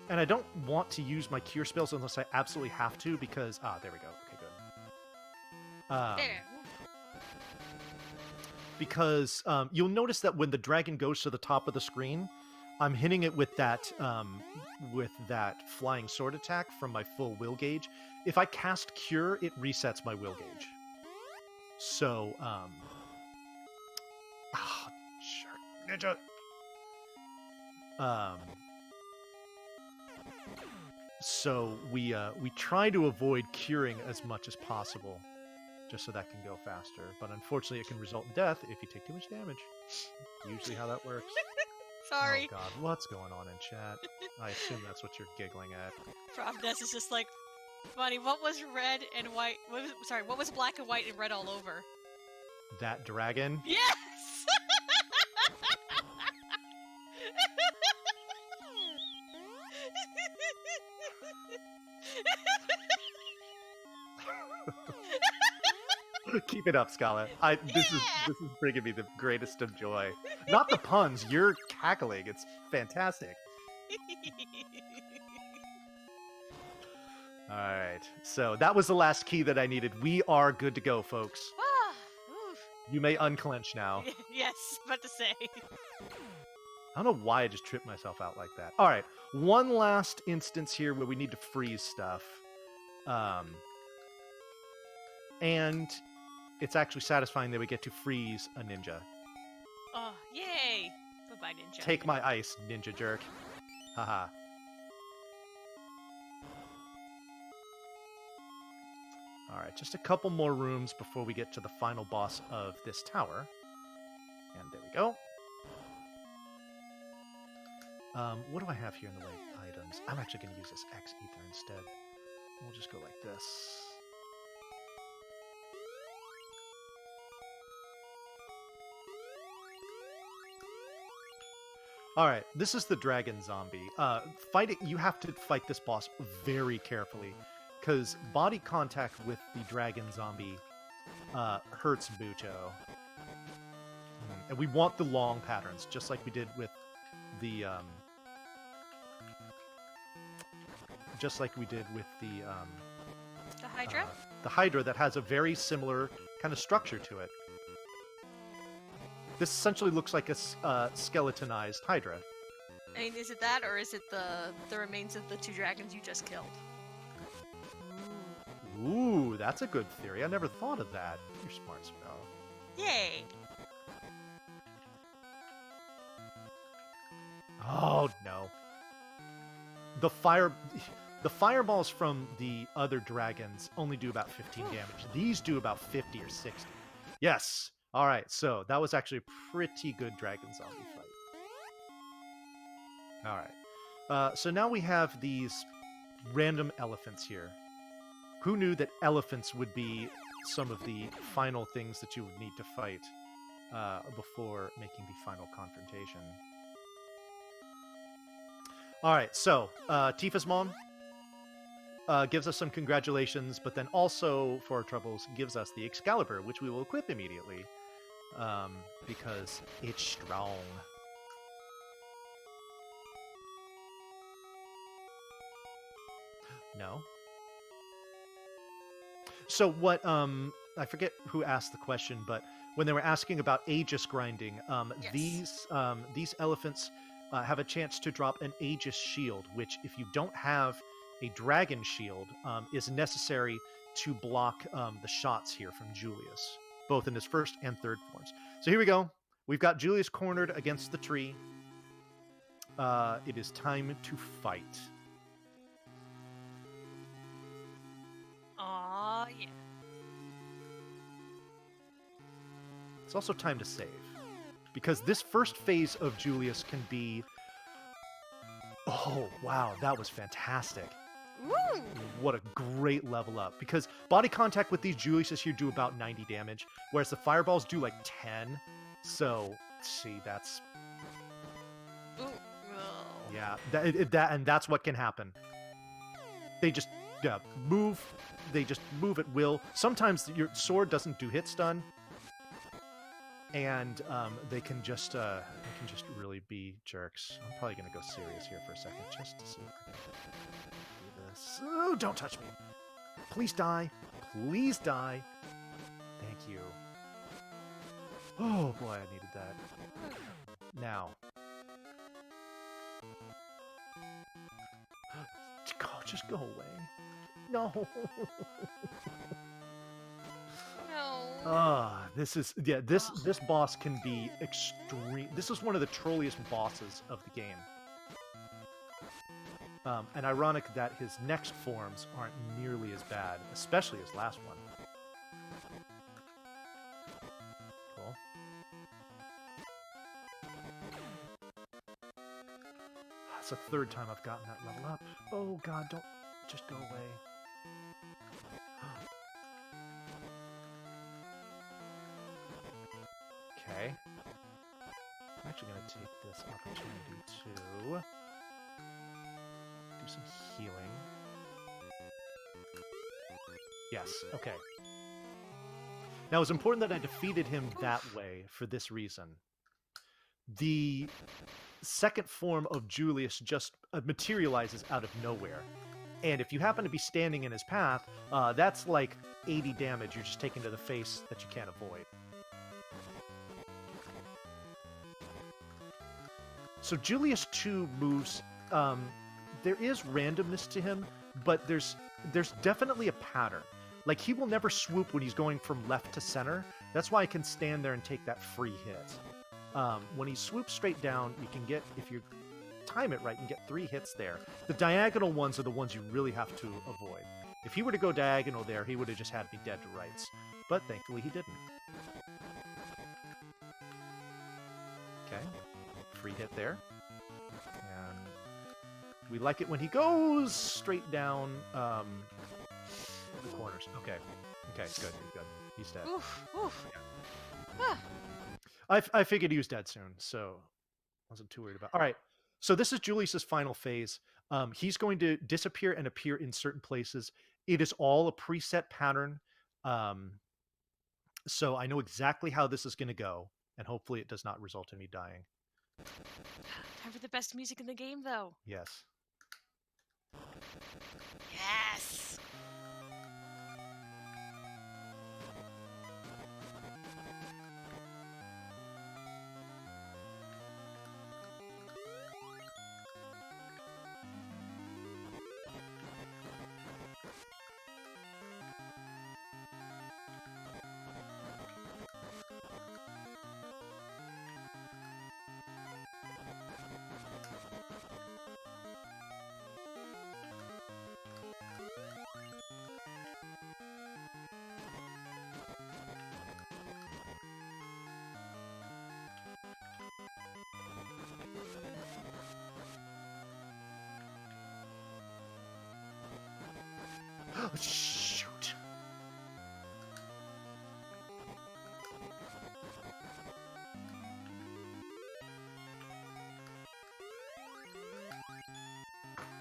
And I don't want to use my cure spells unless I absolutely have to because there we go. Okay, good. There. Because you'll notice that when the dragon goes to the top of the screen, I'm hitting it with that flying sword attack from my full will gauge. If I cast Cure, it resets my will gauge. So, sure, ninja. So we try to avoid curing as much as possible, just so that can go faster. But unfortunately, it can result in death if you take too much damage. Usually, how that works. Sorry. Oh God, what's going on in chat? I assume that's what you're giggling at. Propness is just like, funny, what was red and white? What was black and white and red all over? That dragon? Yes! Keep it up, Scarlet. This is bringing me the greatest of joy. Not the puns, you're cackling. It's fantastic. All right, so that was the last key that I needed. We are good to go, folks. You may unclench now. Yes, about to say. I don't know why I just tripped myself out like that. All right, one last instance here where we need to freeze stuff. And it's actually satisfying that we get to freeze a ninja. Oh, yay! Bye-bye, ninja. Take my ice, ninja jerk. Haha. Alright, just a couple more rooms before we get to the final boss of this tower. And there we go. What do I have here in the way of items? I'm actually going to use this X Ether instead. We'll just go like this. Alright, this is the dragon zombie. You have to fight this boss very carefully, because body contact with the dragon zombie hurts Bucho. And we want the long patterns, just like we did with the The Hydra? The Hydra that has a very similar kind of structure to it. This essentially looks like a skeletonized Hydra. I mean, is it that, or is it the remains of the two dragons you just killed? Ooh, that's a good theory. I never thought of that. You're smart, Spell. Yay! Oh, no. The fireballs from the other dragons only do about 15 damage. These do about 50 or 60. Yes! Alright, so that was actually a pretty good dragon zombie fight. Alright. So now we have these random elephants here. Who knew that elephants would be some of the final things that you would need to fight before making the final confrontation? Alright, so Tifa's mom gives us some congratulations, but then also, for our troubles, gives us the Excalibur, which we will equip immediately, because it's strong. No? So what, I forget who asked the question, but when they were asking about Aegis grinding, Yes. these elephants have a chance to drop an Aegis shield, which if you don't have a dragon shield, is necessary to block the shots here from Julius, both in his first and third forms. So here we go. We've got Julius cornered against the tree. It is time to fight. Aw, yeah. It's also time to save, because this first phase of Julius can be... Oh, wow, that was fantastic. Woo! What a great level up, because body contact with these Juliuses here do about 90 damage, whereas the fireballs do like 10. So, see, that's... Ooh. Yeah, and that's what can happen. They just yeah, move. They just move at will. Sometimes your sword doesn't do hit stun, and they can just really be jerks. I'm probably gonna go serious here for a second, just to see if I can do this. Oh, don't touch me! Please die! Please die! Thank you. Oh boy, I needed that. Now. Just go away. No. No. This boss can be extreme. This is one of the trolliest bosses of the game. And ironic that his next forms aren't nearly as bad, especially his last one. Cool. It's the third time I've gotten that level up. Oh god, don't just go away. Okay. I'm actually going to take this opportunity to do some healing. Yes, okay. Now, it's important that I defeated him that way for this reason. The second form of Julius just materializes out of nowhere. And if you happen to be standing in his path, that's like 80 damage you're just taking to the face that you can't avoid. So Julius 2 moves, there is randomness to him, but there's definitely a pattern. Like, he will never swoop when he's going from left to center. That's why I can stand there and take that free hit. When he swoops straight down, you can get, if you time it right, you can get 3 hits there. The diagonal ones are the ones you really have to avoid. If he were to go diagonal there, he would have just had me dead to rights. But thankfully he didn't. Okay. Free hit there. And we like it when he goes straight down the corners. Okay. Okay, good, good. He's dead. Oof, oof. Yeah. I figured he was dead soon, so I wasn't too worried about it. All right. So this is Julius's final phase. He's going to disappear and appear in certain places. It is all a preset pattern. So I know exactly how this is going to go, and hopefully it does not result in me dying. Time for the best music in the game, though. Yes. Yes! Shoot.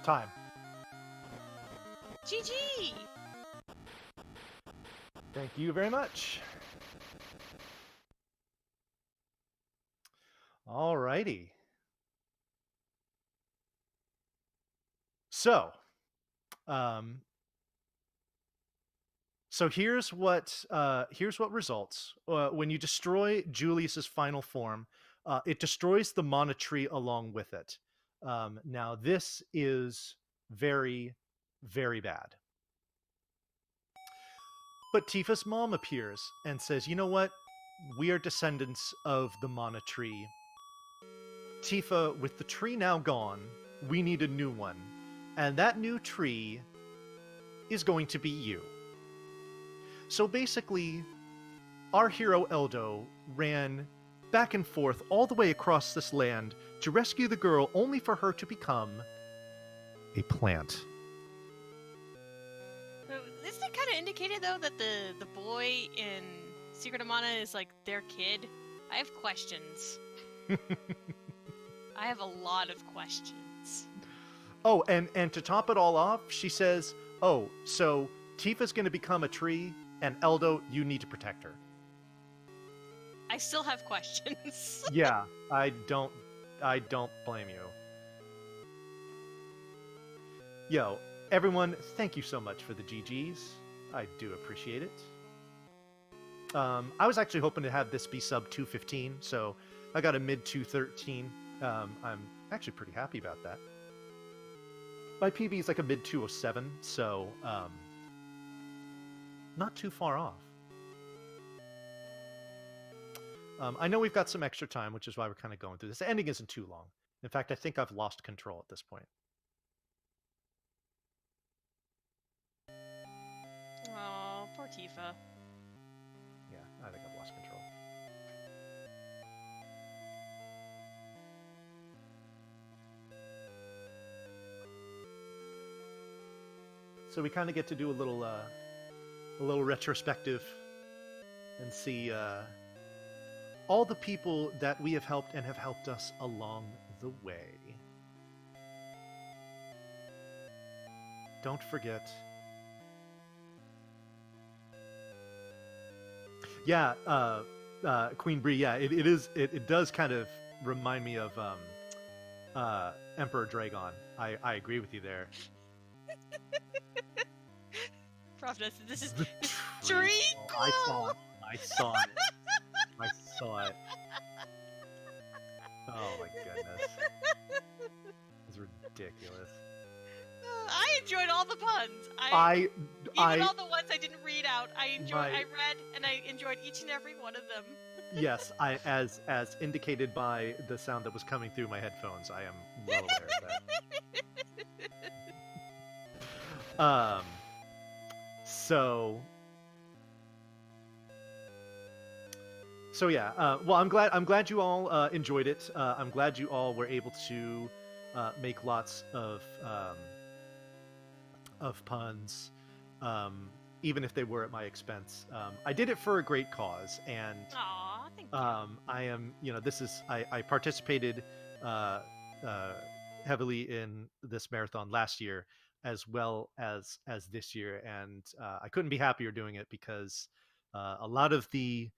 Time. GG! Thank you very much. Alrighty. So, here's what results when you destroy Julius's final form. It destroys the mana tree along with it. Now this is very, very bad. But Tifa's mom appears and says, "You know what? We are descendants of the mana tree. Tifa, with the tree now gone, we need a new one, and that new tree is going to be you." So basically, our hero Eldo ran back and forth all the way across this land to rescue the girl, only for her to become a plant. Isn't it kind of indicated, though, that the boy in Secret of Mana is, like, their kid? I have questions. I have a lot of questions. Oh, and to top it all off, she says, Oh, so Tifa's going to become a tree, and Eldo, you need to protect her. I still have questions. Yeah, I don't blame you. Yo, everyone, thank you so much for the GGs. I do appreciate it. I was actually hoping to have this be sub 215, so I got a mid 213. I'm actually pretty happy about that. My PB is like a mid 207, so not too far off. I know we've got some extra time, which is why we're kind of going through this. The ending isn't too long. In fact, I think I've lost control at this point. Oh, poor Tifa. Yeah, I think I've lost control. So we kind of get to do a little retrospective and see all the people that we have helped and have helped us along the way. Don't forget. Yeah, Queen Bree. Yeah, it does kind of remind me of Emperor Dragon. I agree with you there. Prophetess, this is tree glow. I saw it. I saw it. Oh my goodness. It's ridiculous. I enjoyed all the puns. Even all the ones I didn't read out. I read and I enjoyed each and every one of them. Yes, as indicated by the sound that was coming through my headphones, I am well aware of that. So yeah. Well, I'm glad you all enjoyed it. I'm glad you all were able to make lots of puns, even if they were at my expense. I did it for a great cause, and Aw, thank you. I am, I participated heavily in this marathon last year as well as this year, and I couldn't be happier doing it because a lot of the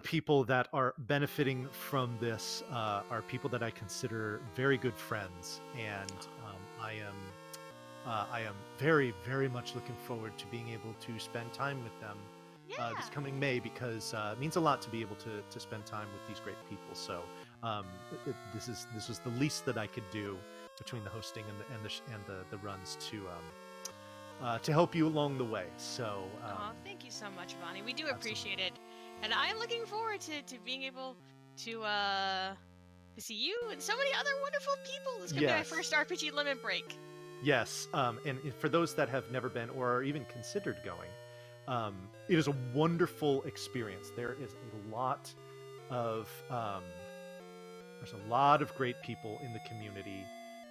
people that are benefiting from this are people that I consider very good friends, and I am very, very much looking forward to being able to spend time with them this coming May, because it means a lot to be able to spend time with these great people. So this was the least that I could do between the hosting and the runs to help you along the way. So thank you so much, Bonnie. We do appreciate it, and I'm looking forward to being able to see you and so many other wonderful people. This could be my first RPG limit break. Yes, and for those that have never been or are even considered going, it is a wonderful experience. There is a lot of there's a lot of great people in the community,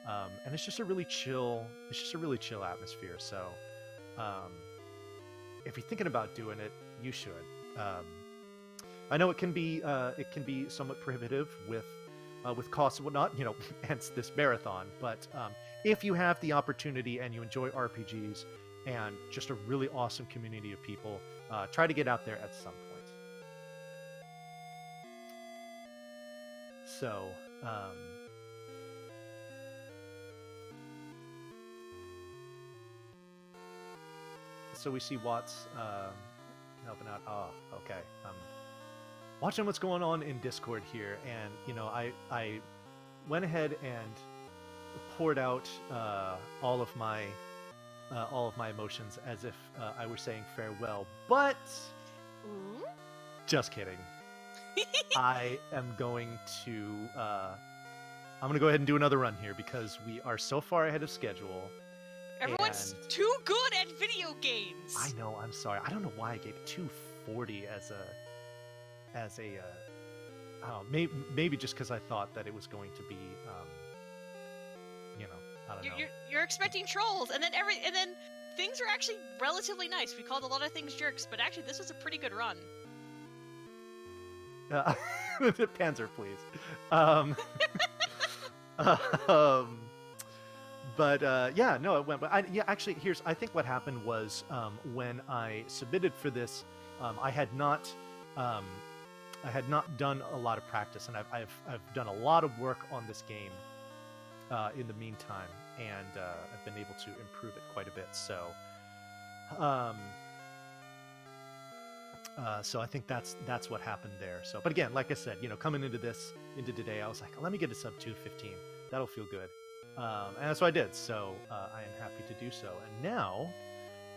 and it's just a really chill atmosphere. So if you're thinking about doing it, you should. I know it can be somewhat prohibitive with costs and whatnot, hence this marathon. But if you have the opportunity and you enjoy RPGs and just a really awesome community of people, try to get out there at some point. So we see Watts helping out. Oh, okay. Watching what's going on in Discord here, and I went ahead and poured out all of my emotions as if I were saying farewell, but Ooh. Just kidding. I am going to go ahead and do another run here because we are so far ahead of schedule. Everyone's too good at video games. I know. I'm sorry. I don't know why I gave 240 as a maybe just because I thought that it was going to be I don't know. You're expecting trolls, and then things are actually relatively nice. We called a lot of things jerks, but actually this was a pretty good run. Panzer, please. But yeah, no, it went. But yeah, actually, I think what happened was when I submitted for this, I had not. Um, I had not done a lot of practice, and I've done a lot of work on this game in the meantime, and I've been able to improve it quite a bit. Um, so I think that's what happened there. So, but again, like I said, coming into today, I was like, let me get a sub 215. That'll feel good, and that's what I did. So I am happy to do so. And now,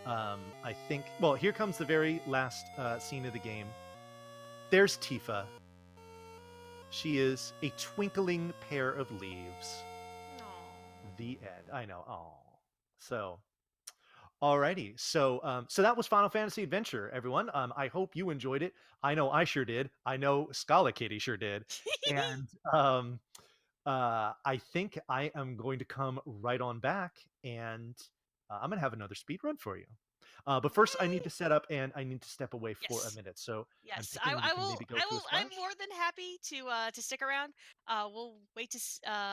I think, well, here comes the very last scene of the game. There's Tifa. She is a twinkling pair of leaves. Aw. The end. I know. Oh, so alrighty. So that was Final Fantasy Adventure, everyone. I hope you enjoyed it. I know I sure did. I know Scala Kitty sure did. And I think I am going to come right on back, and I'm gonna have another speed run for you. But first, I need Yay! to set up and I need to step away for a Yes. minute. So I'm Yes, thinking we I can will. maybe go I to a will. I'm splash. more than happy to stick around. We'll wait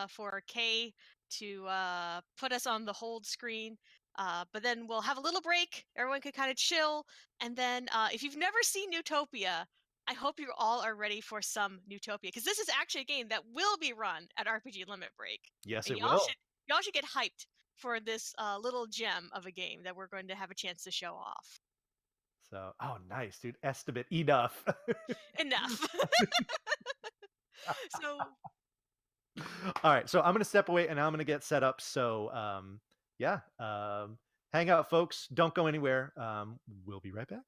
for Kay to put us on the hold screen. But then we'll have a little break. Everyone can kind of chill, and then if you've never seen Newtopia, I hope you all are ready for some Newtopia because this is actually a game that will be run at RPG Limit Break, Yes, and it will. y'all should get hyped for this little gem of a game that we're going to have a chance to show off. So, oh, nice, dude. Estimate enough. Enough. So All right, so I'm gonna step away and I'm gonna get set up. So, yeah, hang out, folks. Don't go anywhere. We'll be right back.